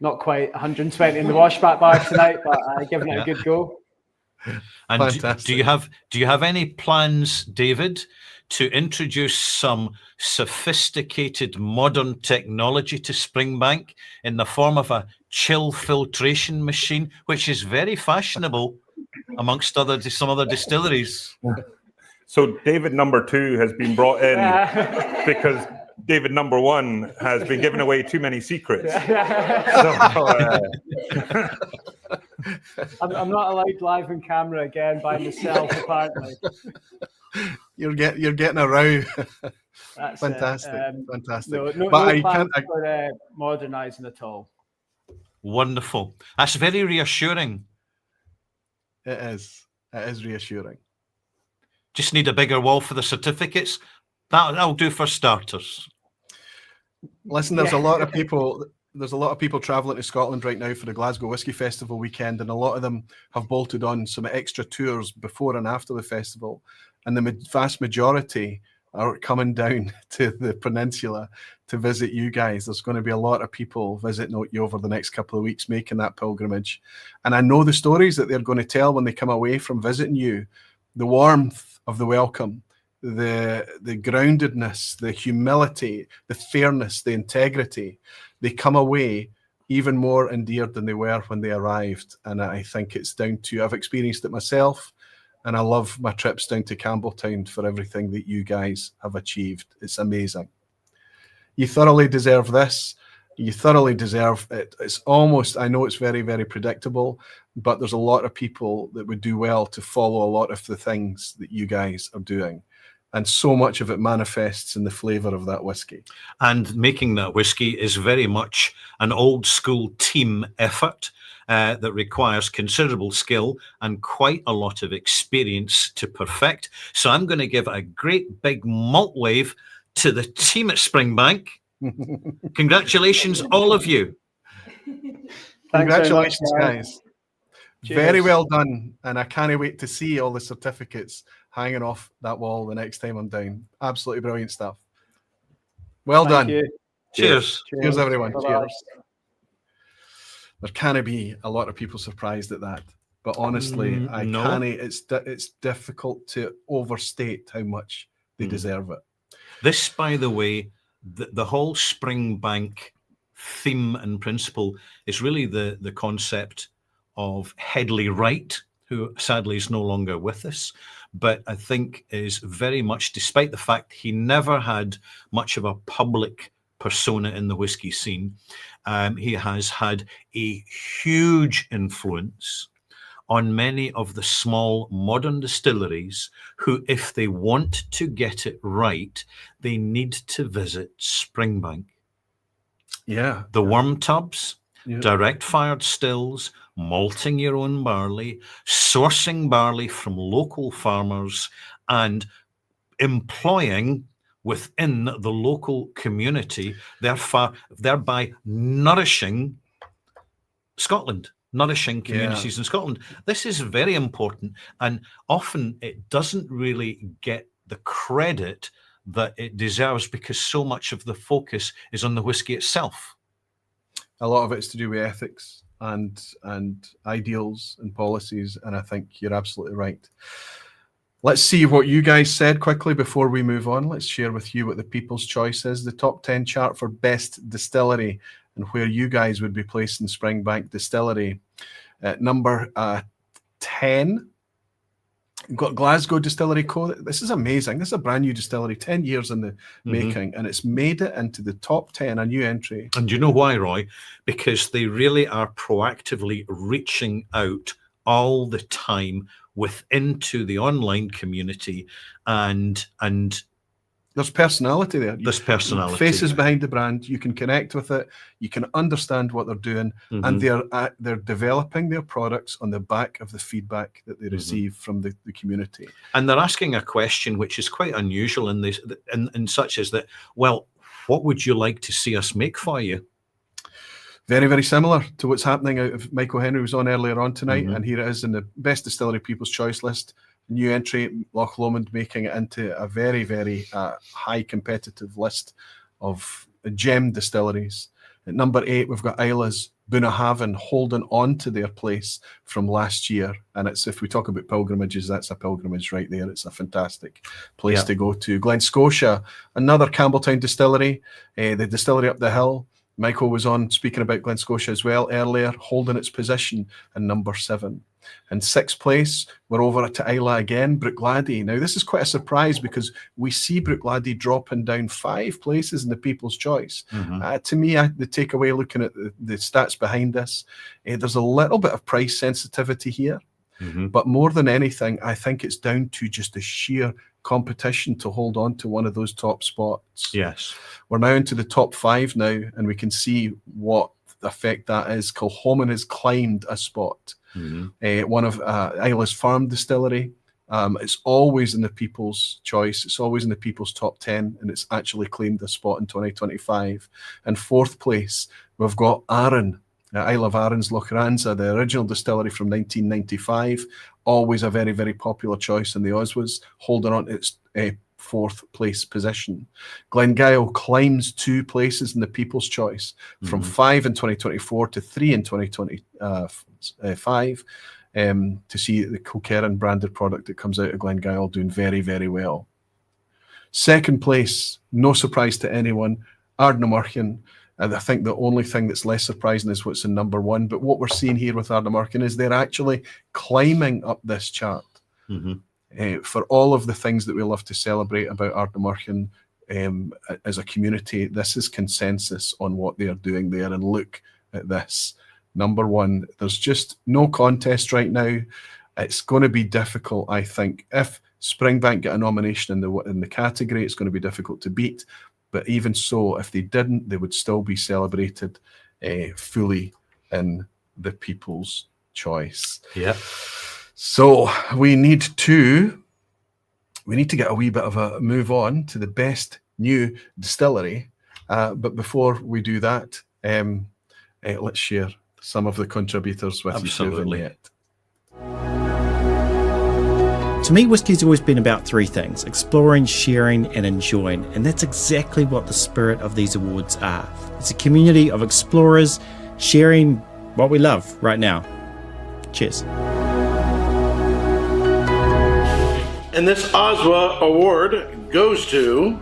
not quite 120 in the washback bar tonight, but giving it a good go. And do you have any plans, David, to introduce some sophisticated modern technology to Springbank in the form of a chill filtration machine, which is very fashionable amongst some other distilleries? So David number 2 has been brought in because David number 1 has been giving away too many secrets. I'm not allowed live on camera again by myself, apparently. You're getting a row. That's fantastic, it. fantastic. No but plans for modernising at all. Wonderful. That's very reassuring. It is. It is reassuring. Just need a bigger wall for the certificates. That'll do for starters. Listen, there's a lot of people. There's a lot of people travelling to Scotland right now for the Glasgow Whisky Festival weekend, and a lot of them have bolted on some extra tours before and after the festival. And the vast majority are coming down to the peninsula to visit you guys. There's going to be a lot of people visiting you over the next couple of weeks, making that pilgrimage. And I know the stories that they're going to tell when they come away from visiting you, the warmth of the welcome, the groundedness, the humility, the fairness, the integrity. They come away even more endeared than they were when they arrived. And I think it's down to, I've experienced it myself, and I love my trips down to Campbeltown for everything that you guys have achieved. It's amazing. You thoroughly deserve this. You thoroughly deserve it. It's almost, I know it's very, very predictable, but there's a lot of people that would do well to follow a lot of the things that you guys are doing. And so much of it manifests in the flavour of that whiskey. And making that whiskey is very much an old school team effort that requires considerable skill and quite a lot of experience to perfect. So I'm going to give a great big malt wave to the team at Springbank. Congratulations, all of you. Congratulations, guys. Cheers. Very well done. And I can't wait to see all the certificates hanging off that wall the next time I'm down. Absolutely brilliant stuff. Well done. You. Cheers. Cheers, everyone. Bye-bye. Cheers. There can't be a lot of people surprised at that. But honestly, no. It's difficult to overstate how much they deserve it. This, by the way, the whole Springbank theme and principle is really the concept of Headley Wright, who sadly is no longer with us, but I think is very much, despite the fact he never had much of a public persona in the whiskey scene, he has had a huge influence on many of the small modern distilleries who, if they want to get it right, they need to visit Springbank. Yeah. The worm tubs, Yeah. direct fired stills, malting your own barley, sourcing barley from local farmers, and employing within the local community, thereby nourishing Scotland, nourishing communities in Scotland. This is very important, and often it doesn't really get the credit that it deserves because so much of the focus is on the whiskey itself. A lot of it's to do with ethics and ideals and policies, and I think you're absolutely right. Let's see what you guys said quickly before we move on. Let's share with you what the People's Choice is, the top 10 chart for best distillery, and where you guys would be placing Springbank Distillery. At number 10, we've got Glasgow Distillery Co. This is amazing. This is a brand new distillery, 10 years in the making, and it's made it into the top 10, a new entry. And you know why, Roy? Because they really are proactively reaching out all the time into the online community, and there's personality there. There's personality. Faces behind the brand. You can connect with it. You can understand what they're doing, and they're developing their products on the back of the feedback that they receive from the community. And they're asking a question which is quite unusual in this, and such as that. Well, what would you like to see us make for you? Very, very similar to what's happening out of Michael Henry was on earlier on tonight, and here it is in the best distillery People's Choice list. new entry, Loch Lomond, making it into a very, very high competitive list of gem distilleries. At number 8, we've got Isla's Bunnahabhain holding on to their place from last year. And it's, if we talk about pilgrimages, that's a pilgrimage right there. It's a fantastic place to go to. Glen Scotia, another Campbeltown distillery, the distillery up the hill. Michael was on speaking about Glen Scotia as well earlier, holding its position in number 7. In 6th place, we're over to Isla again, Bruichladdich. Now, this is quite a surprise because we see Bruichladdich dropping down 5 places in the People's Choice. To me, the takeaway looking at the stats behind this, there's a little bit of price sensitivity here. But more than anything, I think it's down to just the sheer competition to hold on to one of those top spots. Yes. We're now into the top 5 now, and we can see what effect that is. Kilchoman has climbed a spot. One of Isla's Farm Distillery. It's always in the People's Choice. It's always in the People's Top 10, and it's actually claimed a spot in 2025. In 4th place, we've got Arran. Isle of Arran's Lochranza, the original distillery from 1995. Always a very, very popular choice in the OSWAs, holding on to its 4th place position. Glengyle climbs 2 places in the People's Choice, from 5 in 2024 to 3 in 2025, to see the Kilkerran branded product that comes out of Glengyle doing very, very well. 2nd place, no surprise to anyone, Ardnahoe. And I think the only thing that's less surprising is what's in number 1. But what we're seeing here with Ardnahoe is they're actually climbing up this chart. For all of the things that we love to celebrate about Ardnahoe as a community, this is consensus on what they are doing there. And look at this. Number 1, there's just no contest right now. It's going to be difficult, I think. If Springbank get a nomination in the category, it's going to be difficult to beat. But even so, if they didn't, they would still be celebrated fully in the People's Choice. Yeah. So we need to get a wee bit of a move on to the best new distillery. But before we do that, let's share some of the contributors with you. Absolutely. To me, whiskey's always been about 3 things: exploring, sharing, and enjoying. And that's exactly what the spirit of these awards are. It's a community of explorers sharing what we love right now. Cheers. And this OSWA award goes to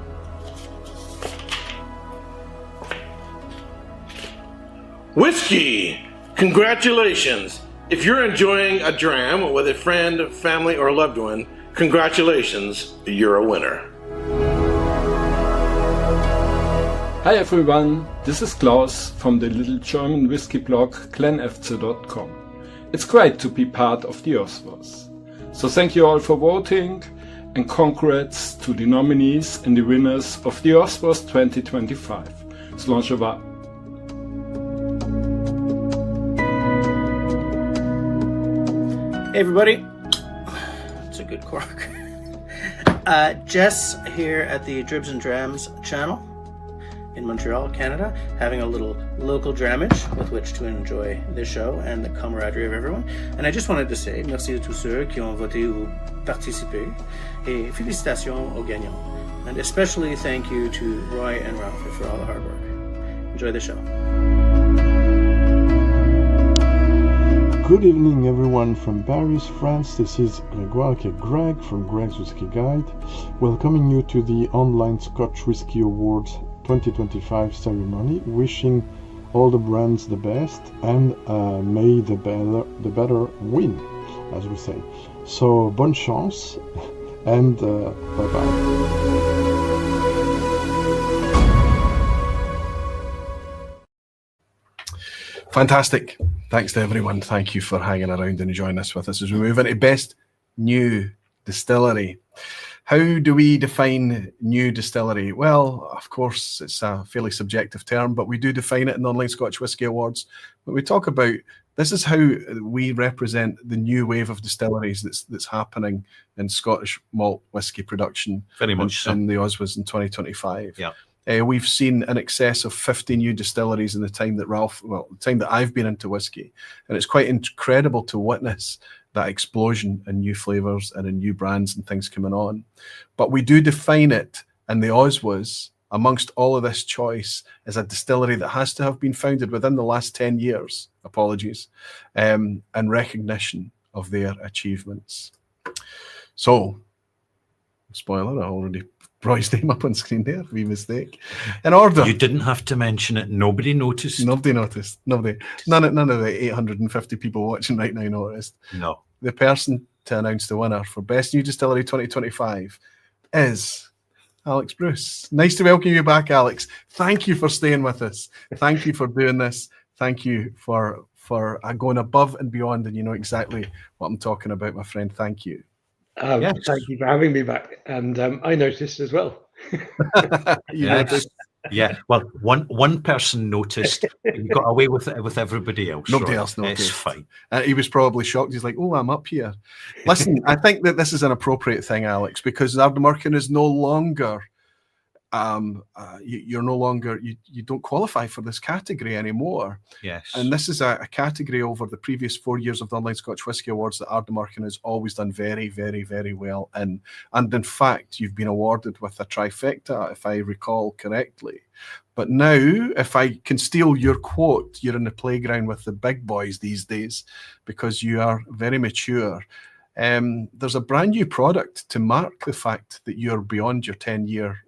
Whiskey. Congratulations. If you're enjoying a dram with a friend, family, or loved one, congratulations, you're a winner. Hi everyone, this is Klaus from the little German whiskey blog glenfc.com. It's great to be part of the OSWAs. So thank you all for voting, and congrats to the nominees and the winners of the OSWAs 2025. Slàinte mhath. Hey everybody, it's a good cork. Jess here at the Dribs and Drams channel in Montreal, Canada, having a little local dramage with which to enjoy the show and the camaraderie of everyone. And I just wanted to say merci à tous ceux qui ont voté ou participé, et félicitations aux gagnants. And especially thank you to Roy and Ralfy for all the hard work. Enjoy the show. Good evening everyone from Paris, France. This is Grégoire Greg from Greg's Whiskey Guide, welcoming you to the Online Scotch Whisky Awards 2025 ceremony, wishing all the brands the best, and may the better win, as we say. So bonne chance, and bye bye. Fantastic. Thanks to everyone. Thank you for hanging around and enjoying this with us as we move into best new distillery. How do we define new distillery? Well, of course, it's a fairly subjective term, but we do define it in the Online Scotch Whisky Awards. But we talk about, this is how we represent the new wave of distilleries that's happening in Scottish malt whisky production. Very much so. In the OSWAs in 2025. Yeah. We've seen in excess of 50 new distilleries in the time that the time that I've been into whiskey. And it's quite incredible to witness that explosion in new flavors and in new brands and things coming on. But we do define it in the OSWAs, amongst all of this choice, as a distillery that has to have been founded within the last 10 years, in recognition of their achievements. So, spoiler, I already brought his name up on screen there, wee mistake. In order. You didn't have to mention it. Nobody noticed. Nobody noticed. Nobody. None of the 850 people watching right now noticed. No. The person to announce the winner for Best New Distillery 2025 is Alex Bruce. Nice to welcome you back, Alex. Thank you for staying with us. Thank you for doing this. Thank you for going above and beyond, and you know exactly what I'm talking about, my friend. Thank you. Yes. Thank you for having me back. And I noticed as well. Noticed. Yeah. Well, one person noticed. You got away with it with everybody else. Nobody right? else noticed. It's fine. He was probably shocked. He's like, "Oh, I'm up here." Listen, I think that this is an appropriate thing, Alex, because Ardnahoe is no longer. You're no longer. You don't qualify for this category anymore. Yes. And this is a category over the previous 4 years of the Online Scotch Whisky Awards that Ardnahoe has always done very, very, very well in. And in fact, you've been awarded with a trifecta, if I recall correctly. But now, if I can steal your quote, you're in the playground with the big boys these days because you are very mature. There's a brand new product to mark the fact that you're beyond your 10-year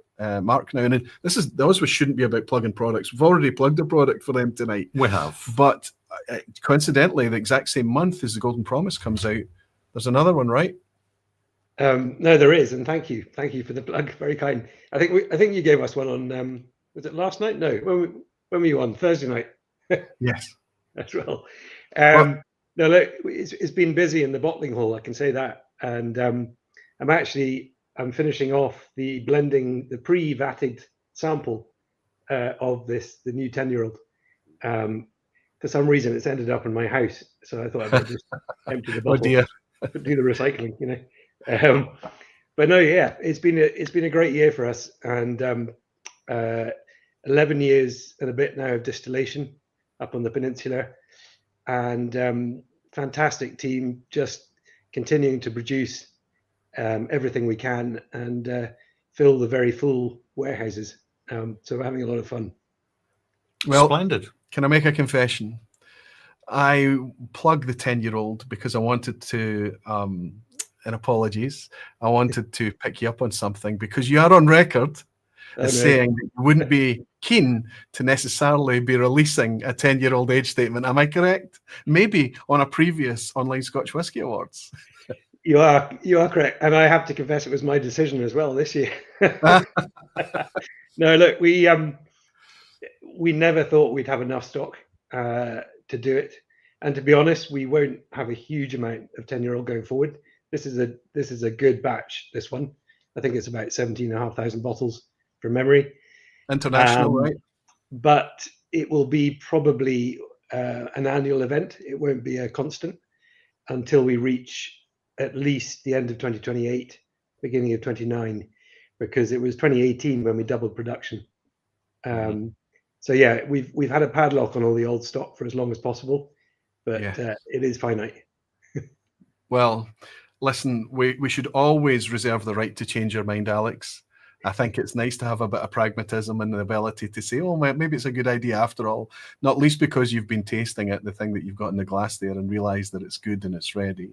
mark now. And this shouldn't be about plugging products. We've already plugged a product for them tonight. We have. But coincidentally, the exact same month as the Golden Promise comes out, there's another one, right? No, there is, and thank you for the plug. Very kind. I think you gave us one on. Was it last night? No, when were you on? Thursday night. Yes, as well. No, look, it's been busy in the bottling hall. I can say that, and I'm finishing off the blending, the pre-vatted sample of the new 10-year-old. For some reason, it's ended up in my house, so I thought I'd better just empty the bottle. Oh dear. Do the recycling, you know. But no, yeah, it's been a great year for us, and 11 years and a bit now of distillation up on the peninsula, and fantastic team, just continuing to produce everything we can and fill the very full warehouses. So we're having a lot of fun. Well, splendid. Can I make a confession? I plugged the 10-year-old because I wanted to, and apologies, I wanted to pick you up on something because you are on record as saying that you wouldn't be keen to necessarily be releasing a 10-year-old age statement. Am I correct? Maybe on a previous Online Scotch Whisky Awards. You are correct, and I have to confess it was my decision as well this year. No, look, we never thought we'd have enough stock to do it, and to be honest, we won't have a huge amount of 10-year-old going forward. This is a good batch. This one, I think it's about 17,500 bottles from memory. International, right? But it will be probably an annual event. It won't be a constant until we reach at least the end of 2028, beginning of 29, because it was 2018 when we doubled production. So yeah, we've had a padlock on all the old stock for as long as possible, but it is finite. Well, listen, we should always reserve the right to change your mind, Alex. I think it's nice to have a bit of pragmatism and the ability to say, oh, maybe it's a good idea after all, not least because you've been tasting it, the thing that you've got in the glass there, and realised that it's good and it's ready.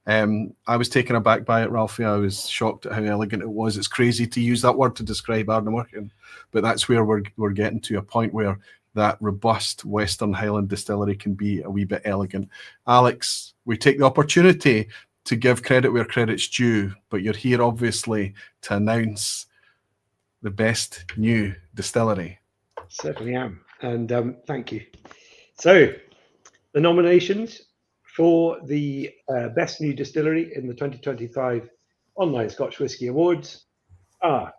I was taken aback by it, Ralfy. I was shocked at how elegant it was. It's crazy to use that word to describe Ardnahoe, but that's where we're getting to, a point where that robust Western Highland distillery can be a wee bit elegant. Alex, we take the opportunity to give credit where credit's due, but you're here obviously to announce the best new distillery. Certainly am, and thank you. So, the nominations for the Best New Distillery in the 2025 Online Scotch Whisky Awards are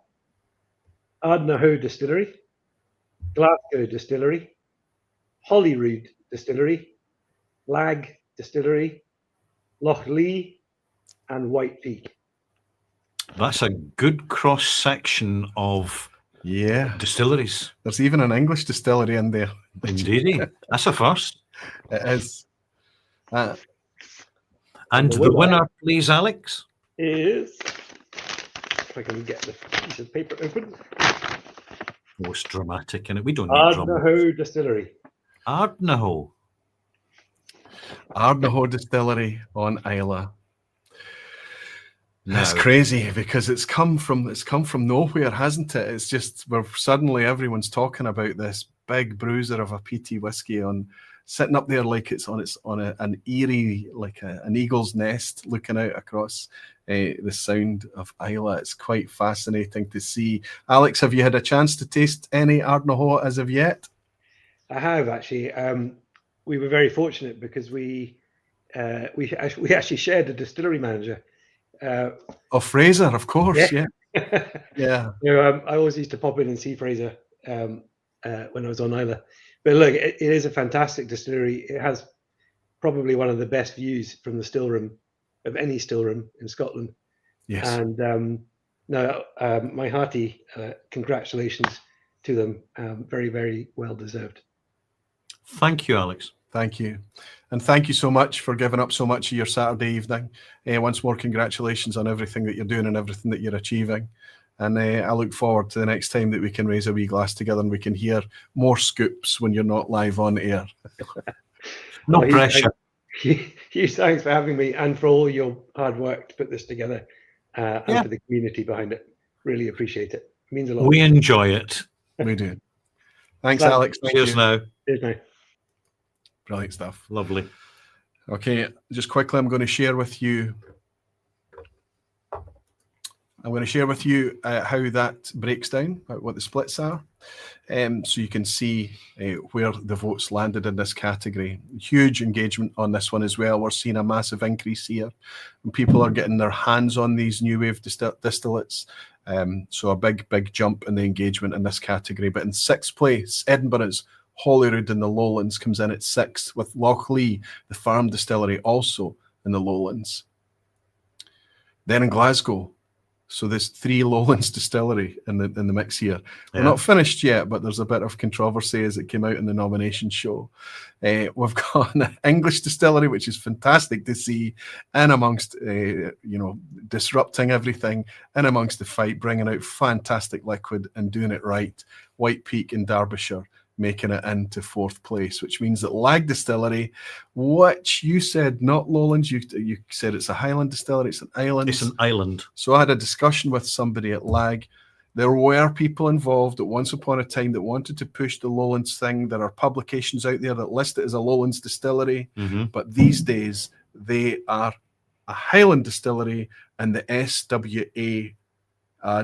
Ardnahoe Distillery, Glasgow Distillery, Holyrood Distillery, Lag Distillery, Loch, and White Peak. That's a good cross section of distilleries. There's even an English distillery in there. Indeed, that's a first. It is. And the winner, please, Alex, is, if I can get the piece of paper open, most dramatic, and we don't need drama. Ardnahoe Distillery. Ardnahoe. Ardnahoe Distillery on Islay. That's No. crazy because it's come from nowhere, hasn't it? It's just where suddenly everyone's talking about this big bruiser of a PT whiskey sitting up there like it's on an eerie, like an eagle's nest looking out across the sound of Islay. It's quite fascinating to see. Alex, have you had a chance to taste any Ardnahoe as of yet? I have actually. We were very fortunate because we actually shared a distillery manager. Fraser, of course, yeah. Yeah. I always used to pop in and see Fraser when I was on Islay. But look, it is a fantastic distillery. It has probably one of the best views from the still room of any still room in Scotland. Yes. And my hearty congratulations to them. Very, very well deserved. Thank you, Alex. Thank you. And thank you so much for giving up so much of your Saturday evening. Once more, congratulations on everything that you're doing and everything that you're achieving. And I look forward to the next time that we can raise a wee glass together and we can hear more scoops when you're not live on air. No pressure. Huge thanks for having me and for all your hard work to put this together and for the community behind it. Really appreciate it. It means a lot. We enjoy it. We do. Thanks, Alex. Cheers now. Cheers now. Brilliant stuff. Lovely. Okay, just quickly, I'm going to share with you how that breaks down, what the splits are, so you can see where the votes landed in this category. Huge engagement on this one as well. We're seeing a massive increase here, and people are getting their hands on these new wave distillates. So a big jump in the engagement in this category. But in sixth place, Edinburgh's Holyrood in the Lowlands comes in at sixth, with Loch, the farm distillery, also in the Lowlands. Then in Glasgow, so there's 3 Lowlands distillery in the mix here. We're not finished yet, but there's a bit of controversy as it came out in the nomination show. We've got an English distillery, which is fantastic to see, in amongst disrupting everything, in amongst the fight, bringing out fantastic liquid and doing it right. White Peak in Derbyshire making it into 4th place, which means that Lag Distillery, which you said not Lowlands, you said it's a Highland distillery, it's an island. It's an island. So I had a discussion with somebody at Lag. There were people involved at once upon a time that wanted to push the Lowlands thing. There are publications out there that list it as a Lowlands distillery, but these days they are a Highland distillery and the SWA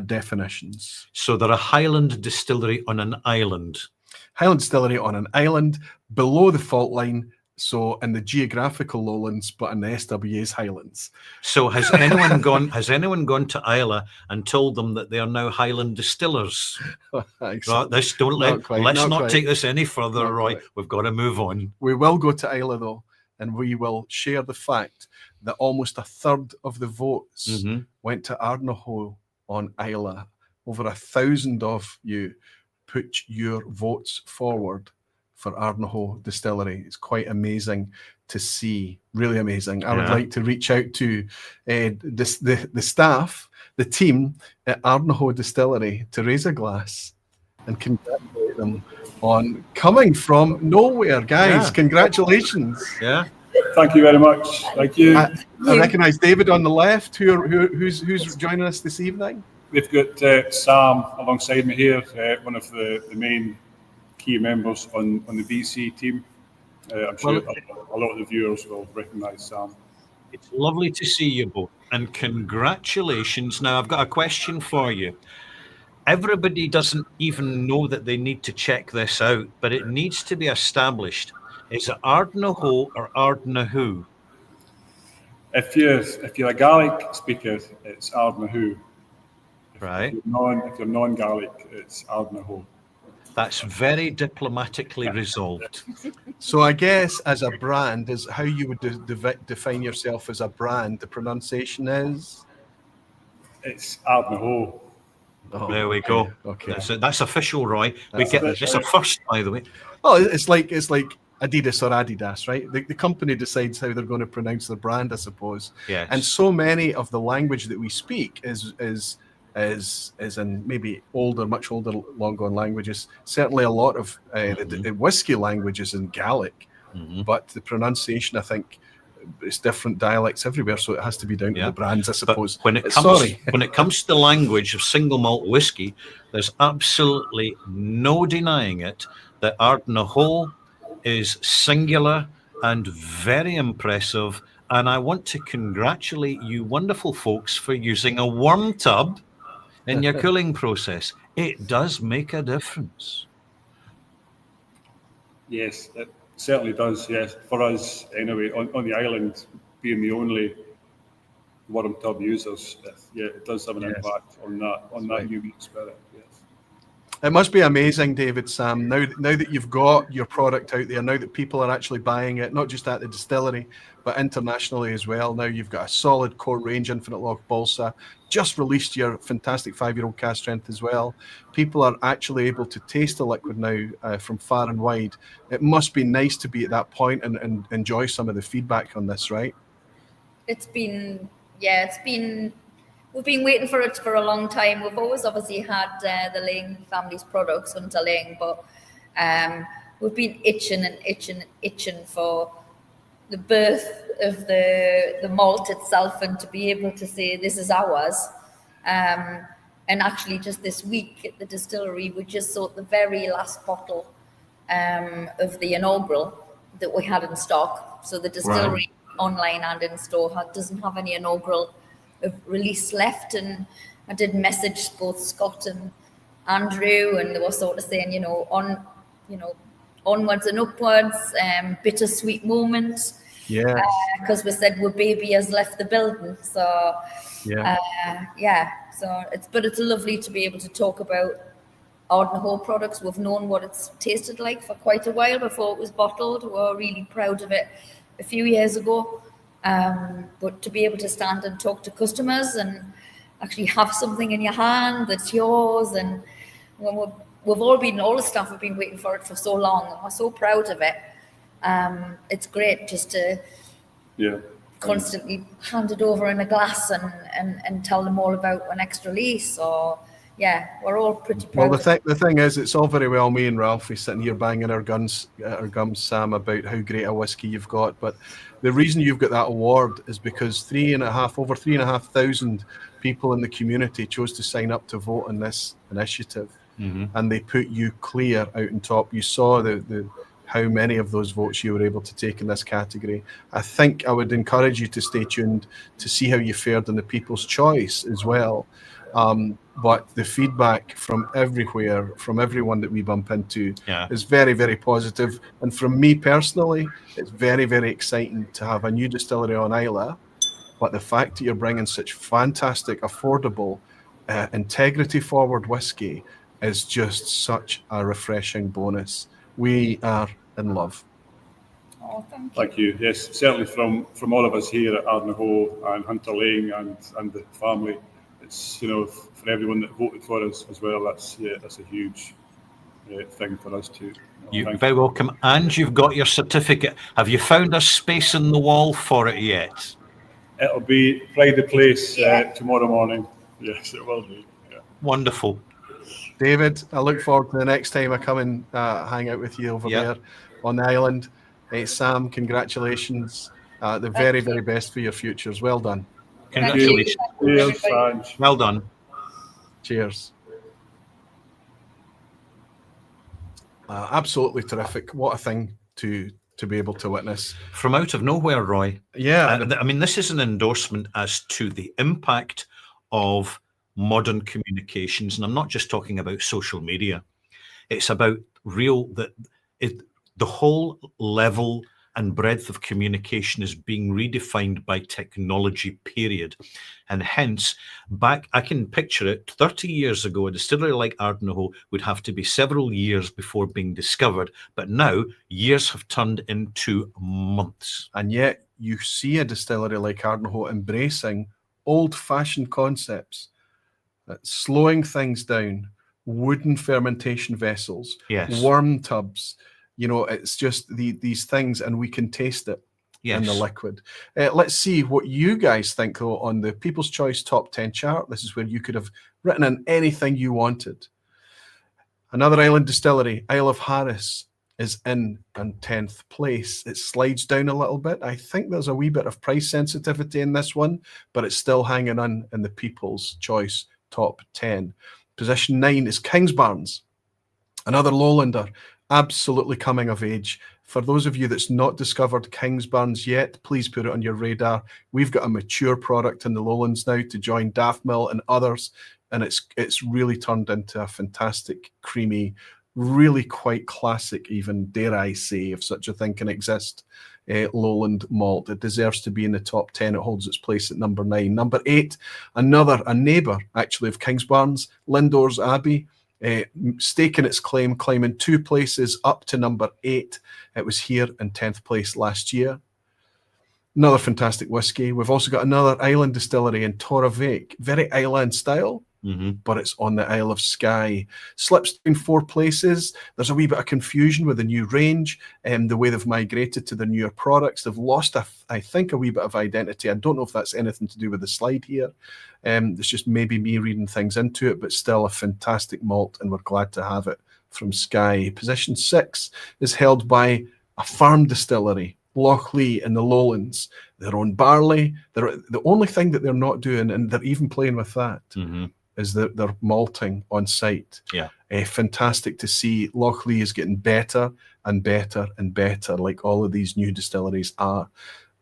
definitions. So they're a Highland distillery on an island. Highland distillery on an island below the fault line, so in the geographical Lowlands, but in the SWA's Highlands. So has anyone gone? Has anyone gone to Islay and told them that they are now Highland distillers? Right, let's not take this any further, Roy. We've got to move on. We will go to Islay though, and we will share the fact that almost a third of the votes went to Ardnahoe on Islay. Over 1,000 of you put your votes forward for Ardnahoe Distillery. It's quite amazing to see, really amazing. I would like to reach out to the staff, the team at Ardnahoe Distillery to raise a glass and congratulate them on coming from nowhere. Guys, congratulations. Yeah. Thank you very much. Thank you. I recognise David on the left. Who's joining us this evening? We've got Sam alongside me here, one of the main key members on the BC team. I'm sure a lot of the viewers will recognise Sam. It's lovely to see you both, and congratulations. Now, I've got a question for you. Everybody doesn't even know that they need to check this out, but it needs to be established. Is it Ardnahoe or Ardnahoe? If you're a Gaelic speaker, it's Ardnahoe. Right. If you're non-Gaelic, it's Ardnahoe. That's very diplomatically resolved. So I guess as a brand, is how you would define yourself as a brand. The pronunciation is? It's Ardnahoe. Oh, there we go. Okay. That's official, Roy. It's a first, by the way. Oh, it's like Adidas or Adidas, right? The company decides how they're going to pronounce their brand, I suppose. Yes. And so many of the language that we speak is in maybe older, much older, long gone languages. Certainly a lot of the whiskey languages in Gaelic, but the pronunciation, I think, it's different dialects everywhere, so it has to be down to the brands, I suppose. But when it comes to the language of single malt whiskey, there's absolutely no denying it that Ardnahoe is singular and very impressive. And I want to congratulate you wonderful folks for using a worm tub in your cooling process. It does make a difference. Yes, it certainly does. Yes, for us anyway, on the island, being the only worm tub users, it does have an impact on that unique spirit. Yes. It must be amazing, David, Sam, now that you've got your product out there, now that people are actually buying it, not just at the distillery, but internationally as well. Now you've got a solid core range, Infinite Loch Balsa, just released your fantastic 5-year-old cask strength as well. People are actually able to taste the liquid now from far and wide. It must be nice to be at that point and enjoy some of the feedback on this, right? We've been waiting for it for a long time. We've always obviously had the Ling family's products under Ling, but we've been itching for the birth of the malt itself and to be able to say this is ours. And actually just this week at the distillery, we just sold the very last bottle of the inaugural that we had in stock. So the distillery online and in store doesn't have any inaugural release left, and I did message both Scott and Andrew, and they were sort of saying, onwards and upwards, bittersweet moment. Yeah. Because we said our baby has left the building, so So it's lovely to be able to talk about Ardnahoe products. We've known what it's tasted like for quite a while before it was bottled. We were really proud of it a few years ago. But to be able to stand and talk to customers and actually have something in your hand that's yours, and when all the staff have been waiting for it for so long, and we're so proud of it. It's great just to constantly hand it over in a glass and tell them all about an extra release. Or we're all pretty proud. Well, the thing is, it's all very well me and Ralfy sitting here banging our gums, Sam, about how great a whiskey you've got. But the reason you've got that award is because over 3,500 people in the community chose to sign up to vote on this initiative, and they put you clear out on top. You saw how many of those votes you were able to take in this category. I think I would encourage you to stay tuned to see how you fared in the People's Choice as well. But the feedback from everywhere, from everyone that we bump into, is very, very positive. And from me personally, it's very, very exciting to have a new distillery on Islay. But the fact that you're bringing such fantastic, affordable, integrity-forward whiskey is just such a refreshing bonus. We are in love. Oh, thank you. Thank you. Yes, certainly from all of us here at Ardnahoe and Hunter Lane and the family. It's, for everyone that voted for us as well, that's a huge thing for us too. You're very welcome. And you've got your certificate. Have you found a space in the wall for it yet? It'll be Pride of Place tomorrow morning. Yes, it will be. Yeah. Wonderful. David, I look forward to the next time I come and hang out with you over there on the island. Hey, Sam, congratulations. The very, very best for your futures. Well done. Congratulations. Cheers. Well done. Cheers. Absolutely terrific. What a thing to be able to witness. From out of nowhere, Roy. Yeah. I mean, this is an endorsement as to the impact of modern communications. And I'm not just talking about social media. It's about the whole level and breadth of communication is being redefined by technology, period. And hence, I can picture it, 30 years ago, a distillery like Ardnahoe would have to be several years before being discovered. But now, years have turned into months. And yet, you see a distillery like Ardnahoe embracing old-fashioned concepts, slowing things down, wooden fermentation vessels, worm tubs, You know, it's just these things, and we can taste it in the Yes. liquid. Let's see what you guys think, though, on the People's Choice Top 10 chart. This is where you could have written in anything you wanted. Another island distillery, Isle of Harris, is in 10th place. It slides down a little bit. I think there's a wee bit of price sensitivity in this one, but it's still hanging on in the People's Choice Top 10. Position 9 is Kingsbarns, another Lowlander, absolutely coming of age. For those of you that's not discovered Kingsbarns yet, please put it on your radar. We've got a mature product in the Lowlands now to join Daftmill and others, and it's really turned into a fantastic, creamy, really quite classic, even, dare I say, if such a thing can exist, Lowland malt. It deserves to be in the top 10. It holds its place at number 9. Number 8, a neighbour, actually, of Kingsbarns, Lindores Abbey, staking its claim, climbing 2 places up to number 8. It was here in 10th place last year. Another fantastic whiskey. We've also got another island distillery in Torravik, very island style, but it's on the Isle of Skye. Slips in 4 places. There's a wee bit of confusion with the new range and the way they've migrated to the newer products. They've lost, I think, a wee bit of identity. I don't know if that's anything to do with the slide here. It's just maybe me reading things into it, but still a fantastic malt, and we're glad to have it from Skye. Position 6 is held by a farm distillery, Loch in the Lowlands. Their own barley. The only thing that they're not doing, and they're even playing with that, is that they're malting on site. Yeah. Fantastic to see. Loch is getting better and better and better, like all of these new distilleries are.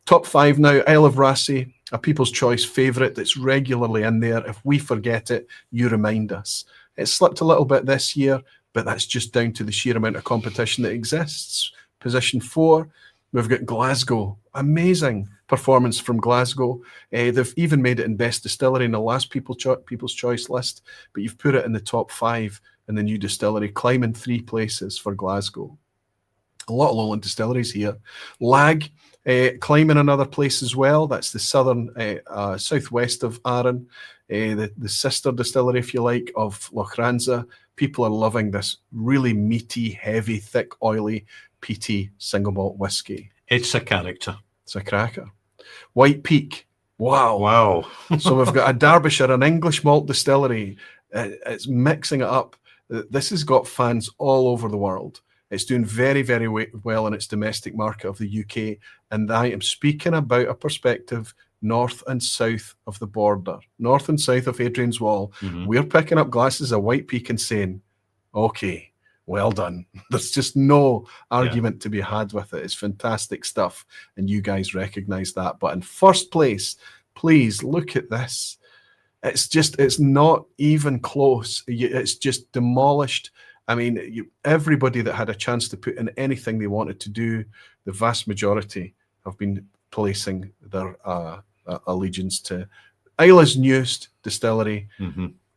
Top 5 now, Isle of Rassay, a People's Choice favourite that's regularly in there. If we forget it, you remind us. It slipped a little bit this year, but that's just down to the sheer amount of competition that exists. Position 4, we've got Glasgow. Amazing performance from Glasgow. They've even made it in Best Distillery in the last People's Choice list, but you've put it in the top 5 in the new distillery, climbing 3 places for Glasgow. A lot of Lowland distilleries here. Lag, climbing another place as well. That's the southwest of Arran, the sister distillery, if you like, of Loch. People are loving this really meaty, heavy, thick, oily, peaty single malt whiskey. It's a character. It's a cracker. White Peak. Wow. Wow. So we've got a Derbyshire, an English malt distillery. It's mixing it up. This has got fans all over the world. It's doing very, very well in its domestic market of the UK. And I am speaking about a perspective north and south of the border, north and south of Hadrian's Wall. We're picking up glasses of White Peak and saying, okay, well done. There's just no argument to be had with it. It's fantastic stuff. And you guys recognize that. But in first place, please look at this. It's not even close. It's just demolished. I mean, everybody that had a chance to put in anything they wanted to do, the vast majority have been placing their allegiance to Isla's newest distillery,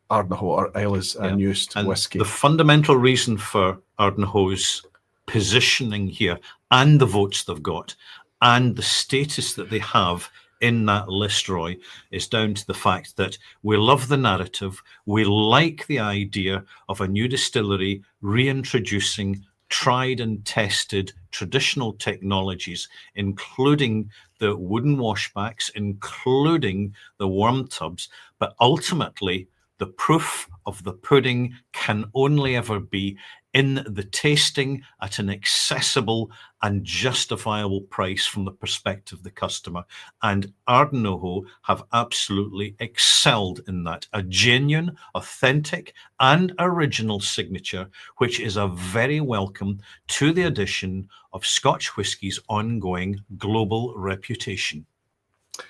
Ardnahoe, or Isla's newest whiskey. The fundamental reason for Ardnahoe's positioning here, and the votes they've got, and the status that they have in that list, Roy, is down to the fact that we love the narrative. We like the idea of a new distillery reintroducing tried and tested traditional technologies, including the wooden washbacks, including the worm tubs. But ultimately, the proof of the pudding can only ever be in the tasting at an accessible and justifiable price from the perspective of the customer. And Ardnahoe have absolutely excelled in that. A genuine, authentic, and original signature, which is a very welcome to the addition of Scotch whisky's ongoing global reputation.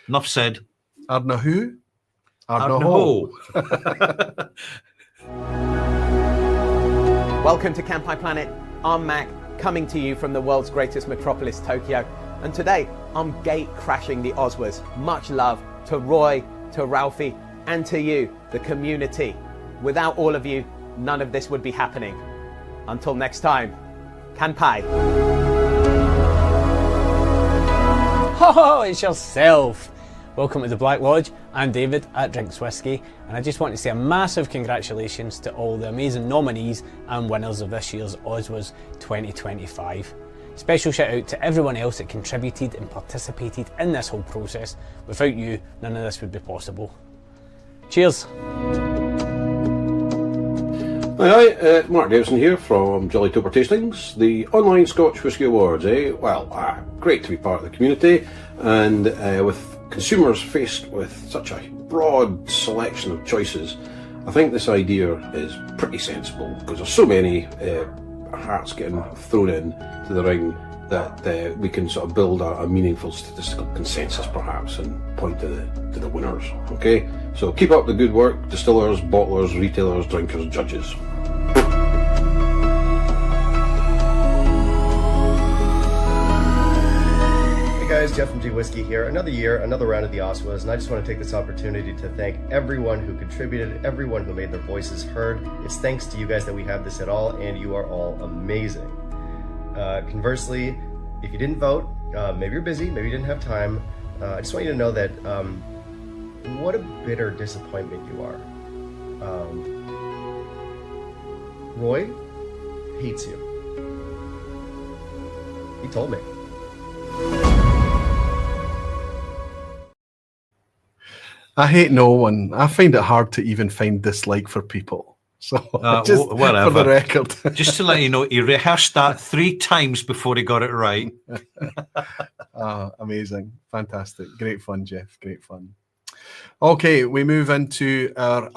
Enough said. Ardnahoe? Ardnahoe. Welcome to Campai Planet. I'm Mac, coming to you from the world's greatest metropolis, Tokyo. And today, I'm gate crashing the OSWAs. Much love to Roy, to Ralfy, and to you, the community. Without all of you, none of this would be happening. Until next time, Campai. Ho ho, it's yourself. Welcome to the Black Lodge. I'm David at Drinks Whisky, and I just want to say a massive congratulations to all the amazing nominees and winners of this year's OSWAs 2025. Special shout out to everyone else that contributed and participated in this whole process. Without you, none of this would be possible. Cheers! Hi, Mark Davison here from Jolly Toper Tastings, the Online Scotch Whisky Awards, Well, great to be part of the community, and with consumers faced with such a broad selection of choices, I think this idea is pretty sensible, because there's so many hearts getting thrown in to the ring that we can sort of build a meaningful statistical consensus perhaps and point to the winners, okay? So keep up the good work, distillers, bottlers, retailers, drinkers, judges. Hey guys, Jeff from G Whiskey here. Another year, another round of the OSWAs, and I just want to take this opportunity to thank everyone who contributed, everyone who made their voices heard. It's thanks to you guys that we have this at all, and you are all amazing. Conversely, if you didn't vote, maybe you're busy, maybe you didn't have time, I just want you to know that what a bitter disappointment you are. Roy hates you. He told me. I hate no one. I find it hard to even find dislike for people. So just whatever. For the record. Just to let you know, he rehearsed that 3 times before he got it right. Amazing. Fantastic. Great fun, Jeff. Great fun. Okay, we move into our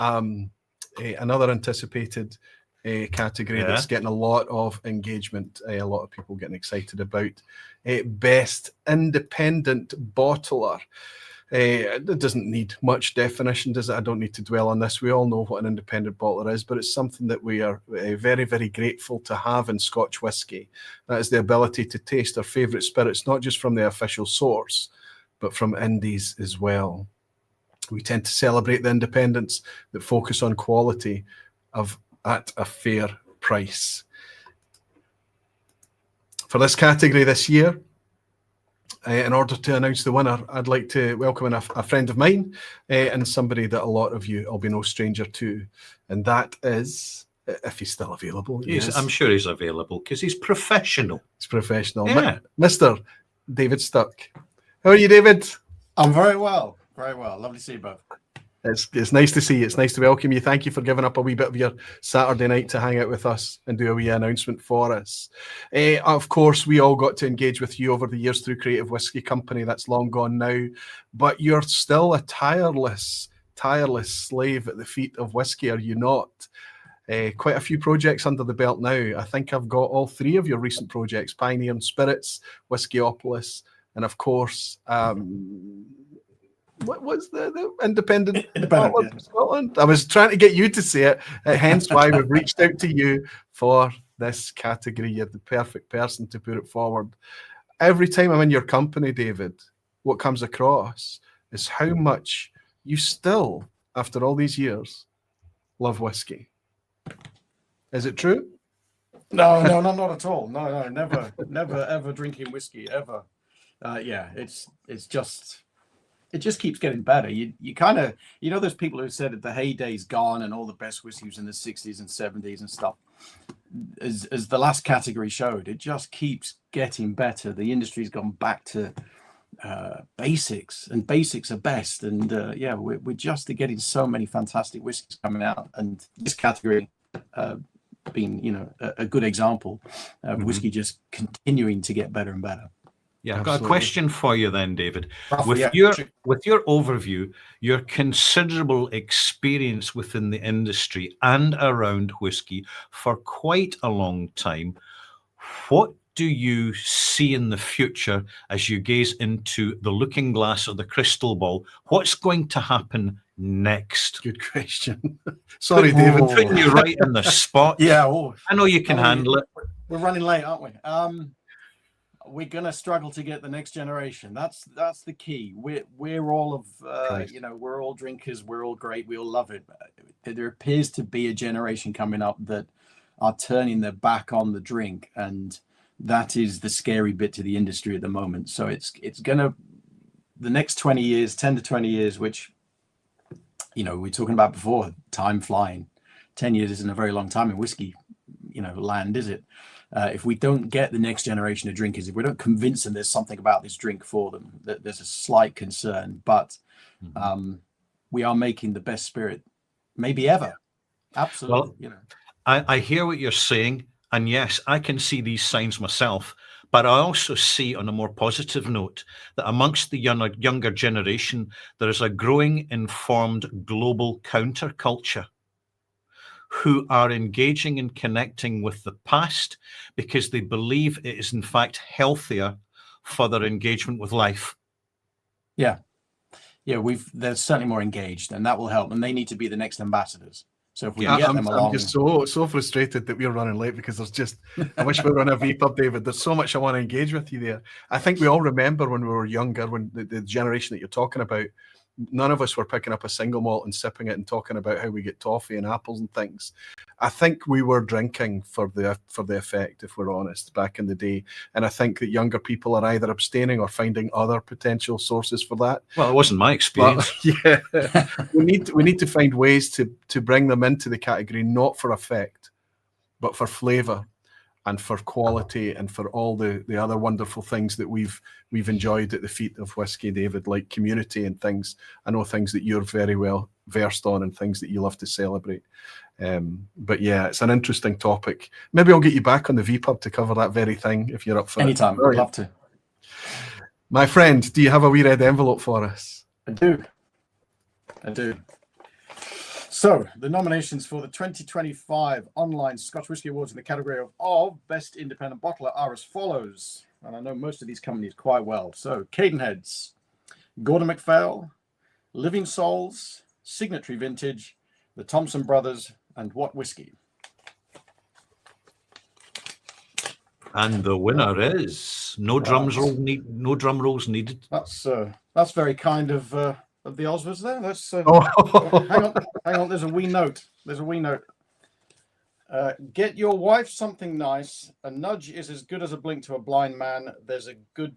another anticipated category that's getting a lot of engagement, a lot of people getting excited about. Best Independent Bottler. It doesn't need much definition, does it? I don't need to dwell on this. We all know what an independent bottler is, but it's something that we are very, very grateful to have in Scotch whisky. That is the ability to taste our favourite spirits, not just from the official source, but from indies as well. We tend to celebrate the independents that focus on quality at a fair price. For this category this year, in order to announce the winner, I'd like to welcome in a friend of mine and somebody that a lot of you will be no stranger to, and that is, if he's still available. I'm sure he's available because he's professional. He's professional. Yeah. Mr. David Stirk. How are you, David? I'm very well. Very well. Lovely to see you both. It's nice to see you. It's nice to welcome you. Thank you for giving up a wee bit of your Saturday night to hang out with us and do a wee announcement for us. Of course, we all got to engage with you over the years through Creative Whisky Company. That's long gone now. But you're still a tireless slave at the feet of whisky, are you not? Quite a few projects under the belt now. I think I've got all 3 of your recent projects, Pioneer and Spirits, Whiskyopolis, and of course... what was the independent from Scotland? I was trying to get you to say it, hence why we've reached out to you for this category. You're the perfect person to put it forward. Every time I'm in your company, David, what comes across is how much you still, after all these years, love whiskey. Is it true? No, not at all. No, never ever drinking whiskey ever. It's just. It just keeps getting better. You kind of, those people who said that the heyday's gone and all the best whiskey was in the 60s and 70s and stuff. As the last category showed, it just keeps getting better. The industry's gone back to basics, and basics are best. And we're just getting so many fantastic whiskeys coming out, and this category being, a good example of whiskey just continuing to get better and better. Yeah, I've got a question for you then, David. Ralfy, With your overview, your considerable experience within the industry and around whiskey for quite a long time, what do you see in the future as you gaze into the looking glass or the crystal ball? What's going to happen next? Good question. Sorry, David. Putting you right in the spot. Yeah. I know you can handle it. We're running late, aren't we? We're gonna struggle to get the next generation. That's the key. We're all of we're all drinkers. We're all great. We all love it. There appears to be a generation coming up that are turning their back on the drink, and that is the scary bit to the industry at the moment. So it's gonna, the next 20 years, 10 to 20 years, which you know, we were talking about before, time flying. 10 years isn't a very long time in whiskey, you know, land, is it? If we don't get the next generation of drinkers, if we don't convince them there's something about this drink for them, that there's a slight concern. But we are making the best spirit maybe ever. Absolutely. Well, you know, I hear what you're saying, and yes, I can see these signs myself. But I also see, on a more positive note, that amongst the younger generation, there is a growing informed global counterculture who are engaging and connecting with the past because they believe it is in fact healthier for their engagement with life. yeah, they're certainly more engaged, and that will help. And they need to be the next ambassadors. So if we can get them along, I'm just so frustrated that we're running late because there's just, I wish we were on a VPub, David. There's so much I want to engage with you there. I think we all remember when we were younger, when the generation that you're talking about, none of us were picking up a single malt and sipping it and talking about how we get toffee and apples and things. I think we were drinking for the effect, if we're honest, back in the day. And I think that younger people are either abstaining or finding other potential sources for that. Well, it wasn't my experience. But, yeah, we need to find ways to bring them into the category, not for effect, but for flavour and for quality and for all the other wonderful things that we've enjoyed at the feet of whiskey, David, like community and things. I know things that you're very well versed on and things that you love to celebrate. But yeah, it's an interesting topic. Maybe I'll get you back on the VPub to cover that very thing if you're up for anytime. it. I'd love to. My friend, do you have a wee red envelope for us? I do. So, the nominations for the 2025 Online Scotch Whisky Awards in the category of Best Independent Bottler are as follows. And I know most of these companies quite well. So, Cadenheads, Gordon MacPhail, Living Souls, Signatory Vintage, the Thompson Brothers, and What Whisky. And the winner is no drum rolls needed. That's very kind of the OSWAs there. That's hang on. There's a wee note. Get your wife something nice. A nudge is as good as a blink to a blind man. There's a good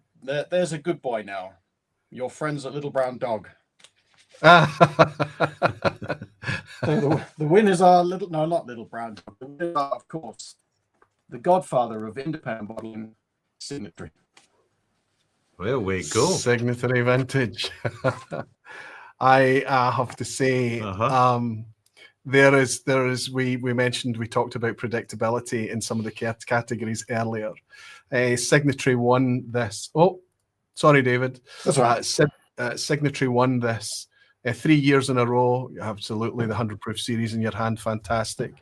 boy now. Your friend's a little brown dog. The winners are not little brown dog. The winners are, of course, the godfather of independent bottling, Signatory. There we go. Signatory Vintage. I have to say, there is. We mentioned, we talked about predictability in some of the categories earlier. Signatory won this. Oh, sorry, David. That's right. Signatory won this 3 years in a row. Absolutely, the 100 Proof Series in your hand, fantastic.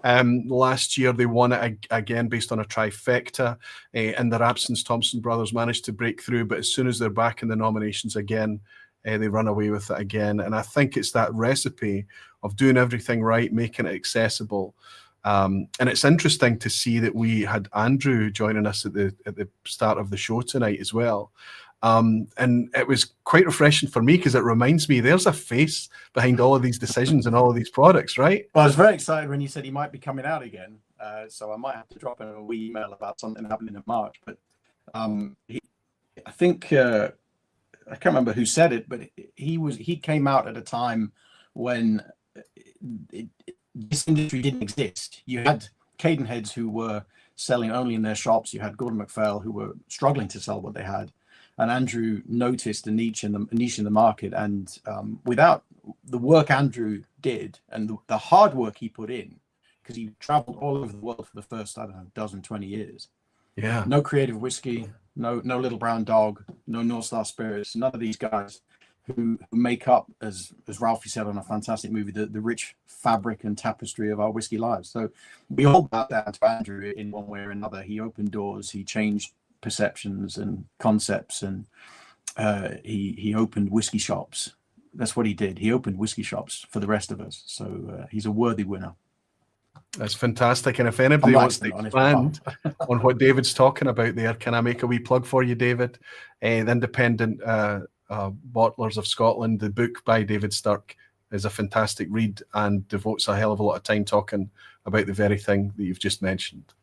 Last year they won it again based on a trifecta. In their absence, Thompson Brothers managed to break through, but as soon as they're back in the nominations again, they run away with it again. And I think it's that recipe of doing everything right, making it accessible. And it's interesting to see that we had Andrew joining us at the start of the show tonight as well. And it was quite refreshing for me because it reminds me there's a face behind all of these decisions and all of these products, right? Well, I was very excited when you said he might be coming out again. So I might have to drop him a wee email about something happening in March. But I think I can't remember who said it, but he came out at a time when this industry didn't exist. You had Cadenheads who were selling only in their shops. You had Gordon MacPhail who were struggling to sell what they had. And Andrew noticed a niche in the market. And without the work Andrew did and the hard work he put in, because he traveled all over the world for the first, 20 years. Yeah. No creative whiskey, no Little Brown Dog, no North Star Spirits. None of these guys who make up, as Ralfy said on a fantastic movie, the rich fabric and tapestry of our whiskey lives. So we all bow down to Andrew in one way or another. He opened doors, he changed perceptions and concepts, and he opened whiskey shops. That's what he did. He opened whiskey shops for the rest of us. So he's a worthy winner. That's fantastic. And if anybody wants to expand on what David's talking about there, can I make a wee plug for you, David? The Independent Bottlers of Scotland, the book by David Stirk is a fantastic read and devotes a hell of a lot of time talking about the very thing that you've just mentioned.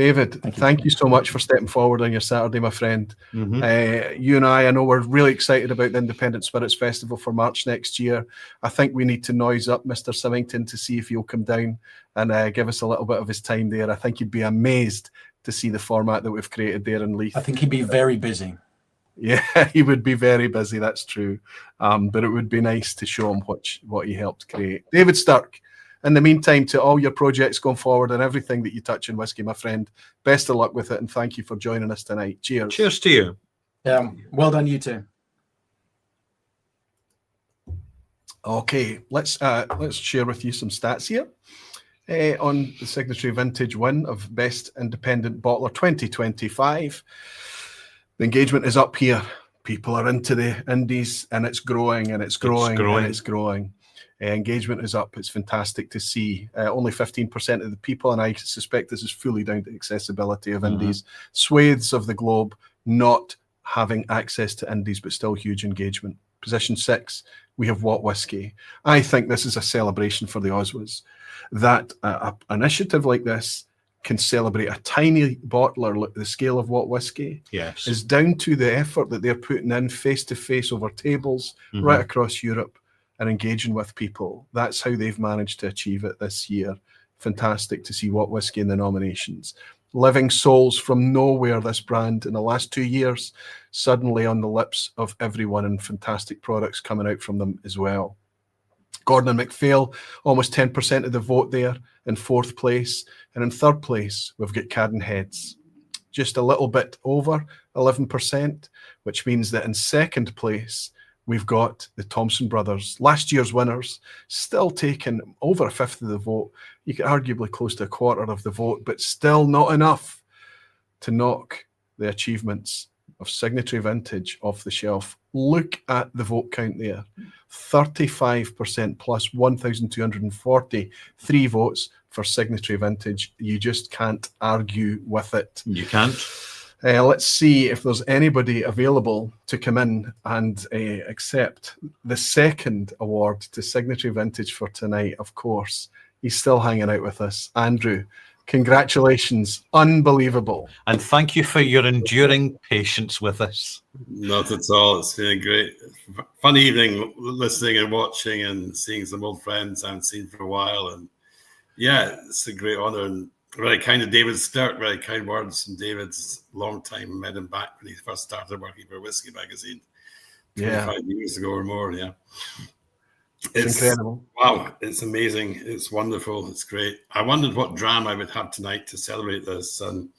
David, thank you so much for stepping forward on your Saturday, my friend. You and I know we're really excited about the Independent Spirits Festival for March next year. I think we need to noise up Mr. Symington to see if he'll come down and give us a little bit of his time there. I think he'd be amazed to see the format that we've created there in Leith. I think he'd be very busy. Yeah, he would be very busy, that's true. But it would be nice to show him what he helped create. David Stirk, in the meantime, to all your projects going forward and everything that you touch in whiskey, my friend, best of luck with it, and thank you for joining us tonight. Cheers. Cheers to you. Yeah, well done, you two. Okay, let's share with you some stats here on the Signatory Vintage win of Best Independent Bottler 2025. The engagement is up here. People are into the indies, and it's growing, and it's growing, and it's growing. Engagement is up. It's fantastic to see. Only 15% of the people, and I suspect this is fully down to accessibility of indies, swathes of the globe not having access to indies, but still huge engagement. Position 6, we have What Whiskey. I think this is a celebration for the OSWAs, that an initiative like this can celebrate a tiny bottler, the scale of What Whiskey, yes, is down to the effort that they're putting in face-to-face over tables right across Europe and engaging with people. That's how they've managed to achieve it this year. Fantastic to see What Whiskey in the nominations. Living souls from nowhere, this brand, in the last 2 years, suddenly on the lips of everyone, and fantastic products coming out from them as well. Gordon and MacPhail, almost 10% of the vote there in 4th place. And in 3rd place, we've got Cadden Heads, just a little bit over 11%, which means that in 2nd place, we've got the Thompson brothers, last year's winners, still taking over a 1/5 of the vote. You could arguably close to a 1/4 of the vote, but still not enough to knock the achievements of Signatory Vintage off the shelf. Look at the vote count there. 35% plus 1,243 votes for Signatory Vintage. You just can't argue with it. You can't. Let's see if there's anybody available to come in and accept the 2nd award to Signatory Vintage for tonight. Of course, he's still hanging out with us. Andrew, congratulations. Unbelievable. And thank you for your enduring patience with us. Not at all. It's been a great, fun evening listening and watching and seeing some old friends I haven't seen for a while. And yeah, it's a great honour. And very kind of David Stirk, very kind words from David's long time. Met him back when he first started working for Whiskey Magazine 25 years ago or more. Yeah. It's incredible. Wow, it's amazing. It's wonderful. It's great. I wondered what dram I would have tonight to celebrate this. And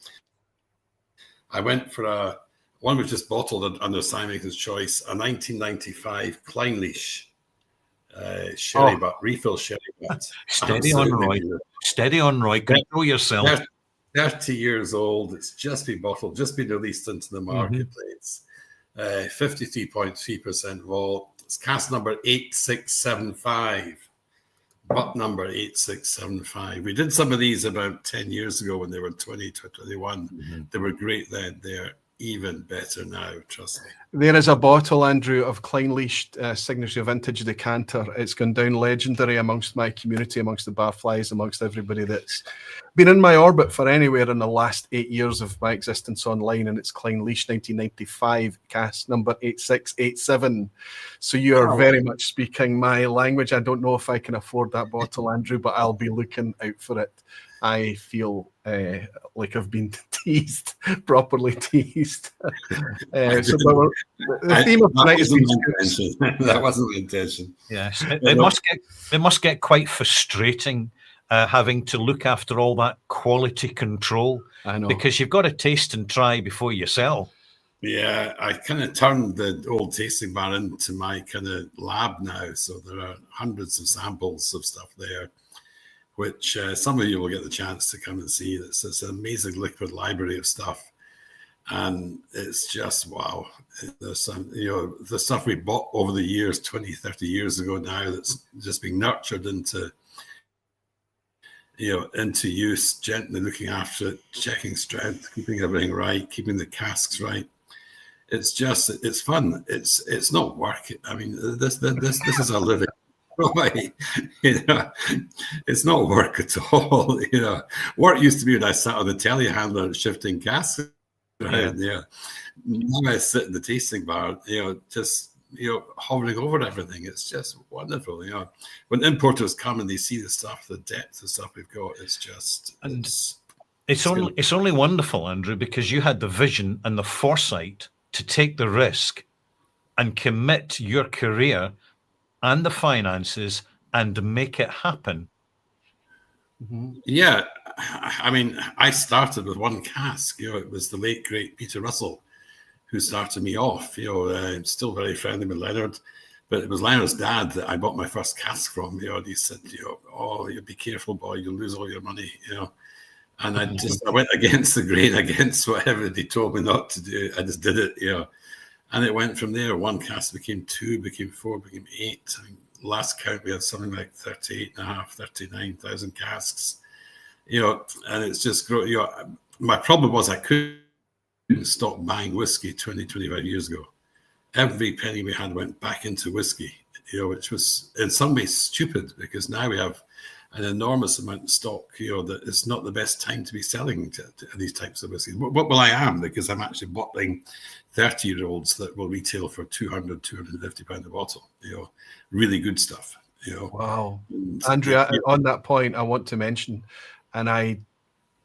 I went for one was just bottled under Simon's choice, a 1995 Kleinlich sherry butt, refill sherry butt. Steady on, Roy. Steady on, Roy. Control yourself. 30 years old. It's just been bottled, just been released into the marketplace. 53.3% vol. It's cask number 8675. Butt number 8675. We did some of these about 10 years ago when they were 20 to 21. They were great then. They're even better now, trust me. There is a bottle, Andrew, of Kleinlich Signature Vintage decanter. It's gone down legendary amongst my community, amongst the barflies, amongst everybody that's been in my orbit for anywhere in the last 8 years of my existence online, and it's Kleinlich 1995, cask number 8687. So you are very much speaking my language. I don't know if I can afford that bottle, Andrew, but I'll be looking out for it. I feel like I've been teased, properly teased. The theme of tonight is that wasn't the intention. Yes, it must get quite frustrating having to look after all that quality control. I know, because you've got to taste and try before you sell. Yeah, I kind of turned the old tasting bar into my kind of lab now, so there are hundreds of samples of stuff there, which some of you will get the chance to come and see. It's an amazing liquid library of stuff. And it's just, wow. There's some, the stuff we bought over the years, 20, 30 years ago now, that's just being nurtured into use, gently looking after it, checking strength, keeping everything right, keeping the casks right. It's just, it's fun. It's not work. I mean, this is a living. Roy, it's not work at all. Work used to be when I sat on the telehandler shifting casks around. Now I sit in the tasting bar. Just hovering over everything. It's just wonderful. When importers come and they see the stuff, the depth of stuff we've got, it's just. It's only wonderful, Andrew, because you had the vision and the foresight to take the risk and commit your career and the finances and make it happen. Yeah, I mean, I started with one cask. It was the late great Peter Russell who started me off. I'm still very friendly with Leonard, but it was Leonard's dad that I bought my first cask from. And he said, "Oh, you be careful, boy, you'll lose all your money." And I went against the grain, against whatever they told me not to do. I just did it, And it went from there. One cask became 2, became 4, became 8. I mean, last count, we had something like 39,000 casks. And it's just growing. My problem was I couldn't stop buying whiskey 20, 25 years ago. Every penny we had went back into whiskey, which was in some ways stupid, because now we have an enormous amount of stock, that it's not the best time to be selling to these types of whiskey. Well, I am, because I'm actually bottling 30-year-olds that will retail for £200, £250 a bottle, really good stuff, Wow. Andrew, on that point, I want to mention, and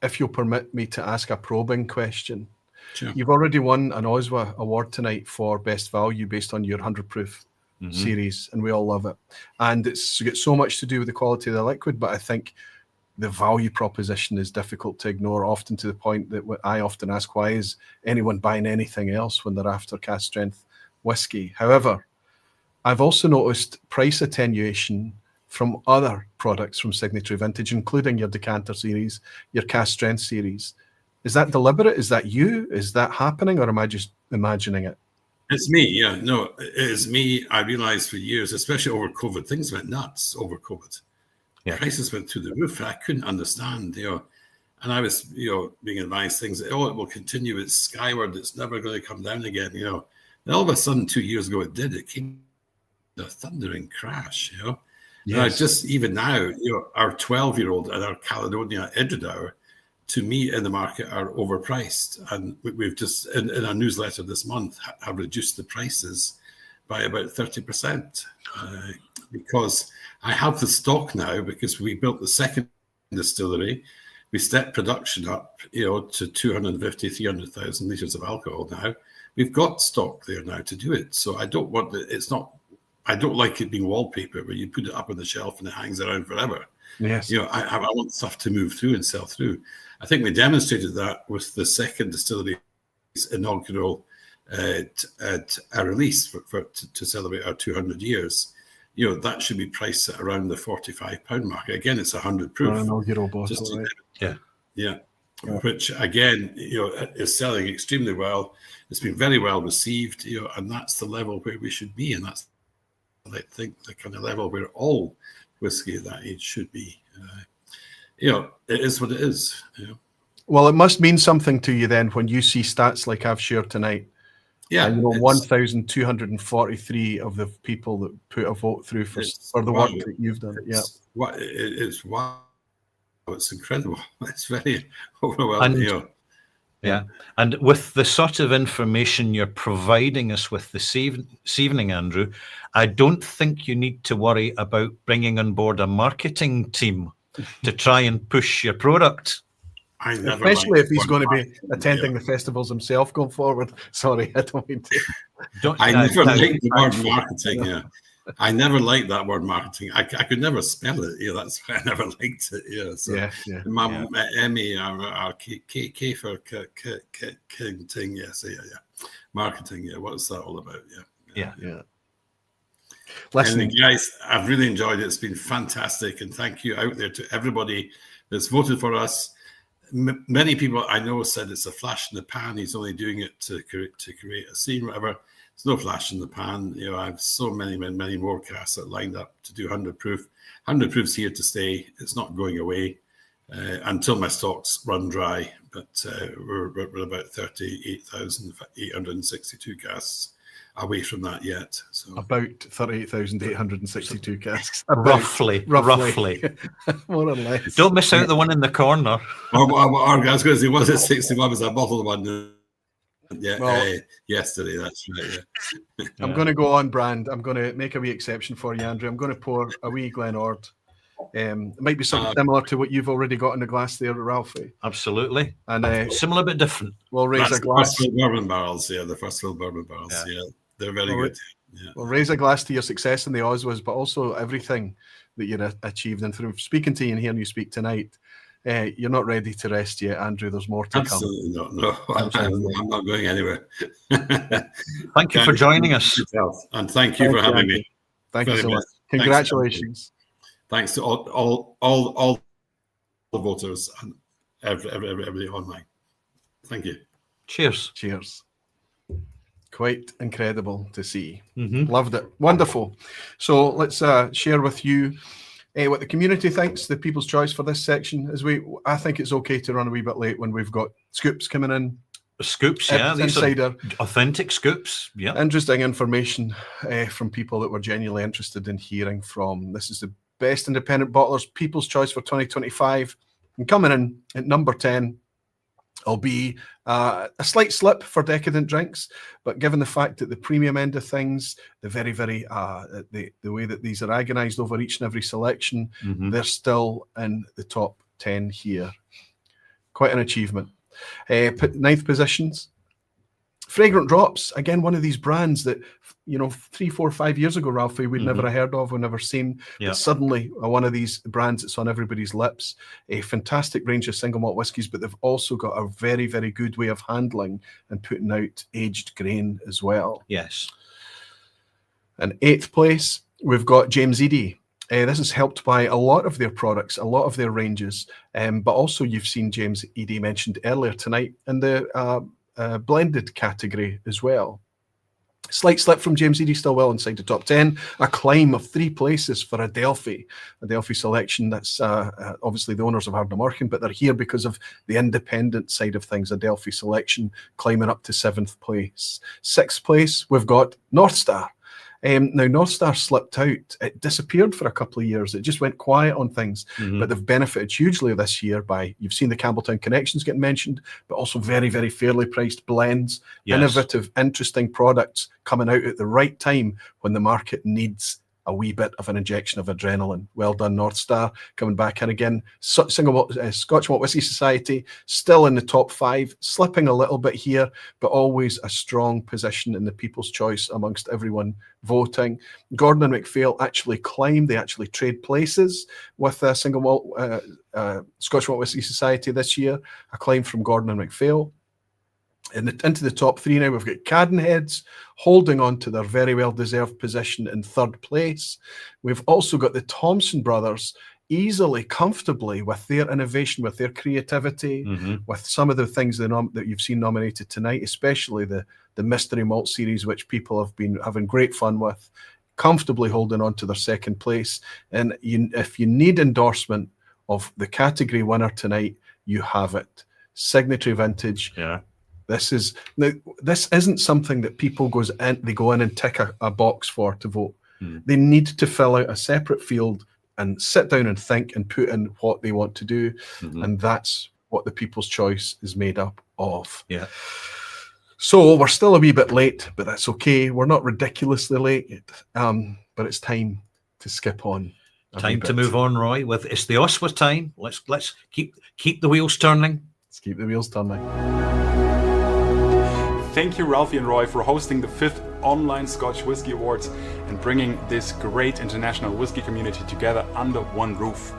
if you'll permit me to ask a probing question. Sure. You've already won an OSWA award tonight for best value based on your 100 proof series, and we all love it. And it's got so much to do with the quality of the liquid, but I think the value proposition is difficult to ignore, often to the point that I often ask, why is anyone buying anything else when they're after cask strength whiskey? However, I've also noticed price attenuation from other products from Signatory Vintage, including your decanter series, your cask strength series. Is that deliberate? Is that you? Is that happening, or am I just imagining it? It's me, yeah. No, it's me. I realized for years, especially over COVID, things went nuts over COVID. Yeah. Prices went through the roof. I couldn't understand, and I was, being advised things, it will continue. It's skyward. It's never going to come down again, And all of a sudden, 2 years ago, it did. It came a thundering crash, Yes. Just even now, our 12-year-old and our Caledonia Ardnahoe, to me, in the market, are overpriced. And we've just, in our newsletter this month, have reduced the prices by about 30%. Because I have the stock now, because we built the second distillery. We stepped production up, to 250, 300,000 litres of alcohol now. We've got stock there now to do it. So I don't want I don't like it being wallpaper where you put it up on the shelf and it hangs around forever. Yes. I want stuff to move through and sell through. I think we demonstrated that with the second distillery's inaugural at a release to celebrate our 200 years. That should be priced at around the £45 mark. Again, it's 100 proof. Inaugural bottle, right? Yeah. Which again, is selling extremely well. It's been very well received, and that's the level where we should be, and that's, I think, the kind of level where all whiskey at that age should be. It is what it is. Well, it must mean something to you then when you see stats like I've shared tonight. Yeah, 1,243 of the people that put a vote through for the work that you've done. It's wow. It's incredible. It's very overwhelming. Yeah, and with the sort of information you're providing us with this evening, Andrew, I don't think you need to worry about bringing on board a marketing team to try and push your product. Especially if he's going to be attending the festivals himself going forward. Sorry, I don't mean to. I never liked the word marketing. I never liked that word marketing. I could never spell it. That's why I never liked it. So Emmy or K for thing. Marketing. What's that all about? Yeah. Listen, guys, I've really enjoyed it. It's been fantastic, and thank you out there to everybody that's voted for us. Many people I know said it's a flash in the pan. He's only doing it to create a scene, whatever. It's no flash in the pan. I have so many more casks that lined up to do 100 proof. 100 proof's here to stay. It's not going away until my stocks run dry. But we're about 38,862 casks away from that yet. So about 38,862 casks. Roughly. More or less. Don't miss out the one in the corner. I was going to say, was it 61? Was a bottle of one? Yeah, yesterday. That's right. Yeah. I'm going to go on brand. I'm going to make a wee exception for you, Andrew. I'm going to pour a wee Glenord. It might be something similar to what you've already got in the glass there, Ralfy. Absolutely. And similar but different. We'll raise a glass. The first fill bourbon barrels, the first fill bourbon barrels. Yeah, they're very good. Yeah. We'll raise a glass to your success in the OSWAs, but also everything that you've achieved. And through speaking to you and hearing you speak tonight, you're not ready to rest yet, Andrew. There's more to Absolutely come. No. I'm not going anywhere. Thank you for joining us. And thank you for having me. Thank you so much. Congratulations. Thanks to all the voters and everybody online. Thank you. Cheers. Quite incredible to see. Mm-hmm. Loved it. Wonderful. So let's share with you what the community thinks, the people's choice for this section. I think it's okay to run a wee bit late when we've got scoops coming in. Scoops, yeah. These Insider. are authentic scoops. Yeah. Interesting information from people that we're genuinely interested in hearing from. This is the best independent bottlers, people's choice for 2025. And coming in at number 10, will be a slight slip for decadent drinks, but given the fact that the premium end of things, the very, the way that these are agonized over each and every selection, they're still in the top 10 here. Quite an achievement. Ninth positions. Fragrant Drops, again, one of these brands that, 3, 4, 5 years ago, Ralfy, we'd never heard of, we'd never seen. Yeah. But suddenly, one of these brands that's on everybody's lips. A fantastic range of single malt whiskies, but they've also got a very, very good way of handling and putting out aged grain as well. Yes. In eighth place, we've got James Eady. This is helped by a lot of their products, a lot of their ranges, but also you've seen James Eady mentioned earlier tonight in the blended category as well. Slight slip from James Eady, still well inside the top 10. A climb of 3 places for Adelphi selection. That's obviously the owners of Ardnahoe, but they're here because of the independent side of things. Adelphi selection climbing up to 7th place. 6th place, we've got North Star. Now, North Star slipped out. It disappeared for a couple of years. It just went quiet on things, but they've benefited hugely this year by, you've seen the Campbeltown connections getting mentioned, but also very, very fairly priced blends, innovative, interesting products coming out at the right time when the market needs a wee bit of an injection of adrenaline. Well done, North Star, coming back in again. Scotch Malt Whisky Society, still in the top 5, slipping a little bit here, but always a strong position in the people's choice amongst everyone voting. Gordon and MacPhail actually climbed, they actually trade places with Scotch Malt Whisky Society this year, a climb from Gordon and MacPhail. Into the top 3 now, we've got Cadenheads holding on to their very well-deserved position in 3rd place. We've also got the Thompson brothers easily, comfortably, with their innovation, with their creativity, with some of the things that you've seen nominated tonight, especially the Mystery Malt series, which people have been having great fun with, comfortably holding on to their 2nd place. And if you need endorsement of the category winner tonight, you have it. Signatory Vintage. Yeah. This isn't something that people go in and tick a box for to vote. They need to fill out a separate field and sit down and think and put in what they want to do, and that's what the people's choice is made up of. Yeah. So we're still a wee bit late, but that's okay. We're not ridiculously late, but it's time to skip on. Time to move on, Roy. It's the OSWA time. Let's keep the wheels turning. Let's keep the wheels turning. Thank you, Ralfy and Roy, for hosting the 5th Online Scotch Whisky Awards and bringing this great international whiskey community together under one roof.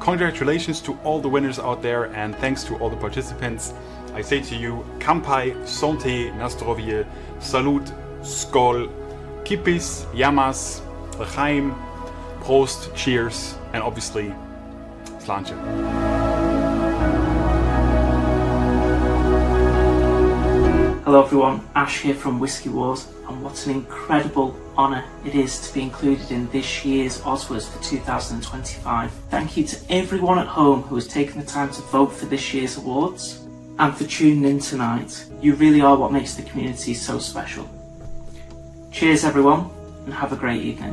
Congratulations to all the winners out there, and thanks to all the participants. I say to you, Kampai, Santé, Nastrovie, Salut, Skol, Kipis, Yamas, L'chaim, Prost, Cheers, and obviously, Sláinte. Hello everyone, Ash here from Whiskey Wars, and what an incredible honour it is to be included in this year's OSWAs for 2025. Thank you to everyone at home who has taken the time to vote for this year's awards, and for tuning in tonight. You really are what makes the community so special. Cheers, everyone, and have a great evening.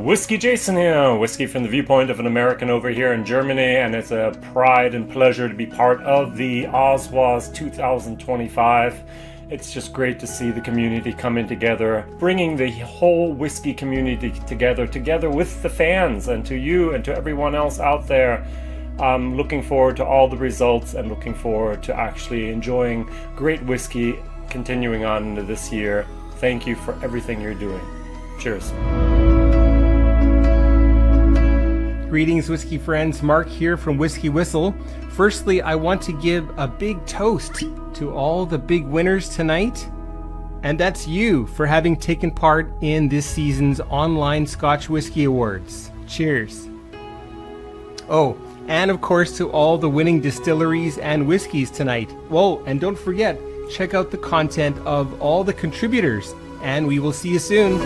Whiskey Jason here, whiskey from the viewpoint of an American over here in Germany, and it's a pride and pleasure to be part of the OSWAs 2025. It's just great to see the community coming together, bringing the whole whiskey community together with the fans, and to you and to everyone else out there. I'm looking forward to all the results and looking forward to actually enjoying great whiskey continuing on into this year. Thank you for everything you're doing. Cheers. Greetings, whiskey friends. Mark here from Whiskey Whistle. Firstly, I want to give a big toast to all the big winners tonight. And that's you for having taken part in this season's Online Scotch Whisky Awards. Cheers. Oh, and of course to all the winning distilleries and whiskeys tonight. Whoa, and don't forget, check out the content of all the contributors. And we will see you soon.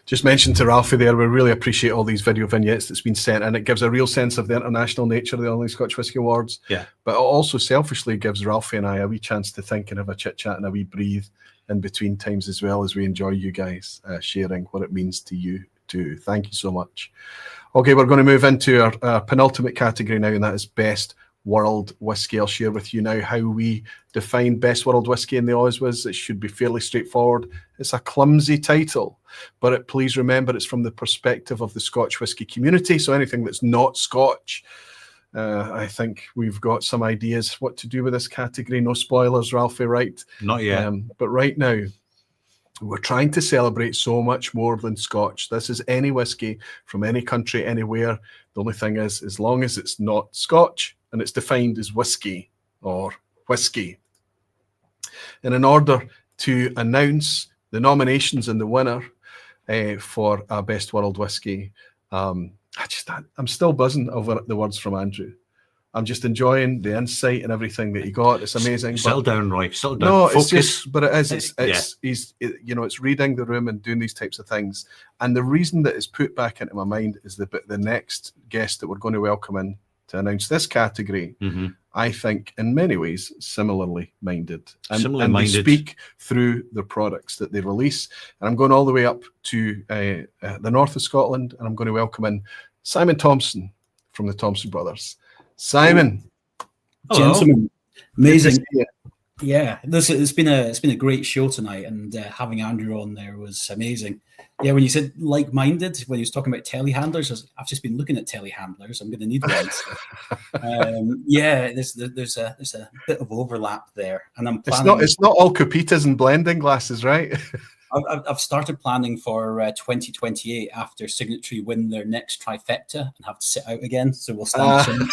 Just mentioned to Ralfy there, we really appreciate all these video vignettes that's been sent, and it gives a real sense of the international nature of the Online Scotch Whisky Awards. Yeah. But it also selfishly gives Ralfy and I a wee chance to think and have a chit chat and a wee breathe in between times, as well as we enjoy you guys sharing what it means to you too. Thank you so much. Okay, we're going to move into our penultimate category now, and that is Best World Whisky. I'll share with you now how we define Best World Whisky in the OSWAs. It should be fairly straightforward. It's a clumsy title, but please remember it's from the perspective of the Scotch whisky community. So anything that's not Scotch, I think we've got some ideas what to do with this category. No spoilers, Ralfy, right? Not yet. But right now, we're trying to celebrate so much more than Scotch. This is any whiskey from any country, anywhere. The only thing is, as long as it's not Scotch and it's defined as whiskey or whiskey. And in order to announce the nominations and the winner for our Best World Whisky, I'm still buzzing over the words from Andrew. I'm just enjoying the insight and everything that he got. It's amazing. Settle down, Roy. Settle down. No, Focus. it's just, but it is. It's reading the room and doing these types of things. And the reason that it's put back into my mind is the next guest that we're going to welcome in to announce this category. Mm-hmm. I think, in many ways, similarly minded. And they Similarly speak through the products that they release. And I'm going all the way up to the north of Scotland, and I'm going to welcome in Simon Thompson from the Thompson brothers. Simon, gentlemen, amazing. Good to see you. Yeah, it's been a great show tonight, and having Andrew on there was amazing. Yeah, when you said like-minded, when he was talking about telehandlers, I've just been looking at telehandlers. I'm going to need one. Yeah, there's a bit of overlap there, and I'm planning. It's not all Cupitas and blending glasses, right? I've started planning for 2028 after Signatory win their next trifecta and have to sit out again. So we'll stand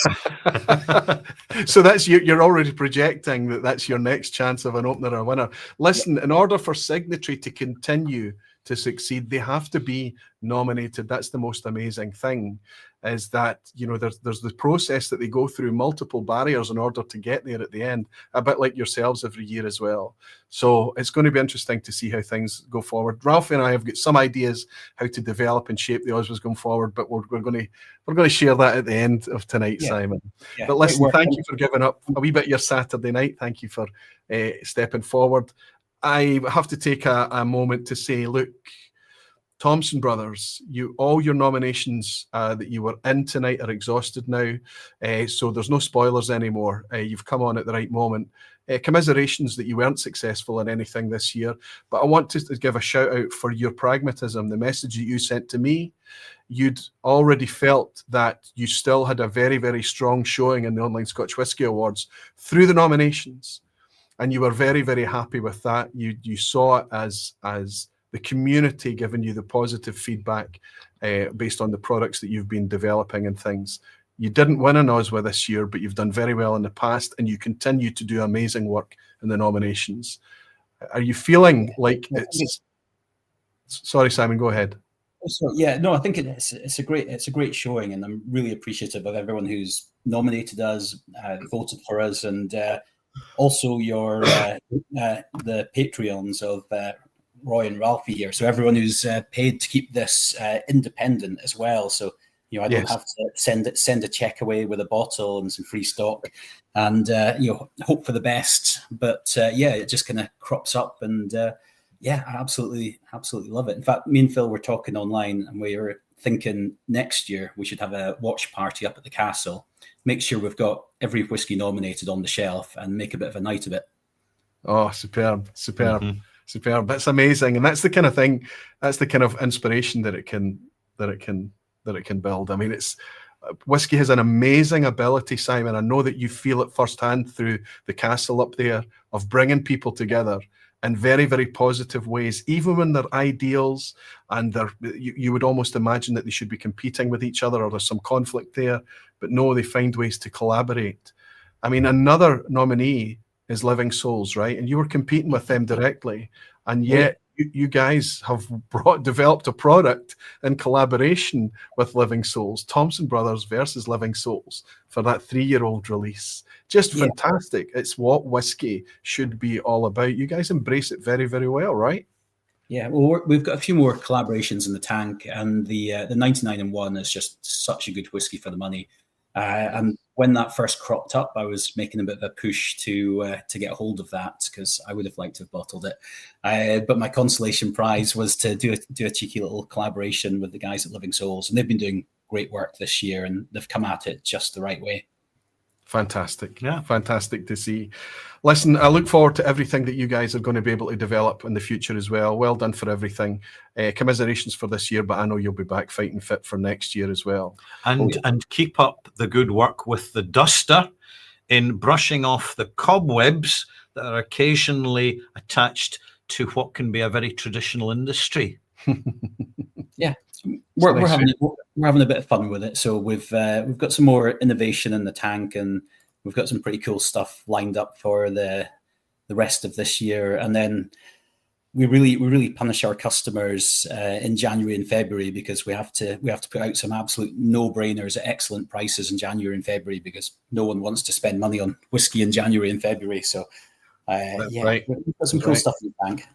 a chance. So that's you're already projecting that's your next chance of an opener or winner. Listen, in order for Signatory to continue to succeed, they have to be nominated. That's the most amazing thing, is that there's the process that they go through, multiple barriers in order to get there at the end, a bit like yourselves every year as well. So it's going to be interesting to see how things go forward. Ralfy and I have got some ideas how to develop and shape the OSWAs going forward, but we're going to share that at the end of tonight, Simon. Yeah. But listen, thank you for giving up a wee bit of your Saturday night. Thank you for stepping forward. I have to take a moment to say, look, Thompson brothers, all your nominations that you were in tonight are exhausted now, so there's no spoilers anymore. You've come on at the right moment. Commiserations that you weren't successful in anything this year, but I want to give a shout out for your pragmatism. The message that you sent to me, you'd already felt that you still had a very, very strong showing in the Online Scotch Whisky Awards through the nominations, and you were very, very happy with that. You saw it as the community giving you the positive feedback based on the products that you've been developing and things. You didn't win an OSWA this year, but you've done very well in the past, and you continue to do amazing work in the nominations. Are you feeling like it's... Sorry, Simon, go ahead. Yeah, no, I think it's a great showing, and I'm really appreciative of everyone who's nominated us, voted for us, and also the Patreons of Roy and Ralfy here. So everyone who's paid to keep this independent as well. So You know, I don't have to send a check away with a bottle and some free stock, and hope for the best. But it just kind of crops up, and I absolutely love it. In fact, me and Phil were talking online, and we were thinking next year we should have a watch party up at the castle. Make sure we've got every whiskey nominated on the shelf, and make a bit of a night of it. Oh, superb. That's amazing, and that's the kind of thing. That's the kind of inspiration that it can build. I mean, whiskey has an amazing ability, Simon. I know that you feel it firsthand through the castle up there, of bringing people together in very, very positive ways, even when they're ideals and you would almost imagine that they should be competing with each other or there's some conflict there, but no, they find ways to collaborate. I mean, another nominee is Living Souls, right? And you were competing with them directly, and yet you guys have developed a product in collaboration with Living Souls, Thompson Brothers versus Living Souls, for that 3-year-old release. Just fantastic. It's what whiskey should be all about. You guys embrace it very, very well, right? Yeah, well, we've got a few more collaborations in the tank, and the 99 and 1 is just such a good whiskey for the money. And when that first cropped up, I was making a bit of a push to get a hold of that, because I would have liked to have bottled it. But my consolation prize was to do a cheeky little collaboration with the guys at Living Souls, and they've been doing great work this year, and they've come at it just the right way. Fantastic. Yeah. Fantastic to see. Listen, I look forward to everything that you guys are going to be able to develop in the future as well. Well done for everything. Commiserations for this year, but I know you'll be back fighting fit for next year as well. And keep up the good work with the duster in brushing off the cobwebs that are occasionally attached to what can be a very traditional industry. Yeah, we're having a bit of fun with it. So we've got some more innovation in the tank, and we've got some pretty cool stuff lined up for the rest of this year. And then we really punish our customers in January and February, because we have to put out some absolute no-brainers at excellent prices in January and February, because no one wants to spend money on whiskey in January and February. So right. We've got some cool stuff in the tank.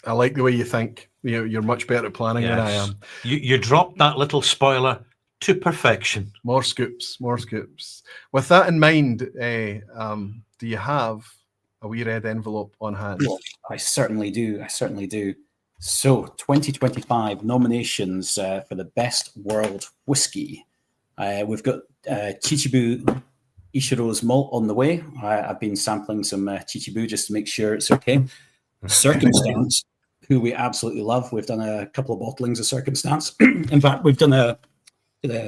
I like the way you think. You're much better at planning than I am. You dropped that little spoiler to perfection. More scoops. With that in mind, do you have a wee red envelope on hand? Well, I certainly do. So 2025 nominations for the best world whiskey. We've got Chichibu Ishiro's malt on the way. I've been sampling some Chichibu just to make sure it's okay. Circumstance, who we absolutely love. We've done a couple of bottlings of Circumstance. In fact, we've done a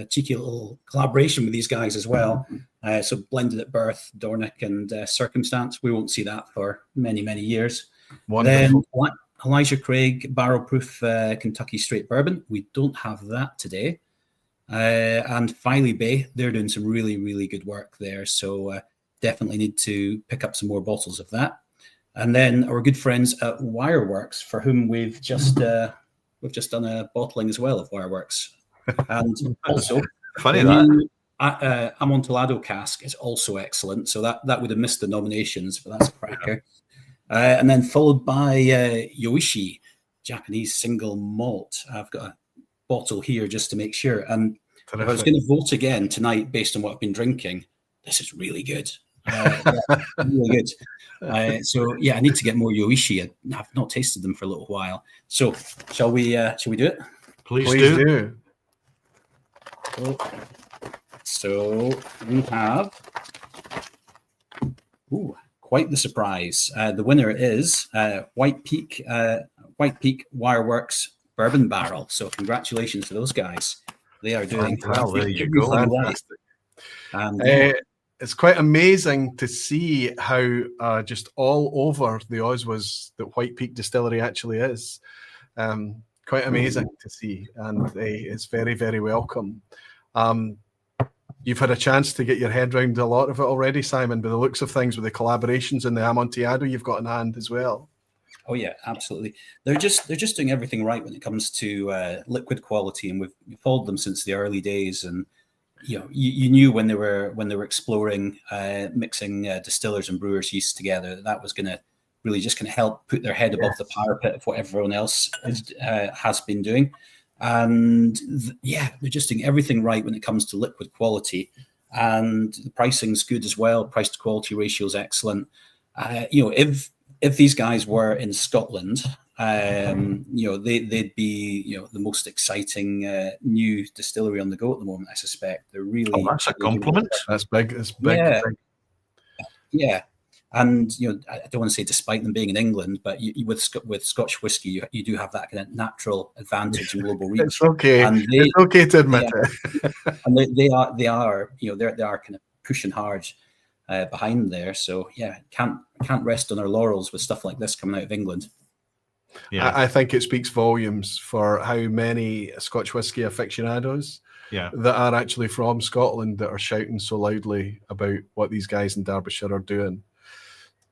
cheeky little collaboration with these guys as well. So blended at birth, Dornick and Circumstance. We won't see that for many, many years. Wonderful. Then Elijah Craig barrel proof Kentucky straight bourbon. We don't have that today. And Filey Bay, they're doing some really, really good work there. So definitely need to pick up some more bottles of that. And then our good friends at Wireworks, for whom we've just done a bottling as well of Wireworks. And also, funny that Amontillado cask is also excellent. So that would have missed the nominations, but that's a cracker. And then followed by Yoichi, Japanese single malt. I've got a bottle here just to make sure. And if I was going to vote again tonight based on what I've been drinking, this is really good. Really good. So yeah, I need to get more Yoichi. I've not tasted them for a little while. So shall we do it? Please do. So we have quite the surprise. The winner is White Peak Wireworks Bourbon Barrel. So congratulations to those guys. They are doing there you go. Fantastic. And it's quite amazing to see how just all over the OSWAs that White Peak Distillery actually is. Quite amazing to see, and it's very, very welcome. You've had a chance to get your head around a lot of it already, Simon, by the looks of things, with the collaborations and the Amontillado you've got in hand as well. Oh yeah, absolutely. They're just doing everything right when it comes to liquid quality, and we've followed them since the early days. And you knew when they were exploring mixing distillers and brewers yeast together, that was going to really just help put their head above the parapet of what everyone else has been doing. And they're just doing everything right when it comes to liquid quality, and the pricing's good as well. Price to quality ratio is excellent. If these guys were in Scotland, they'd be the most exciting new distillery on the go at the moment. I suspect they're really. Oh, that's a compliment. That's big. It's big. Yeah. Big. Yeah. And I don't want to say despite them being in England, but with Scotch whisky, you do have that kind of natural advantage in global reach. It's okay. And it's okay to admit it. And they are kind of pushing hard behind there. So can't rest on our laurels with stuff like this coming out of England. Yeah, I think it speaks volumes for how many Scotch whisky aficionados that are actually from Scotland that are shouting so loudly about what these guys in Derbyshire are doing.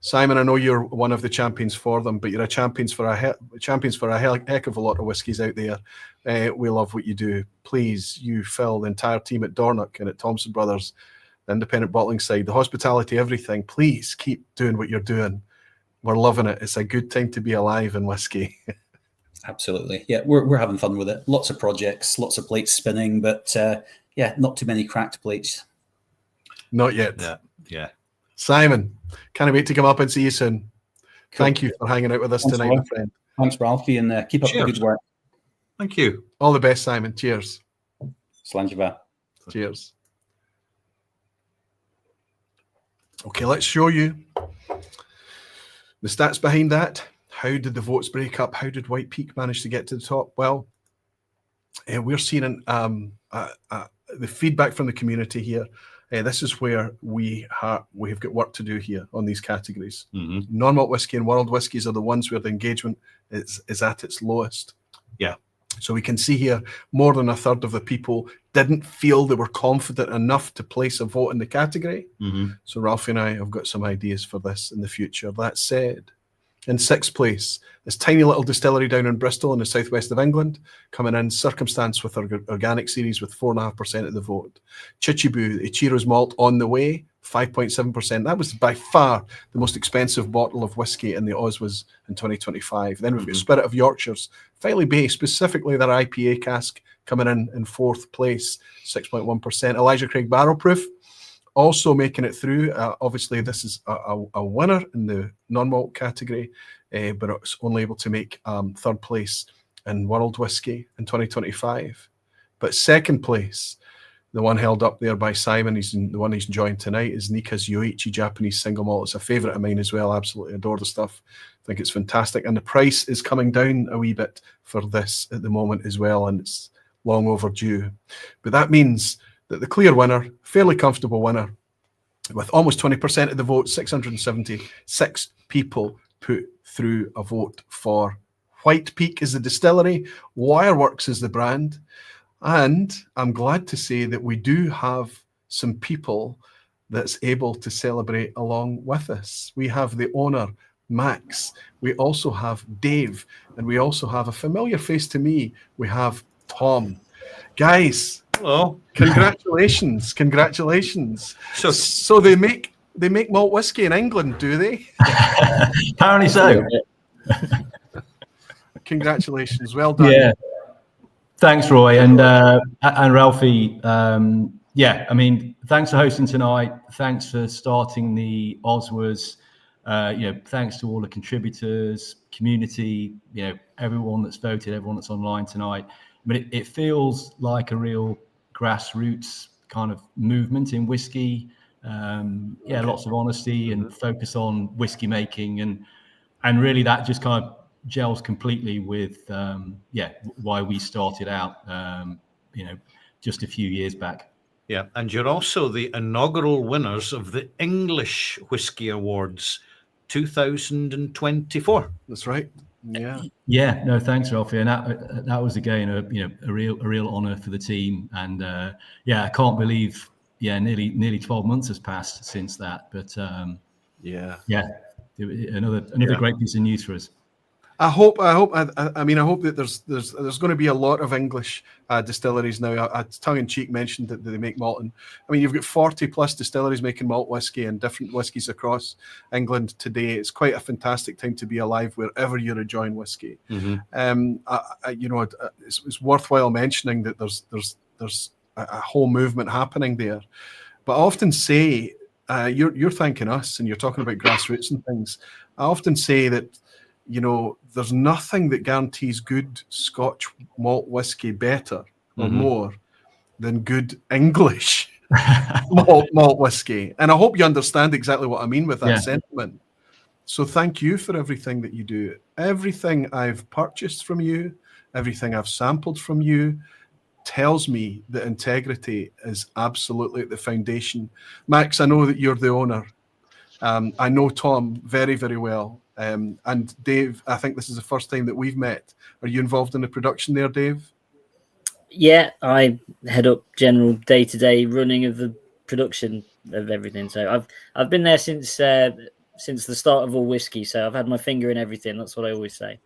Simon, I know you're one of the champions for them, but you're a champions for a heck of a lot of whiskies out there. We love what you do. Please, you, Phil, the entire team at Dornoch and at Thompson Brothers, the independent bottling side, the hospitality, everything. Please keep doing what you're doing. We're loving it. It's a good time to be alive in whiskey. Absolutely. Yeah, we're having fun with it. Lots of projects, lots of plates spinning, but not too many cracked plates. Not yet. Yeah. Simon, can't wait to come up and see you soon. Cool. Thank you for hanging out with us tonight, my friend. Thanks, Ralfy, and keep up the good work. Thank you. All the best, Simon. Cheers. Slanjava. Cheers. Okay, let's show you the stats behind that. How did the votes break up? How did White Peak manage to get to the top? Well, we're seeing the feedback from the community here. This is where we've got work to do here on these categories. Mm-hmm. Non-malt whiskey and world whiskies are the ones where the engagement is at its lowest. Yeah. So we can see here more than a third of the people didn't feel they were confident enough to place a vote in the category. Mm-hmm. So Ralfy and I have got some ideas for this in the future. That said, in sixth place, this tiny little distillery down in Bristol in the southwest of England, coming in circumstance with our organic series with 4.5% of the vote. Chichibu, Ichiro's malt on the way, 5.7%. That was by far the most expensive bottle of whiskey in the OSWAs in 2025. Then we've got Spirit of Yorkshire's Filey Bay, specifically their IPA cask, coming in fourth place, 6.1%. Elijah Craig Barrel Proof, also making it through. Obviously, this is a winner in the non-malt category, but it's only able to make third place in world whiskey in 2025. But second place, the one held up there by Simon, the one he's enjoying tonight, is Nika's Yoichi Japanese single malt. It's a favourite of mine as well. Absolutely adore the stuff. I think it's fantastic. And the price is coming down a wee bit for this at the moment as well, and it's long overdue. But that means that the clear winner, fairly comfortable winner, with almost 20% of the vote, 676 people put through a vote for White Peak as the distillery, Wireworks as the brand, and I'm glad to say that we do have some people that's able to celebrate along with us. We have the owner, Max. We also have Dave, and we also have a familiar face to me. We have Tom. Guys, hello. Congratulations. So they make malt whiskey in England, do they? Apparently so. Congratulations. Well done. Yeah. Thanks, Roy, and Ralfy. I mean, thanks for hosting tonight. Thanks for starting the OSWAs. Thanks to all the contributors, community, everyone that's voted, everyone that's online tonight. But it feels like a real grassroots kind of movement in whiskey. Lots of honesty and focus on whiskey making, and really that just kind of gels completely with why we started out just a few years back. Yeah, and you're also the inaugural winners of the English Whisky Awards 2024. That's right. Yeah. No, thanks, Ralfy. And that was again a real honor for the team. And I can't believe nearly 12 months has passed since that. But another great piece of news for us. I hope that there's going to be a lot of English distilleries now. I tongue in cheek mentioned that they make Malton. I mean, you've got 40 plus distilleries making malt whiskey and different whiskies across England today. It's quite a fantastic time to be alive wherever you're enjoying whiskey. It's worthwhile mentioning that there's a whole movement happening there. But I often say, you're thanking us and you're talking about grassroots and things. I often say that, there's nothing that guarantees good Scotch malt whiskey better or more than good English malt whiskey. And I hope you understand exactly what I mean with that sentiment. So thank you for everything that you do. Everything I've purchased from you, everything I've sampled from you, tells me that integrity is absolutely at the foundation. Max, I know that you're the owner. I know Tom very, very well. And Dave, I think this is the first time that we've met. Are you involved in the production there, Dave? Yeah, I head up general day-to-day running of the production of everything. So I've been there since the start of all whiskey. So I've had my finger in everything. That's what I always say.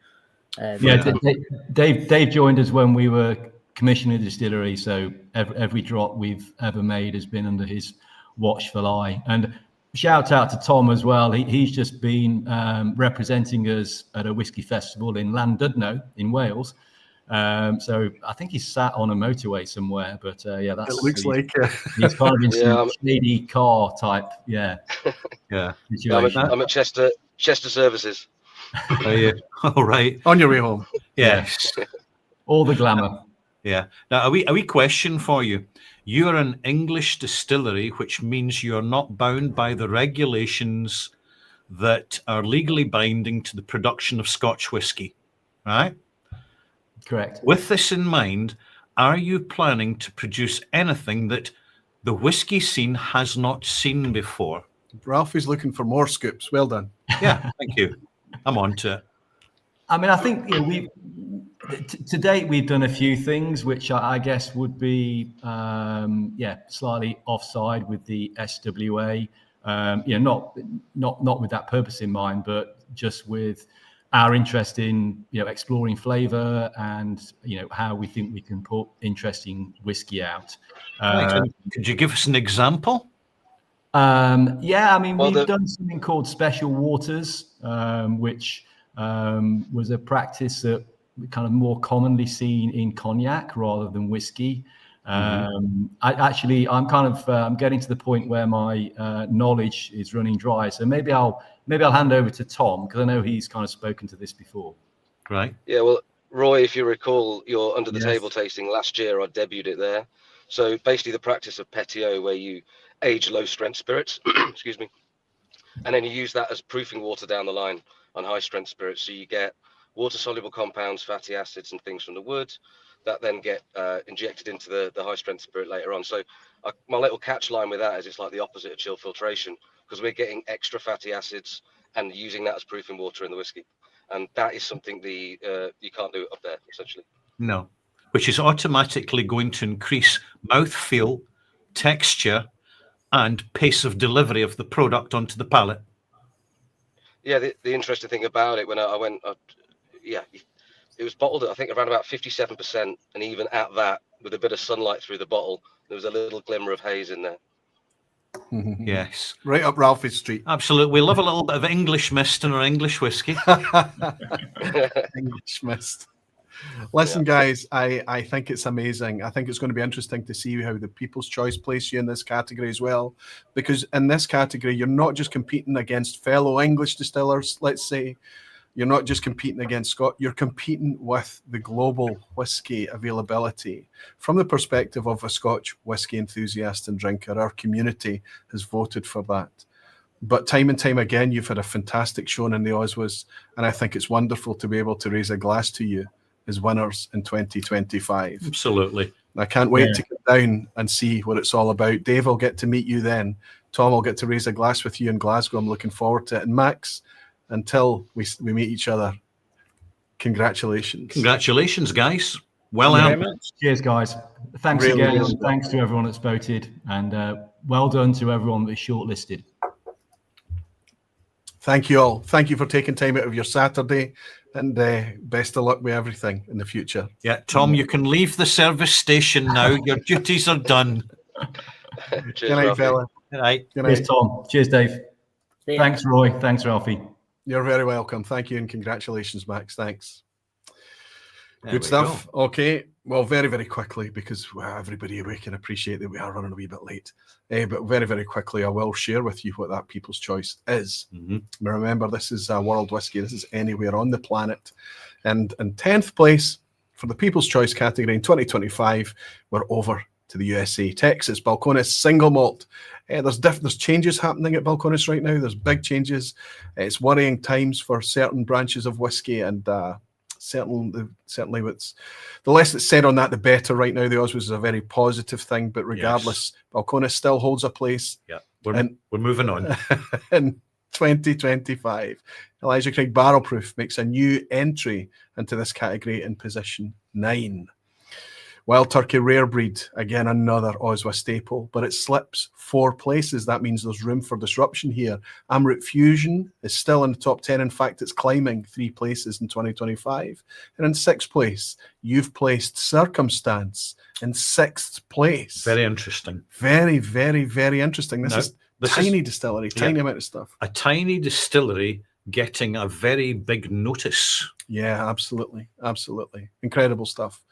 Dave joined us when we were commissioning the distillery. So every drop we've ever made has been under his watchful eye. And shout out to Tom as well. He's just been representing us at a whiskey festival in Llandudno in Wales. So I think he's sat on a motorway somewhere. But that's it looks like he's kind of in some shady car type. I'm at Chester Services. Are you all right? On your way home? Yes. All the glamour. Yeah. Now, a wee question for you. You're an English distillery, which means you're not bound by the regulations that are legally binding to the production of Scotch whisky, right? Correct. With this in mind, are you planning to produce anything that the whisky scene has not seen before? Ralfy's looking for more scoops. Well done. Yeah, thank you. I'm on to it. I mean, I think to date we've done a few things which I guess would be slightly offside with the SWA. Not with that purpose in mind, but just with our interest in exploring flavour and how we think we can put interesting whiskey out. Could you give us an example? We've done something called Special Waters, which was a practice that we kind of more commonly seen in cognac rather than whiskey. I'm getting to the point where my knowledge is running dry. So maybe I'll hand over to Tom, because I know he's kind of spoken to this before. Right. Yeah. Well, Roy, if you recall your under the table tasting last year, I debuted it there. So basically, the practice of pétillant, where you age low strength spirits, excuse me, and then you use that as proofing water down the line on high strength spirits. So you get water soluble compounds, fatty acids, and things from the wood that then get injected into the high strength spirit later on. So my little catch line with that is it's like the opposite of chill filtration, because we're getting extra fatty acids and using that as proofing water in the whiskey. And that is something you can't do up there, essentially. No, which is automatically going to increase mouthfeel, texture, and pace of delivery of the product onto the palate. Yeah, the interesting thing about it, when I went, it was bottled at, I think, around about 57%, and even at that, with a bit of sunlight through the bottle, there was a little glimmer of haze in there. Yes. Right up Ralfy Street. Absolutely. We love a little bit of English mist in our English whiskey. English mist. Listen, guys, I think it's amazing. I think it's going to be interesting to see how the People's Choice place you in this category as well. Because in this category, you're not just competing against fellow English distillers, let's say. You're not just competing against Scott. You're competing with the global whiskey availability. From the perspective of a Scotch whiskey enthusiast and drinker, our community has voted for that. But time and time again, you've had a fantastic showing in the OSWAs, and I think it's wonderful to be able to raise a glass to you as winners in 2025. Absolutely. I can't wait to get down and see what it's all about. Dave, I'll get to meet you then. Tom, I'll get to raise a glass with you in Glasgow. I'm looking forward to it. And Max, until we meet each other, congratulations. Congratulations, guys. Well Thank out. you very much. Cheers, guys. Thanks Really, again. really Thanks to everyone that's voted, and well done to everyone that's shortlisted. Thank you all. Thank you for taking time out of your Saturday And best of luck with everything in the future. Yeah, Tom, you can leave the service station now. Your duties are done. Cheers, good night, Ralphie. fella. Good night. Good Cheers, night. Tom. Cheers, Dave. Thanks, Roy. Thanks, Ralphie. You're very welcome. Thank you and congratulations, Max. Thanks. There Good we stuff. Okay. Well, very, very quickly, because everybody, we can appreciate that we are running a wee bit late. But very, very quickly, I will share with you what that People's Choice is. Remember, this is World Whisky. This is anywhere on the planet. And in 10th place for the People's Choice category in 2025, we're over to the USA. Texas, Balcones Single Malt. There's changes happening at Balcones right now. There's big changes. It's worrying times for certain branches of whisky, and certainly what's the less that's said on that, the better. Right now, the OSWAs is a very positive thing, but regardless, Balcones still holds a place. Yeah, we're moving on. In 2025, Elijah Craig Barrel Proof makes a new entry into this category in position 9. Wild Turkey Rare Breed, again, another OSWA staple, but it slips 4 places. That means there's room for disruption here. Amrut Fusion is still in the top 10. In fact, it's climbing 3 places in 2025. And in 6th place, you've placed Circumstance in 6th place. Very interesting. Very, very, very interesting. This is tiny distillery, tiny amount of stuff. A tiny distillery getting a very big notice. Yeah, absolutely. Absolutely. Incredible stuff.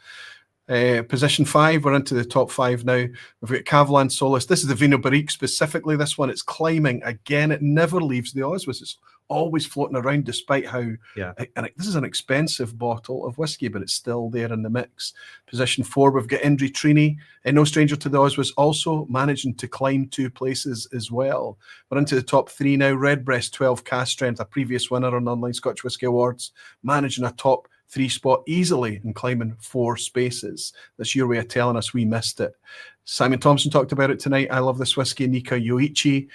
Position 5, we're into the top 5 now. We've got Cavalan Solus. This is the Vino Barrique specifically. This one, it's climbing again. It never leaves the OSWAs. It's always floating around, despite how. This is an expensive bottle of whiskey, but it's still there in the mix. Position 4, we've got Indri Trini, and no stranger to the OSWAs, also managing to climb 2 places as well. We're into the top 3 now. Redbreast 12 Cask Strength, a previous winner on Online Scotch Whisky Awards, managing a top 3 spot easily and climbing 4 spaces. That's your way of telling us we missed it. Simon Thompson talked about it tonight. I love this whiskey. Nika Yoichi,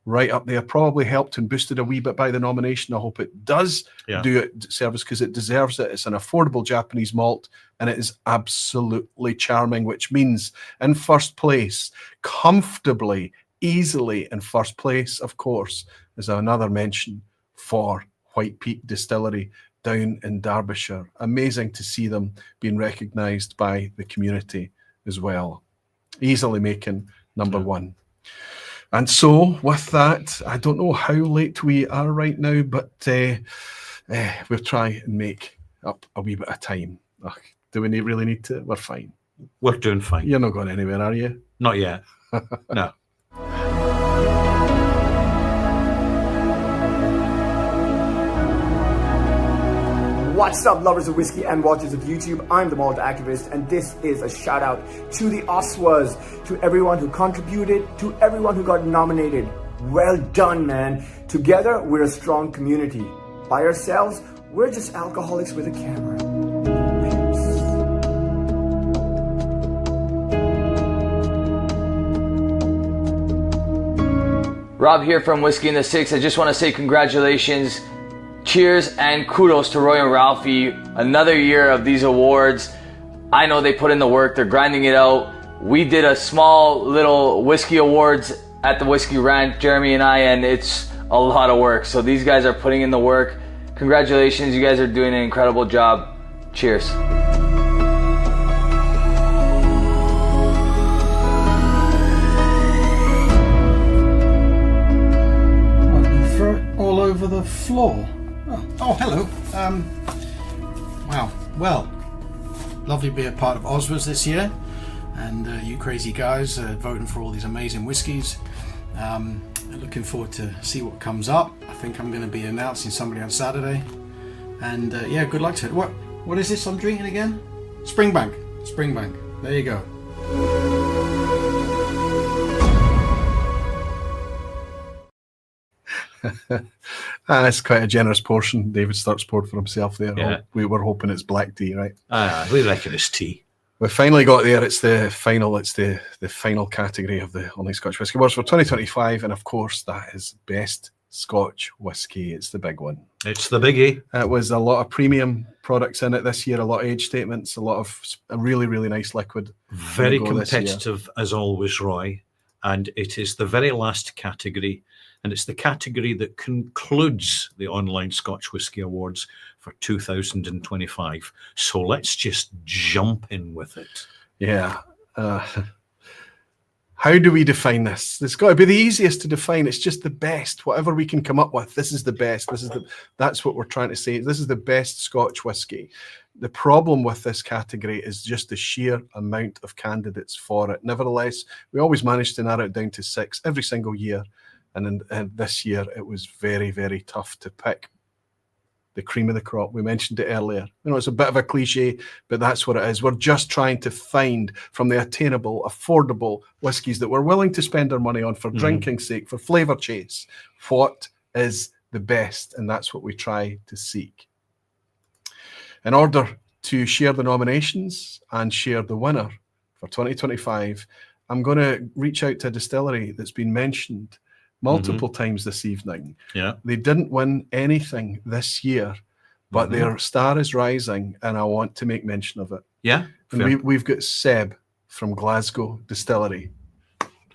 right up there. Probably helped and boosted a wee bit by the nomination. I hope it does do it service, because it deserves it. It's an affordable Japanese malt, and it is absolutely charming, which means in first place, comfortably, easily in first place, of course, is another mention for White Peak Distillery down in Derbyshire. Amazing to see them being recognised by the community as well. Easily making number 1. And so with that, I don't know how late we are right now, but we'll try and make up a wee bit of time. Do we really need to? We're fine. We're doing fine. You're not going anywhere, are you? Not yet. No. What's up, lovers of whiskey and watchers of YouTube? I'm the Malt Activist, and this is a shout out to the OSWAs, to everyone who contributed, to everyone who got nominated. Well done, man. Together, we're a strong community. By ourselves, we're just alcoholics with a camera. Rob here from Whiskey in the Six. I just want to say congratulations. Cheers and kudos to Roy and Ralphie. Another year of these awards. I know they put in the work. They're grinding it out. We did a small little whiskey awards at the Whiskey Ranch, Jeremy and I, and it's a lot of work. So these guys are putting in the work. Congratulations. You guys are doing an incredible job. Cheers. Throw it all over the floor. Oh, hello. Wow. Well, lovely to be a part of OSWAs this year, and you crazy guys voting for all these amazing whiskies. Looking forward to see what comes up. I think I'm going to be announcing somebody on Saturday, and yeah, good luck to it. What is this I'm drinking again? Springbank. There you go. That's quite a generous portion David Stirk's poured for himself there. Yeah. We were hoping it's black tea, right? We reckon it's tea. We finally got there. It's the final category of the Online Scotch Whisky Awards for 2025, and of course that is Best Scotch Whisky. It's the big one. It's the biggie. It was a lot of premium products in it this year, a lot of age statements, a really, really nice liquid. Very competitive as always, Roy. And it is the very last category, and it's the category that concludes the Online Scotch Whisky Awards for 2025. So let's just jump in with it. Yeah. How do we define this? It's got to be the easiest to define. It's just the best. Whatever we can come up with, this is the best. That's what we're trying to say. This is the best Scotch whisky. The problem with this category is just the sheer amount of candidates for it. Nevertheless, we always manage to narrow it down to 6 every single year. And this year, it was very, very tough to pick the cream of the crop. We mentioned it earlier. You know, it's a bit of a cliche, but that's what it is. We're just trying to find from the attainable, affordable whiskies that we're willing to spend our money on for drinking's sake, for flavour chase, what is the best, and that's what we try to seek. In order to share the nominations and share the winner for 2025, I'm going to reach out to a distillery that's been mentioned multiple times this evening. Yeah. They didn't win anything this year, but their star is rising, and I want to make mention of it. Yeah. And we've got Seb from Glasgow Distillery.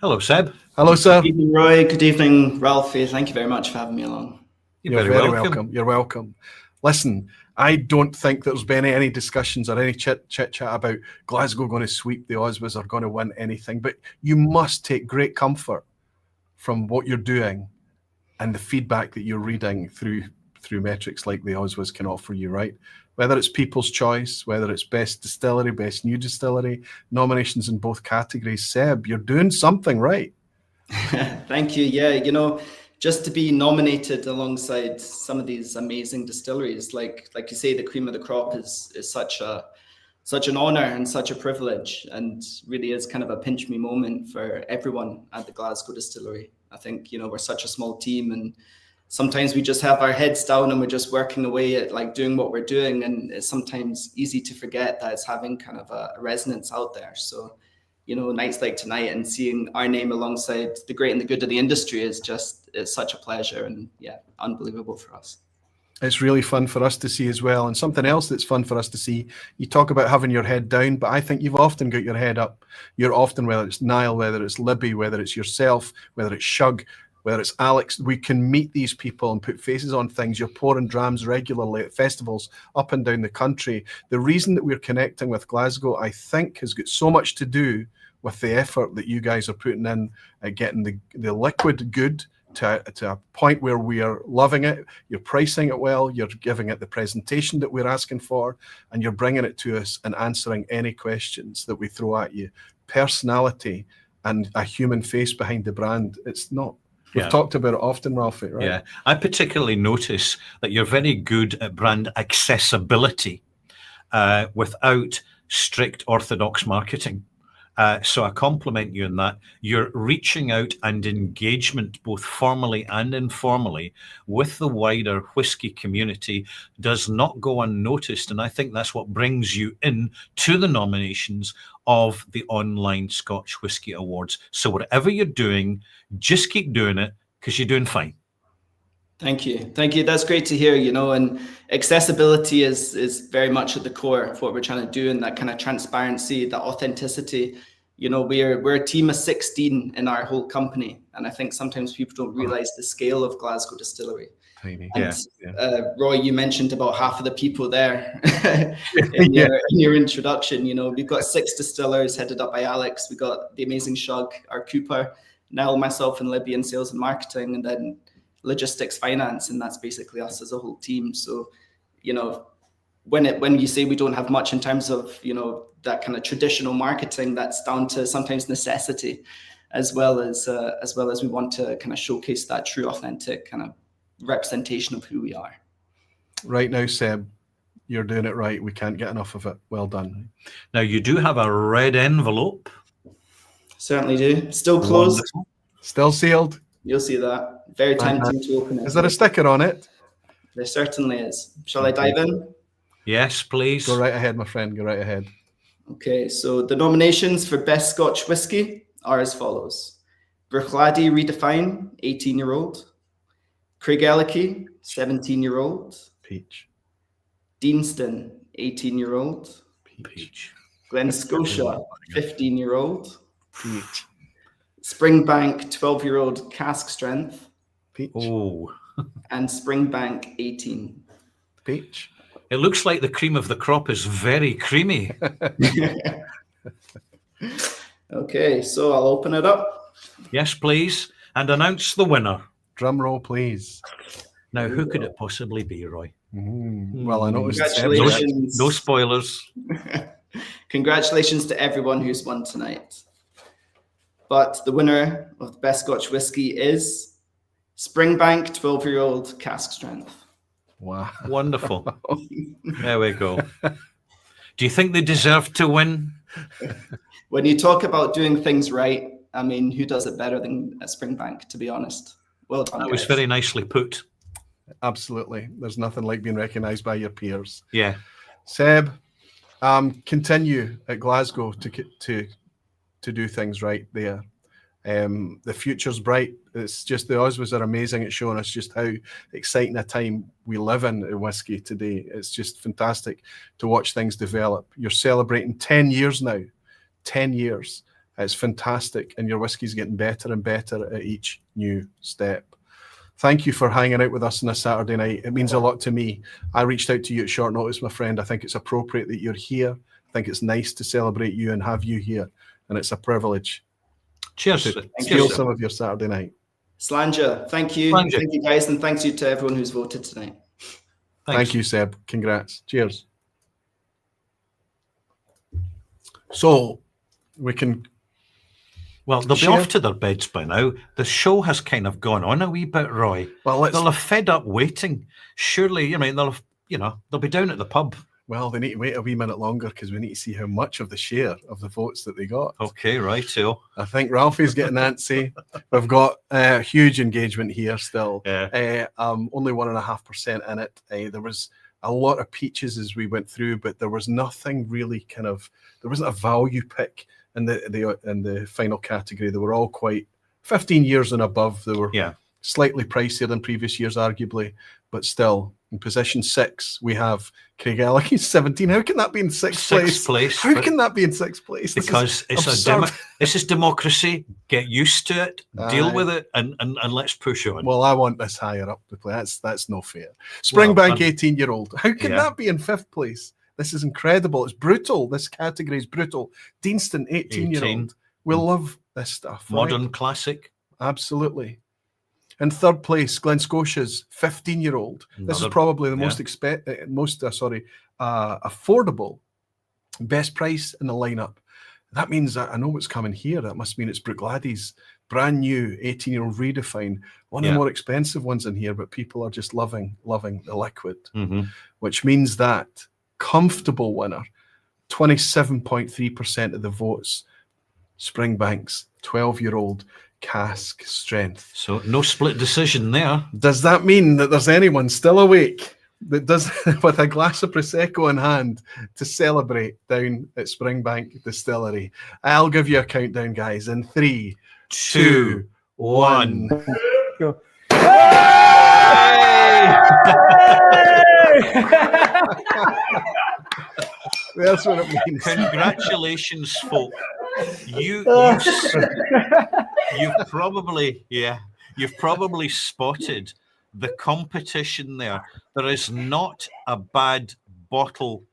Hello, Seb. Hello, sir. Good evening, Roy. Good evening, Ralfy. Thank you very much for having me along. You're very welcome. You're welcome. Listen, I don't think there's been any discussions or any chit chat about Glasgow going to sweep the OSWAs or going to win anything, but you must take great comfort from what you're doing and the feedback that you're reading through metrics like the OSWAs can offer you, right? Whether it's People's Choice, whether it's Best Distillery, Best New Distillery, nominations in both categories. Seb, you're doing something right. Thank you. Yeah, you know, just to be nominated alongside some of these amazing distilleries, like you say, the cream of the crop is such an honor and such a privilege, and really is kind of a pinch me moment for everyone at the Glasgow Distillery. I think, you know, we're such a small team, and sometimes we just have our heads down and we're just working away at like doing what we're doing, and it's sometimes easy to forget that it's having kind of a resonance out there. So, you know, nights like tonight and seeing our name alongside the great and the good of the industry it's such a pleasure, and yeah, unbelievable for us. It's really fun for us to see as well. And something else that's fun for us to see, you talk about having your head down, but I think you've often got your head up. You're often, whether it's Niall, whether it's Libby, whether it's yourself, whether it's Shug, whether it's Alex, we can meet these people and put faces on things. You're pouring drams regularly at festivals up and down the country. The reason that we're connecting with Glasgow, I think, has got so much to do with the effort that you guys are putting in at getting the liquid good to a point where we are loving it. You're pricing it well, you're giving it the presentation that we're asking for, and you're bringing it to us and answering any questions that we throw at you. Personality and a human face behind the brand, it's not. We've talked about it often, Ralfy, right? Yeah, I particularly notice that you're very good at brand accessibility without strict orthodox marketing. So I compliment you in that. You're reaching out and engagement, both formally and informally, with the wider whisky community does not go unnoticed. And I think that's what brings you in to the nominations of the Online Scotch Whisky Awards. So whatever you're doing, just keep doing it, because you're doing fine. Thank you. Thank you. That's great to hear, you know, and accessibility is very much at the core of what we're trying to do, and that kind of transparency, that authenticity. You know, we're a team of 16 in our whole company, and I think sometimes people don't realize the scale of Glasgow Distillery. Tiny. And, Roy, you mentioned about half of the people there in your introduction. You know, we've got 6 distillers headed up by Alex. We got the amazing Shug, our Cooper, Niall, myself, and Libby in sales and marketing, and then logistics, finance, and that's basically us as a whole team. So, you know, when you say we don't have much in terms of, you know, that kind of traditional marketing, that's down to sometimes necessity, as well as we want to kind of showcase that true, authentic kind of representation of who we are. Right now, Seb, you're doing it right. We can't get enough of it. Well done. Now, you do have a red envelope. Certainly do. Still closed. Wonderful. Still sealed. You'll see that. Very tempting to open it. Is there a sticker on it? There certainly is. Shall I dive in? Yes, please. Go right ahead, my friend. Go right ahead. Okay, so the nominations for Best Scotch Whisky are as follows. Bruichladdich Redefine, 18-year-old. Craigellachie, 17-year-old. Peach. Deanston, 18-year-old. Peach. Glen Scotia, 15-year-old. Peach. Springbank, 12-year-old cask strength. Peach. Oh. And Springbank, 18. Peach. It looks like the cream of the crop is very creamy. Okay, so I'll open it up. Yes, please. And announce the winner. Drum roll, please. Now, who could it possibly be, Roy? Well, I noticed Congratulations. No spoilers. Congratulations to everyone who's won tonight. But the winner of the best Scotch whisky is Springbank 12-year-old cask strength. Wow. Wonderful. There we go. Do you think they deserve to win? When you talk about doing things right, I mean, who does it better than Springbank, to be honest? Well done, That was guys. very nicely put. Absolutely. There's nothing like being recognised by your peers. Yeah. Seb, continue at Glasgow to do things right there. The future's bright. It's just the OSWAs are amazing at showing us just how exciting a time we live in whiskey today. It's just fantastic to watch things develop. You're celebrating 10 years now. 10 years. It's fantastic, and your whiskey's getting better and better at each new step. Thank you for hanging out with us on a Saturday night. It means a lot to me. I reached out to you at short notice, my friend. I think it's appropriate that you're here. I think it's nice to celebrate you and have you here, and it's a privilege. Cheers. To steal some of your Saturday night. Slanja, thank you. Slanja. Thank you, guys, and thanks you to everyone who's voted tonight. Thank you, Seb. Congrats. Cheers. So we can. Well, they'll be share. off to their beds by now. The show has kind of gone on a wee bit, Roy. Well, they'll have fed up waiting. Surely, I mean, they'll be down at the pub. Well, they need to wait a wee minute longer because we need to see how much of the share of the votes that they got. Okay, right, so. I think Ralfy's getting antsy. We've got huge engagement here still. Yeah. Only 1.5% in it. There was a lot of peaches as we went through, but there was nothing really there wasn't a value pick in the final category. They were all quite 15 years and above. They were slightly pricier than previous years, arguably, but still. In position 6, we have Craig He's 17. How can that be in sixth place? How can that be in 6th place? Because this is democracy. Get used to it, deal with it, and let's push on. Well, I want this higher up the play. That's no fair. Springbank, 18-year-old. How can that be in 5th place? This is incredible. It's brutal. This category is brutal. Deanston, 18-year-old. We love this stuff. Modern right? classic. Absolutely. In 3rd place, Glen Scotia's 15-year-old. This is probably the most affordable, best price in the lineup. That means I know what's coming here. That must mean it's Bruichladdich, brand new 18-year-old Redefine. One of the more expensive ones in here, but people are just loving the liquid, which means that comfortable winner, 27.3% of the votes, Springbank's 12-year-old cask strength. So no split decision there. Does that mean that there's anyone still awake that does with a glass of Prosecco in hand to celebrate down at Springbank Distillery? I'll give you a countdown, guys. In 3, 2, 1. Go. That's what it means. Congratulations, folk. You've probably spotted the competition there. There is not a bad bottle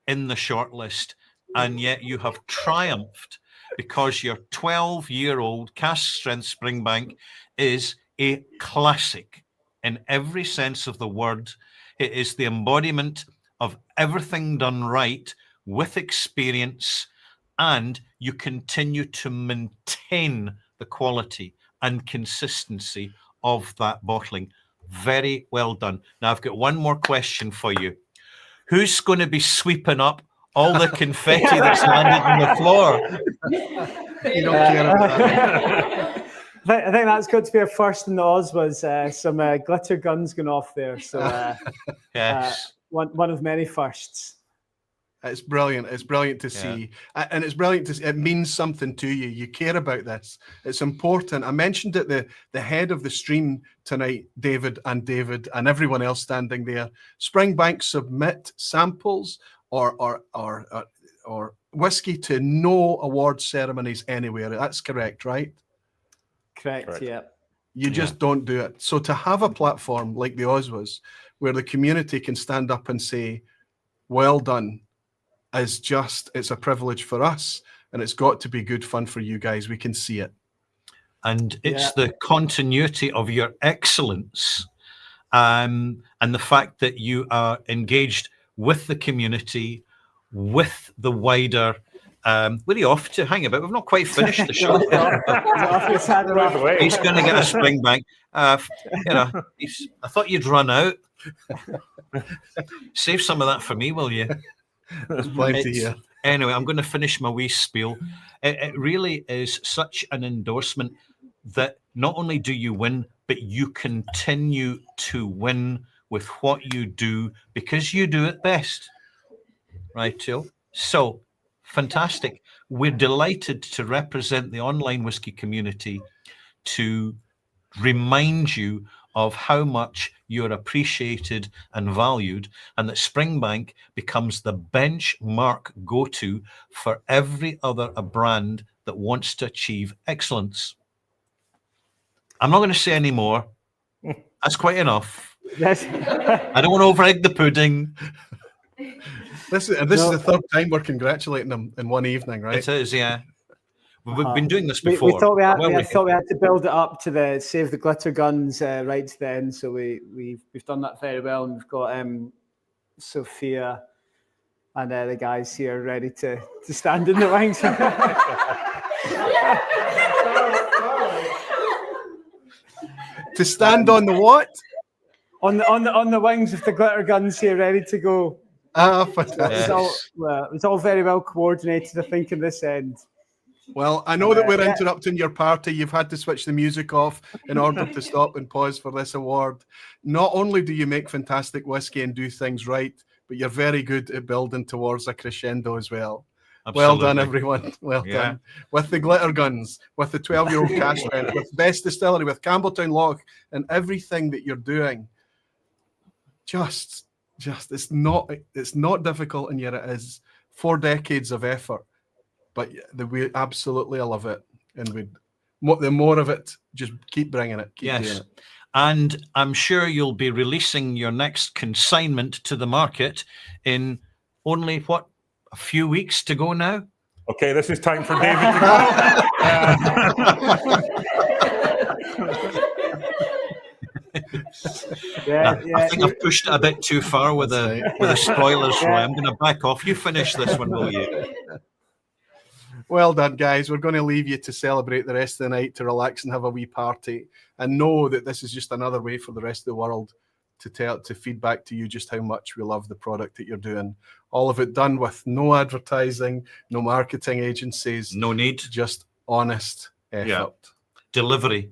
in the shortlist, and yet you have triumphed because your 12-year-old cask strength Springbank is a classic in every sense of the word. It is the embodiment of everything done right with experience, and you continue to maintain the quality and consistency of that bottling. Very well done. Now, I've got one more question for you. Who's going to be sweeping up all the confetti that's landed on the floor? You don't care about that. I think that's got to be a first in the OSWAs. Some glitter guns going off there. So yes. One of many firsts. It's brilliant. It's brilliant to see. And it's brilliant to see. It means something to you. You care about this. It's important. I mentioned it, the head of the stream tonight, David and everyone else standing there. Springbank submit samples or whiskey to no award ceremonies anywhere. That's correct, right? Correct. Yeah. You just don't do it. So to have a platform like the OSWAs where the community can stand up and say, well done. It's a privilege for us, and it's got to be good fun for you guys. We can see it. And it's the continuity of your excellence, and the fact that you are engaged with the community, with the wider. Where are you off to? Hang about. We've not quite finished the show. He's going to get a Springbank. I thought you'd run out. Save some of that for me, will you? There's plenty here. Anyway, I'm going to finish my wee spiel. It really is such an endorsement that not only do you win, but you continue to win with what you do because you do it best. Right, Jill? So, fantastic. We're delighted to represent the online whiskey community to remind you of how much you're appreciated and valued, and that Springbank becomes the benchmark go-to for every other brand that wants to achieve excellence. I'm not going to say any more. That's quite enough. Yes. I don't want to over-egg the pudding. This is the third time we're congratulating them in one evening, right? It is, yeah. We've been doing this before. We thought we had to build it up to the Save the Glitter Guns right to the end, so we've done that very well, and we've got Sophia and the guys here ready to stand in the wings. To stand on the what? On the wings of the glitter guns here, ready to go. Ah, fantastic. It's all very well coordinated, I think, in this end. Well, I know that we're interrupting your party. You've had to switch the music off in order to stop and pause for this award. Not only do you make fantastic whiskey and do things right, but you're very good at building towards a crescendo as well. Absolutely. Well done, everyone. Well done. With the glitter guns, with the 12-year-old cash strength, with Best Distillery, with Campbeltown Loch, and everything that you're doing. Just it's not difficult, and yet it is 4 decades of effort. But we absolutely love it, and the more of it, just keep bringing it. Keep doing it. And I'm sure you'll be releasing your next consignment to the market in only a few weeks to go now. Okay, this is time for David to go. I think I've pushed it a bit too far with the spoilers, Roy. I'm going to back off. You finish this one, will you? Well done, guys. We're going to leave you to celebrate the rest of the night, to relax and have a wee party, and know that this is just another way for the rest of the world to feed back to you just how much we love the product that you're doing. All of it done with no advertising, no marketing agencies. No need. Just honest effort. Yeah. Delivery.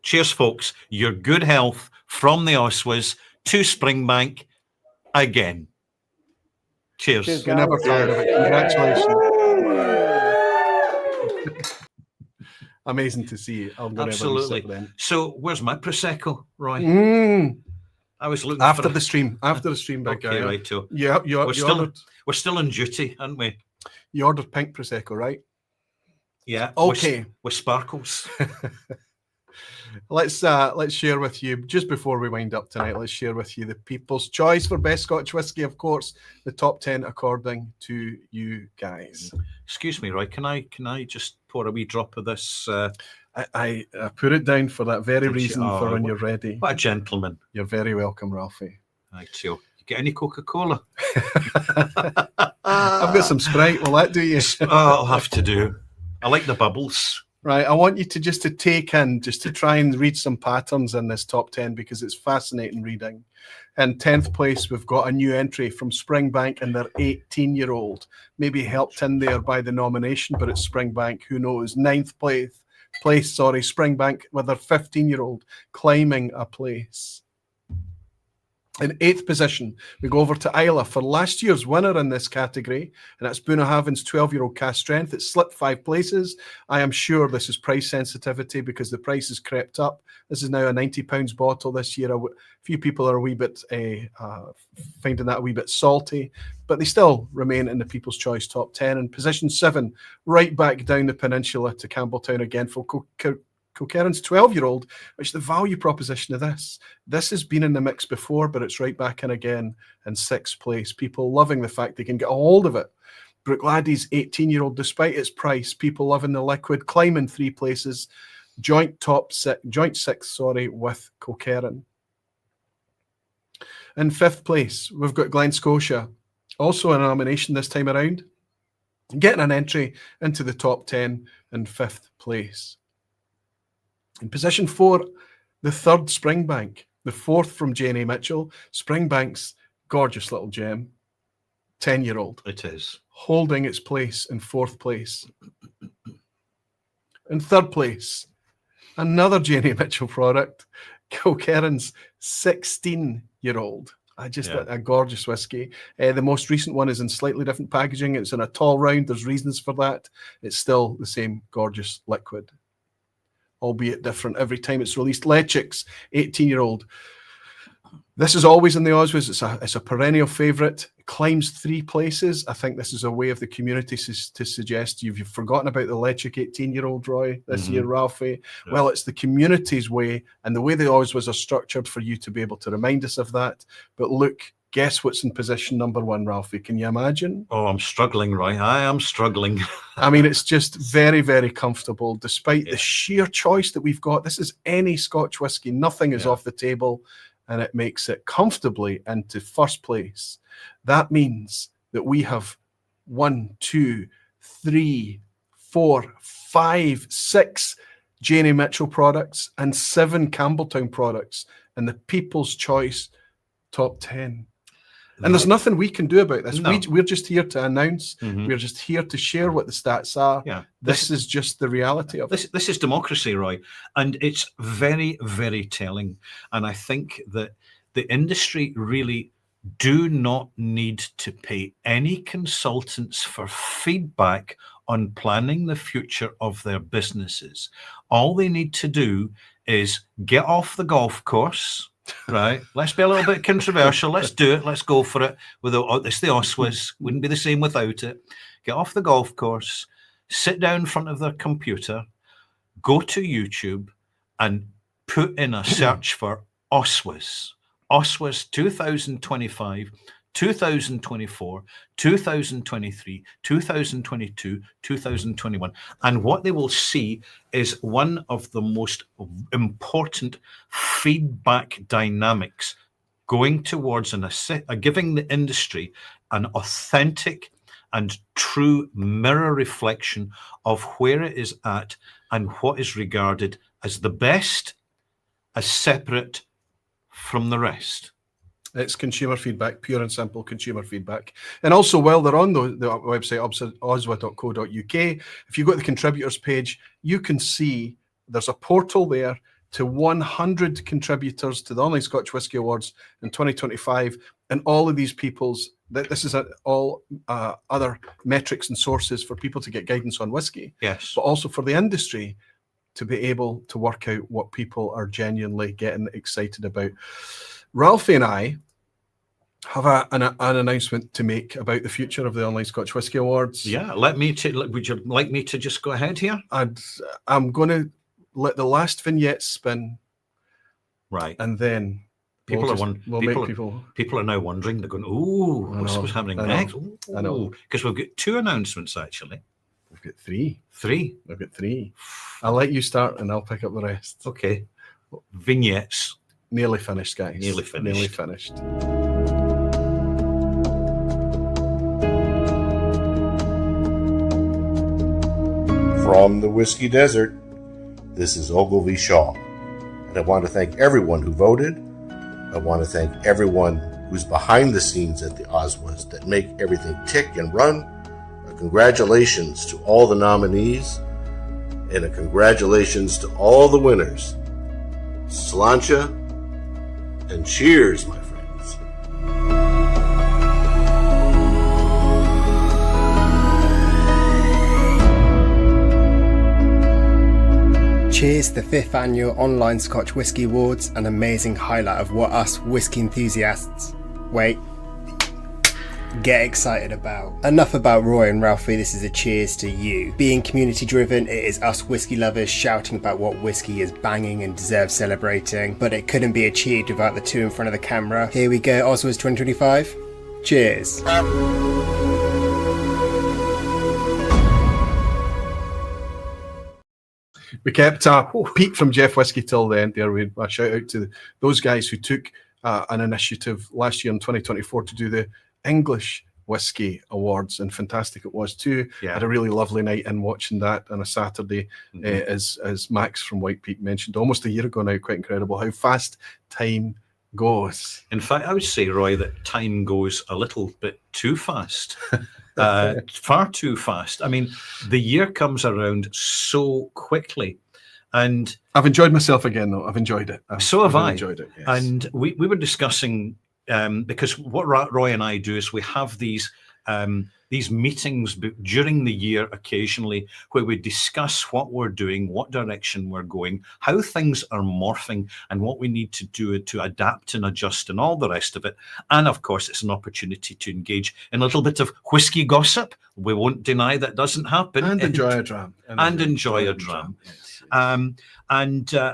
Cheers, folks. Your good health from the OSWAs to Springbank again. Cheers. Cheers, you're never tired of it. Congratulations. Amazing to see you. Absolutely. So, where's my Prosecco, Roy? I was looking after the stream. After the stream, big okay, guy. right, too. Yeah, we're still on duty, aren't we? You ordered pink Prosecco, right? Yeah. Okay. With sparkles. Let's share with you, just before we wind up tonight, let's share with you the people's choice for best Scotch whisky, of course, the top 10 according to you guys. Excuse me, Roy, can I just pour a wee drop of this? I put it down for that very reason, for when you're ready. What a gentleman. You're very welcome, Ralfy. Right, so you get any Coca-Cola? I've got some Sprite. Will that do you? I'll have to do. I like the bubbles. Right, I want you to take in, just to try and read some patterns in this top 10, because it's fascinating reading. In 10th place, we've got a new entry from Springbank and their 18-year-old. Maybe helped in there by the nomination, but it's Springbank, who knows. 9th place, Springbank with their 15-year-old climbing a place. In 8th position, we go over to Isla for last year's winner in this category, and that's Bunnahaven's 12-year-old cask strength. It slipped 5 places. I am sure this is price sensitivity, because the price has crept up. This is now a £90 bottle this year. A few people are a wee bit finding that a wee bit salty, but they still remain in the People's Choice top 10. In position 7, right back down the peninsula to Campbeltown again for Coquerin's 12-year-old, which the value proposition of this has been in the mix before, but it's right back in again in 6th place. People loving the fact they can get a hold of it. Bruichladdich 18-year-old, despite its price, people loving the liquid, climbing 3 places, joint 6th, with Coquerin. In 5th place, we've got Glen Scotia, also a nomination this time around, getting an entry into the top 10 in 5th place. In position 4, the 3rd Springbank, the 4th from Jane A. Mitchell. Springbank's gorgeous little gem, 10-year-old. It is. Holding its place in 4th place. In 3rd place, another Jane A. Mitchell product, Coquerin's 16-year-old. A gorgeous whiskey. The most recent one is in slightly different packaging. It's in a tall round. There's reasons for that. It's still the same gorgeous liquid, albeit different every time it's released. Lechic's 18-year-old. This is always in the OSWAs. It's a perennial favourite. It climbs 3 places. I think this is a way of the community to suggest you've forgotten about the Lechic 18-year-old, Roy, this year, Ralfy. Yeah. Well, it's the community's way, and the way the OSWAs are structured for you to be able to remind us of that. But look, guess what's in position number 1, Ralfy? Can you imagine? Oh, I'm struggling, Roy. I am struggling. I mean, it's just very, very comfortable, despite the sheer choice that we've got. This is any Scotch whisky. Nothing is off the table. And it makes it comfortably into 1st place. That means that we have 1, 2, 3, 4, 5, 6 Jane A. Mitchell products and 7 Campbeltown products in the People's Choice top 10. And there's nothing we can do about this. No. We're just here to announce. We're just here to share what the stats are. Yeah. This is just the reality of it. This is democracy, Roy. And it's very, very telling. And I think that the industry really do not need to pay any consultants for feedback on planning the future of their businesses. All they need to do is get off the golf course. Right, let's be a little bit controversial. Let's do it. Let's go for it. It's the OSWAs. Wouldn't be the same without it. Get off the golf course, sit down in front of their computer, go to YouTube, and put in a search for OSWAs. OSWAs 2025, 2024, 2023, 2022, 2021. And what they will see is one of the most important feedback dynamics going towards giving the industry an authentic and true mirror reflection of where it is at and what is regarded as the best, as separate from the rest. It's consumer feedback, pure and simple consumer feedback. And also, while they're on the website, oswa.co.uk, if you go to the contributors page, you can see there's a portal there to 100 contributors to the Online Scotch Whisky Awards in 2025. And all of these people's, this is all other metrics and sources for people to get guidance on whisky. Yes. But also for the industry to be able to work out what people are genuinely getting excited about. Ralfy and I have an announcement to make about the future of the Online Scotch Whisky Awards. Yeah, would you like me to just go ahead here? I'm going to let the last vignette spin. Right. And then people are now wondering. They're going, ooh, what's happening next? Ooh, I know. Because we've got 2 announcements, actually. We've got 3. 3? We've got 3. I'll let you start and I'll pick up the rest. Okay. Vignettes. Nearly finished, guys. Nearly finished. From the Whiskey Desert, this is Ogilvy Shaw. And I want to thank everyone who voted. I want to thank everyone who's behind the scenes at the OSWAs that make everything tick and run. Congratulations to all the nominees, and a congratulations to all the winners. Sláinte, and cheers, my friends. Cheers to the 5th annual Online Scotch Whisky Awards, an amazing highlight of what us whisky enthusiasts get excited about. Enough about Roy and Ralfy, this is a cheers to you. Being community driven, it is us whiskey lovers shouting about what whiskey is banging and deserves celebrating, but it couldn't be achieved without the two in front of the camera. Here we go, OSWAs 2025. Cheers. We kept a peak from Jeff Whiskey till the end there. We a shout out to those guys who took an initiative last year in 2024 to do the English Whisky Awards, and fantastic it was too. Yeah. Had a really lovely night in watching that on a Saturday, as Max from White Peak mentioned almost a year ago now. Quite incredible how fast time goes. In fact, I would say, Roy, that time goes a little bit too fast. Far too fast. I mean, the year comes around so quickly, and I've enjoyed myself again, though. I've enjoyed it. So have I. Enjoyed it. Yes. And we were discussing because what Roy and I do is we have these meetings during the year occasionally where we discuss what we're doing, what direction we're going, how things are morphing, and what we need to do to adapt and adjust and all the rest of it. And of course, it's an opportunity to engage in a little bit of whiskey gossip. We won't deny that doesn't happen. And enjoy a dram. And enjoy a dram.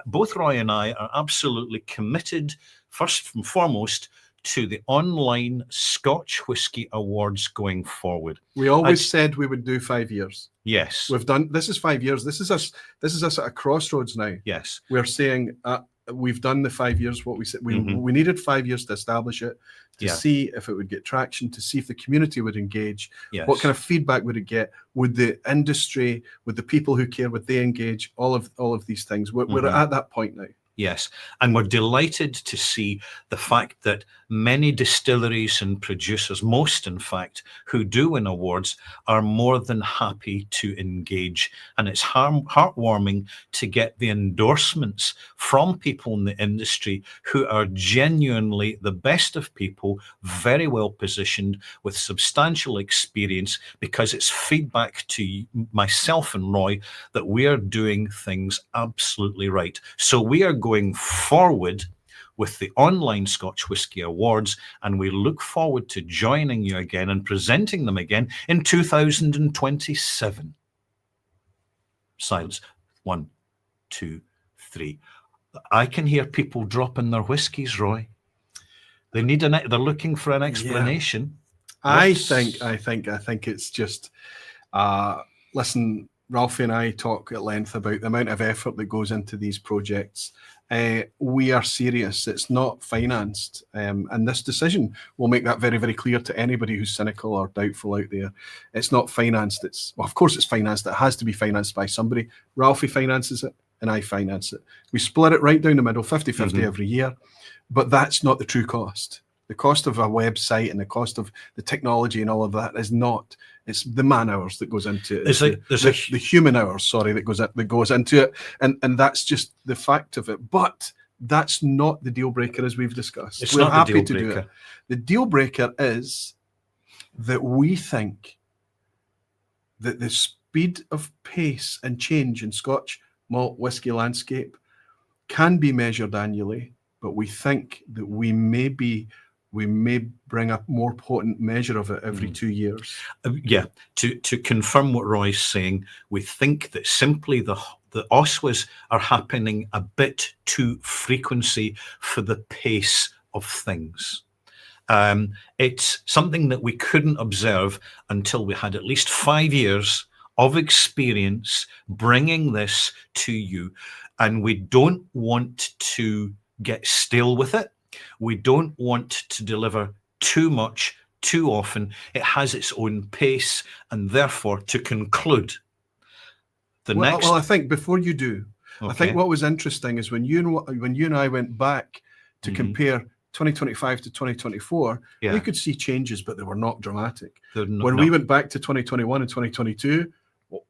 Both Roy and I are absolutely committed, first and foremost, to the Online Scotch Whisky Awards going forward. We always said we would do 5 years. Yes. We've done, this is 5 years. This is us at a crossroads now. Yes. We're saying we've done the 5 years, what we said. We needed 5 years to establish it, to see if it would get traction, to see if the community would engage. Yes. What kind of feedback would it get? Would the industry, would the people who care, would they engage? All of these things. We're at that point now. Yes, and we're delighted to see the fact that many distilleries and producers, most in fact, who do win awards, are more than happy to engage. And it's heartwarming to get the endorsements from people in the industry who are genuinely the best of people, very well positioned, with substantial experience, because it's feedback to myself and Roy that we are doing things absolutely right. So we are going forward with the Online Scotch Whisky Awards, and we look forward to joining you again and presenting them again in 2027. Silence. 1, 2, 3. I can hear people dropping their whiskies, Roy. They need they're looking for an explanation. Yeah. I think it's just listen, Ralfy and I talk at length about the amount of effort that goes into these projects. We are serious. It's not financed. And this decision will make that very, very clear to anybody who's cynical or doubtful out there. It's not financed. Well, of course it's financed. It has to be financed by somebody. Ralfy finances it and I finance it. We split it right down the middle, 50-50 every year. But that's not the true cost. The cost of a website and the cost of the technology and all of that is not. It's the man hours that goes into it. It's the human hours, sorry, that goes into it, and that's just the fact of it. But that's not the deal breaker, as we've discussed. We're happy to do it. The deal breaker is that we think that the speed of pace and change in Scotch malt whisky landscape can be measured annually, but we think that we may bring a more potent measure of it every 2 years. Yeah, to confirm what Roy's saying, we think that simply the OSWAs are happening a bit too frequency for the pace of things. It's something that we couldn't observe until we had at least 5 years of experience bringing this to you. And we don't want to get stale with it. We don't want to deliver too much, too often. It has its own pace, and therefore, to conclude, Well, I think before you do, I think what was interesting is when you and I went back to compare 2025 to 2024, we could see changes, but they were not dramatic. When we went back to 2021 and 2022,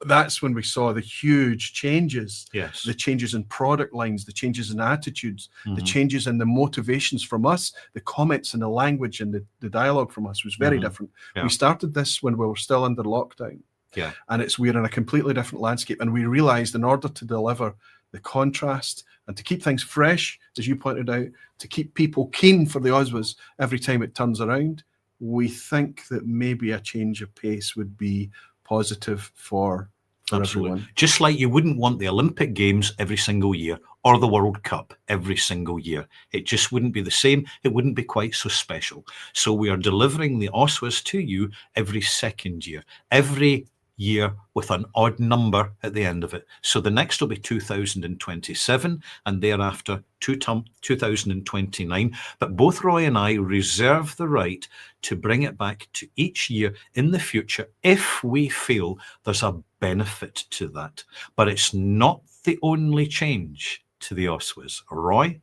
that's when we saw the huge changes. Yes. The changes in product lines, the changes in attitudes, the changes in the motivations from us, the comments and the language and the dialogue from us was very different. Yeah. We started this when we were still under lockdown. Yeah. And we're in a completely different landscape. And we realized in order to deliver the contrast and to keep things fresh, as you pointed out, to keep people keen for the OSWAs every time it turns around, we think that maybe a change of pace would be positive for everyone. Just like you wouldn't want the Olympic Games every single year or the World Cup every single year. It just wouldn't be the same. It wouldn't be quite so special. So we are delivering the OSWAs to you every second year, every year with an odd number at the end of it. So the next will be 2027 and thereafter 2029. But both Roy and I reserve the right to bring it back to each year in the future if we feel there's a benefit to that. But it's not the only change to the OSWAs. Roy,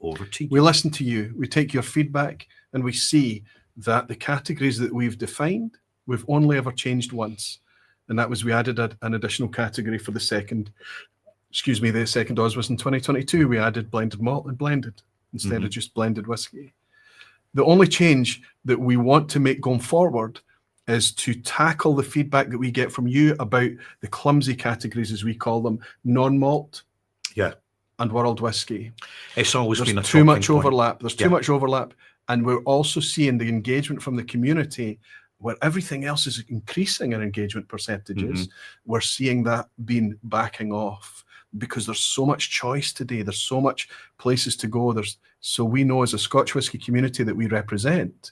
over to you. We listen to you, we take your feedback, and we see that the categories that we've defined, we've only ever changed once. And that was, we added an additional category for the second OSWAs in 2022. We added blended malt and blended instead of just blended whiskey. The only change that we want to make going forward is to tackle the feedback that we get from you about the clumsy categories, as we call them, non-malt, and world whiskey. It's always been a too much talking point. overlap. There's too much overlap, and we're also seeing the engagement from the community where everything else is increasing in engagement percentages. We're seeing that being backing off because there's so much choice today. There's so much places to go. So we know as a Scotch whisky community that we represent,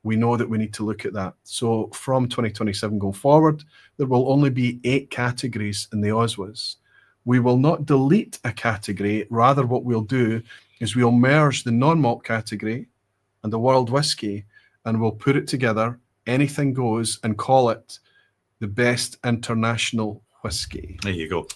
we know that we need to look at that. So from 2027 going forward, there will only be 8 categories in the OSWAs. We will not delete a category. Rather, what we'll do is we'll merge the non-malt category and the world whiskey, and we'll put it together, anything goes, and call it the best international whiskey. There you go.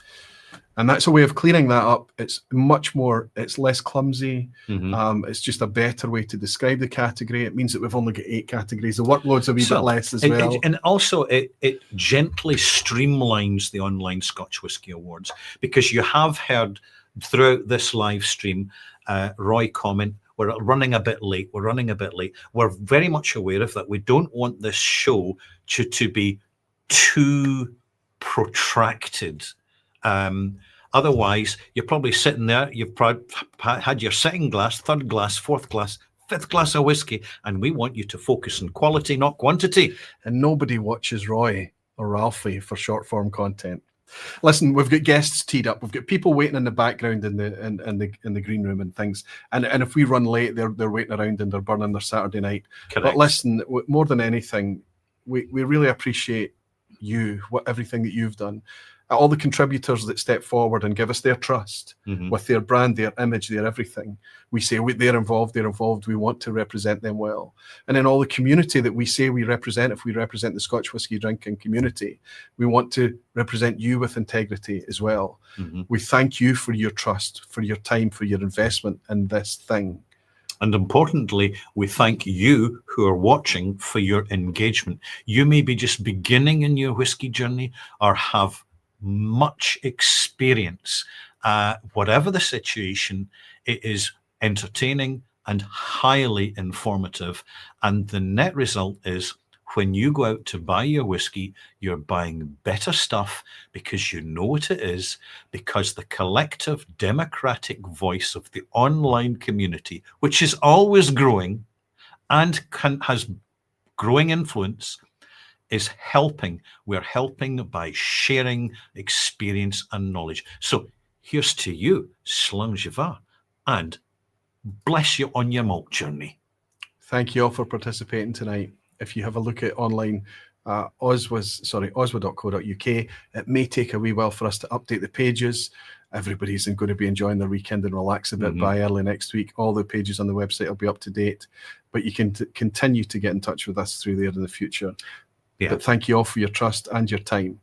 And that's a way of clearing that up. It's much more, it's less clumsy. It's just a better way to describe the category. It means that we've only got 8 categories. The workload's a wee bit less as well. And also it gently streamlines the Online Scotch Whisky Awards, because you have heard throughout this live stream, Roy comment, we're running a bit late. We're running a bit late. We're very much aware of that. We don't want this show to be too protracted. Otherwise, you're probably sitting there, you've probably had your second glass, third glass, fourth glass, fifth glass of whiskey, and we want you to focus on quality, not quantity. And nobody watches Roy or Ralfy for short form content. Listen, we've got guests teed up. We've got people waiting in the background in the green room and things. And if we run late, they're waiting around and they're burning their Saturday night. Correct. But listen, more than anything, we really appreciate you, everything that you've done. All the contributors that step forward and give us their trust with their brand, their image, their everything. We say they're involved, we want to represent them well. And then all the community that we say we represent, if we represent the Scotch whisky drinking community, we want to represent you with integrity as well. We thank you for your trust, for your time, for your investment in this thing. And importantly, we thank you who are watching for your engagement. You may be just beginning in your whisky journey or have much experience. Whatever the situation, it is entertaining and highly informative. And the net result is when you go out to buy your whiskey, you're buying better stuff because you know what it is, because the collective democratic voice of the online community, which is always growing and has growing influence, is helping. We're helping by sharing experience and knowledge. So here's to you, Slán Java, and bless you on your malt journey. Thank you all for participating tonight. If you have a look at online, oswa.co.uk, it may take a wee while for us to update the pages. Everybody's going to be enjoying their weekend and relax a bit by early next week. All the pages on the website will be up to date, but you can continue to get in touch with us through there in the future. But thank you all for your trust and your time.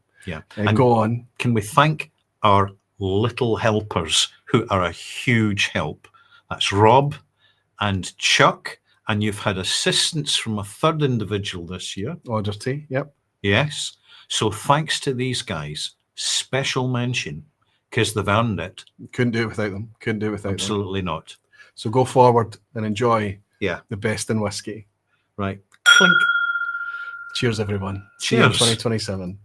And go on. Can we thank our little helpers who are a huge help? That's Rob and Chuck, and you've had assistance from a third individual this year. Auderty, Yes. So thanks to these guys. Special mention, because they've earned it. Couldn't do it without them. Absolutely not. So go forward and enjoy the best in whiskey. Right. Clink. Cheers, everyone. Cheers. See you in 2027.